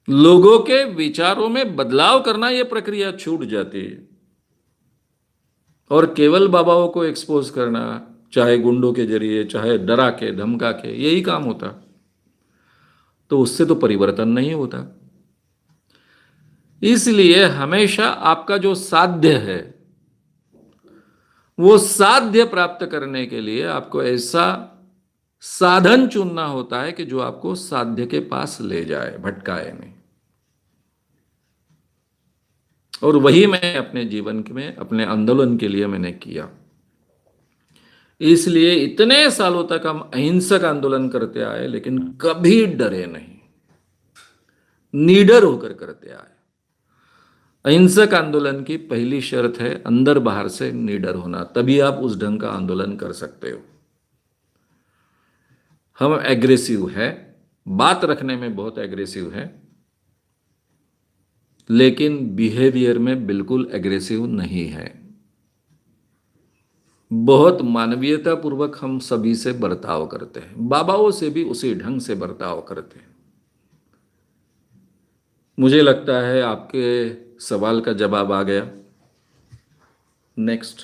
लोगों के विचारों में बदलाव करना, यह प्रक्रिया छूट जाती है, और केवल बाबाओं को एक्सपोज करना, चाहे गुंडों के जरिए चाहे डरा के धमका के, यही काम होता। तो उससे तो परिवर्तन नहीं होता। इसलिए हमेशा आपका जो साध्य है, वो साध्य प्राप्त करने के लिए आपको ऐसा साधन चुनना होता है कि जो आपको साध्य के पास ले जाए, भटकाए नहीं। और वही मैं अपने जीवन में, अपने आंदोलन के लिए मैंने किया। इसलिए इतने सालों तक हम अहिंसक आंदोलन करते आए, लेकिन कभी डरे नहीं, निडर होकर करते आए। अहिंसक आंदोलन की पहली शर्त है अंदर बाहर से निडर होना, तभी आप उस ढंग का आंदोलन कर सकते हो। हम एग्रेसिव है, बात रखने में बहुत एग्रेसिव है, लेकिन बिहेवियर में बिल्कुल एग्रेसिव नहीं है। बहुत मानवीयता पूर्वक हम सभी से बर्ताव करते हैं, बाबाओं से भी उसी ढंग से बर्ताव करते हैं। मुझे लगता है आपके सवाल का जवाब आ गया। नेक्स्ट।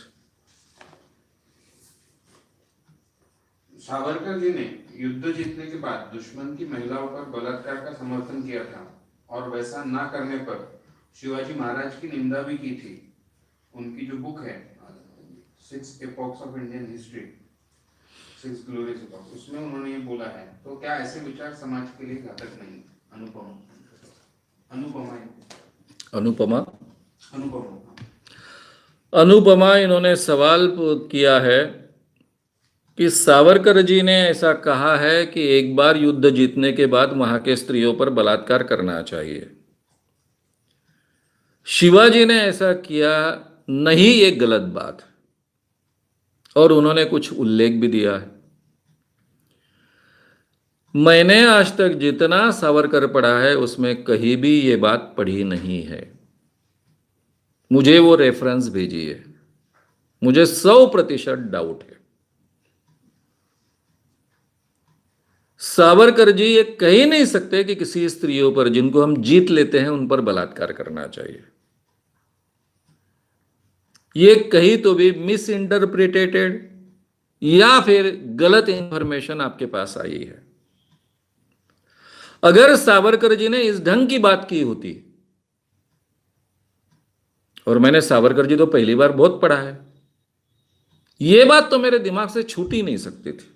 सावरकर जी ने युद्ध जीतने के बाद दुश्मन की महिलाओं पर बलात्कार का समर्थन किया था, और वैसा ना करने पर शिवाजी महाराज की निंदा भी की थी। उनकी जो बुक है 6 epochs of Indian history, 6 glorious epochs, उसमें उन्होंने ये बोला है। तो क्या ऐसे विचार समाज के लिए घातक नहीं? अनुपमा। अनुपमा अनुपम। अनुपमा इन्होंने सवाल किया है कि सावरकर जी ने ऐसा कहा है कि एक बार युद्ध जीतने के बाद वहां के स्त्रियों पर बलात्कार करना चाहिए। शिवाजी ने ऐसा किया नहीं, ये गलत बात है। और उन्होंने कुछ उल्लेख भी दिया है। मैंने आज तक जितना सावरकर पढ़ा है उसमें कहीं भी ये बात पढ़ी नहीं है। मुझे वो रेफरेंस भेजिए, मुझे 100% डाउट है। सावरकर जी ये कह ही नहीं सकते कि किसी स्त्रियों पर जिनको हम जीत लेते हैं उन पर बलात्कार करना चाहिए। ये कहीं तो भी मिस इंटरप्रिटेटेड या फिर गलत इंफॉर्मेशन आपके पास आई है। अगर सावरकर जी ने इस ढंग की बात की होती, और मैंने सावरकर जी तो पहली बार बहुत पढ़ा है, यह बात तो मेरे दिमाग से छूट ही नहीं सकती थी।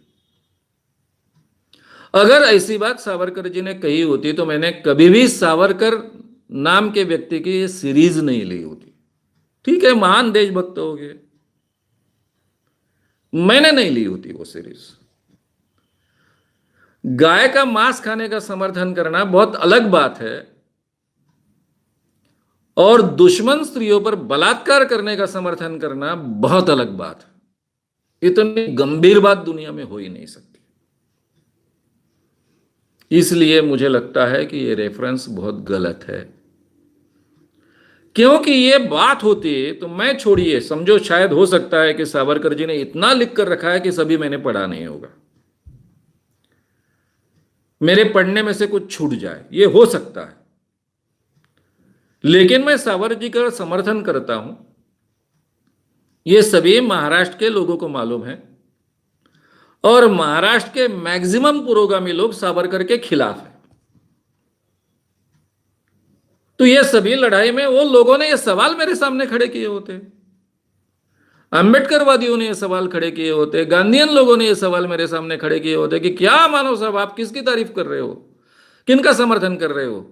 अगर ऐसी बात सावरकर जी ने कही होती तो मैंने कभी भी सावरकर नाम के व्यक्ति की ये सीरीज नहीं ली होती। ठीक है, महान देशभक्त हो गए, मैंने नहीं ली होती वो सीरीज। गाय का मांस खाने का समर्थन करना बहुत अलग बात है, और दुश्मन स्त्रियों पर बलात्कार करने का समर्थन करना बहुत अलग बात है। इतनी गंभीर बात दुनिया में हो ही नहीं सकती। इसलिए मुझे लगता है कि ये रेफरेंस बहुत गलत है। क्योंकि ये बात होती तो मैं, छोड़िए, समझो शायद हो सकता है कि सावरकर जी ने इतना लिख कर रखा है कि सभी मैंने पढ़ा नहीं होगा, मेरे पढ़ने में से कुछ छूट जाए, ये हो सकता है। लेकिन मैं सावरकर जी का समर्थन करता हूं, ये सभी महाराष्ट्र के लोगों को मालूम है, और महाराष्ट्र के मैक्सिमम पुरोगामी लोग सावरकर के खिलाफ हैं। तो ये सभी लड़ाई में वो लोगों ने ये सवाल मेरे सामने खड़े किए होते, अंबेडकरवादियों ने ये सवाल खड़े किए होते, गांधीयन लोगों ने ये सवाल मेरे सामने खड़े किए होते कि क्या मानव साहब, आप किसकी तारीफ कर रहे हो, किनका समर्थन कर रहे हो,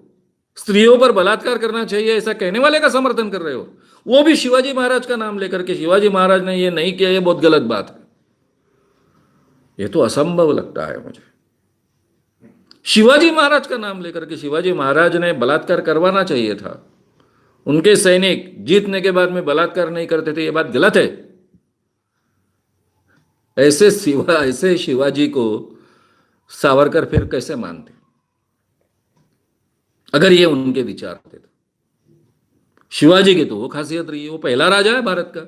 स्त्रियों पर बलात्कार करना चाहिए ऐसा कहने वाले का समर्थन कर रहे हो, वो भी शिवाजी महाराज का नाम लेकर के। शिवाजी महाराज ने ये नहीं किया, ये बहुत गलत बात है। ये तो असंभव लगता है मुझे। शिवाजी महाराज का नाम लेकर के शिवाजी महाराज ने बलात्कार करवाना चाहिए था, उनके सैनिक जीतने के बाद में बलात्कार नहीं करते थे, ये बात गलत है। ऐसे शिवाजी को सावरकर फिर कैसे मानते, अगर ये उनके विचार थे तो। शिवाजी की तो वो खासियत रही है, वो पहला राजा है भारत का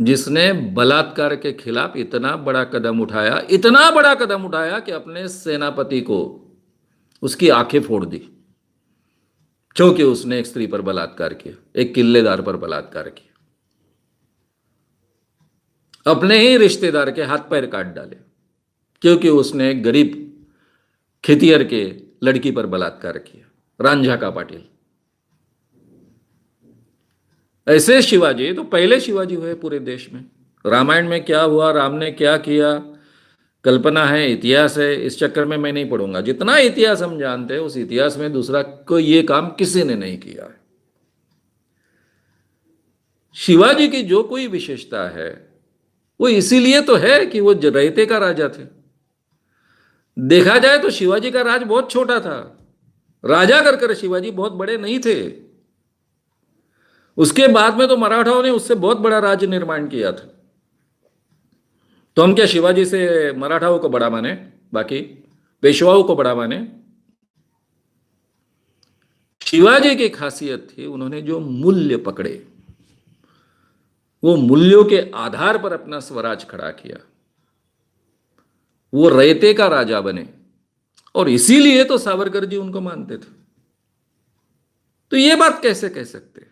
जिसने बलात्कार के खिलाफ इतना बड़ा कदम उठाया, इतना बड़ा कदम उठाया कि अपने सेनापति को उसकी आंखें फोड़ दी, क्योंकि उसने एक स्त्री पर बलात्कार किया, एक किल्लेदार पर बलात्कार किया, अपने ही रिश्तेदार के हाथ पैर काट डाले, क्योंकि उसने एक गरीब खेतिहर के लड़की पर बलात्कार किया, रांझा का पाटिल। ऐसे शिवाजी तो पहले शिवाजी हुए पूरे देश में। रामायण में क्या हुआ, राम ने क्या किया, कल्पना है, इतिहास है, इस चक्कर में मैं नहीं पढ़ूंगा। जितना इतिहास हम जानते हैं उस इतिहास में दूसरा कोई ये काम किसी ने नहीं किया है। शिवाजी की जो कोई विशेषता है वो इसीलिए तो है कि वो रयते का राजा थे। देखा जाए तो शिवाजी का राज बहुत छोटा था, राजा कर शिवाजी बहुत बड़े नहीं थे। उसके बाद में तो मराठाओं ने उससे बहुत बड़ा राज्य निर्माण किया था। तो हम क्या शिवाजी से मराठाओं को बड़ा माने, बाकी पेशवाओं को बड़ा माने? शिवाजी की खासियत थी उन्होंने जो मूल्य पकड़े, वो मूल्यों के आधार पर अपना स्वराज खड़ा किया, वो रयते का राजा बने, और इसीलिए तो सावरकर जी उनको मानते थे। तो ये बात कैसे कह सकते हैं?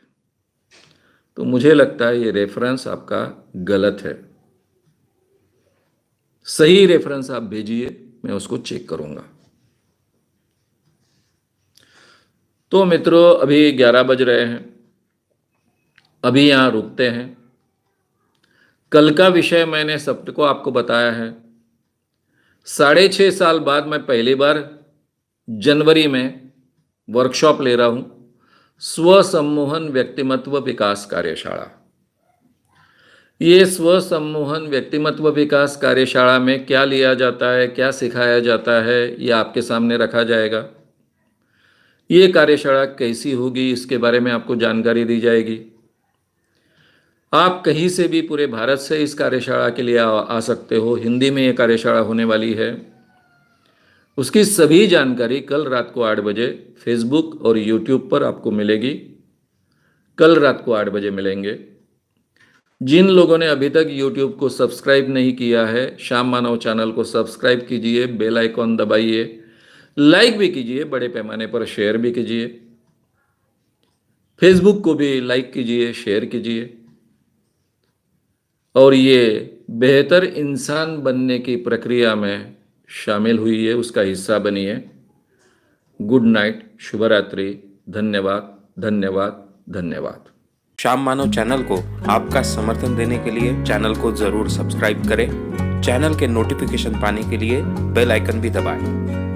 तो मुझे लगता है ये रेफरेंस आपका गलत है। सही रेफरेंस आप भेजिए, मैं उसको चेक करूंगा। तो मित्रों, अभी 11 बज रहे हैं, अभी यहां रुकते हैं। कल का विषय मैंने सबको आपको बताया है। 6.5 साल बाद मैं पहली बार जनवरी में वर्कशॉप ले रहा हूं, स्व सम्मोहन व्यक्तिमत्व विकास कार्यशाला। ये स्व सम्मोहन व्यक्तिमत्व विकास कार्यशाला में क्या लिया जाता है, क्या सिखाया जाता है, ये आपके सामने रखा जाएगा। ये कार्यशाला कैसी होगी, इसके बारे में आपको जानकारी दी जाएगी। आप कहीं से भी पूरे भारत से इस कार्यशाला के लिए आ सकते हो। हिंदी में ये कार्यशाला होने वाली है। उसकी सभी जानकारी कल रात को 8 बजे फेसबुक और यूट्यूब पर आपको मिलेगी। कल रात को 8 बजे मिलेंगे। जिन लोगों ने अभी तक यूट्यूब को सब्सक्राइब नहीं किया है, श्याम मानव चैनल को सब्सक्राइब कीजिए, बेल आइकॉन दबाइए, लाइक भी कीजिए, बड़े पैमाने पर शेयर भी कीजिए। फेसबुक को भी लाइक कीजिए, शेयर कीजिए, और ये बेहतर इंसान बनने की प्रक्रिया में शामिल हुई है, उसका हिस्सा बनिए। गुड नाइट, शुभ रात्रि, धन्यवाद धन्यवाद धन्यवाद। श्याम मानव चैनल को आपका समर्थन देने के लिए चैनल को जरूर सब्सक्राइब करें। चैनल के नोटिफिकेशन पाने के लिए बेल आइकन भी दबाएं।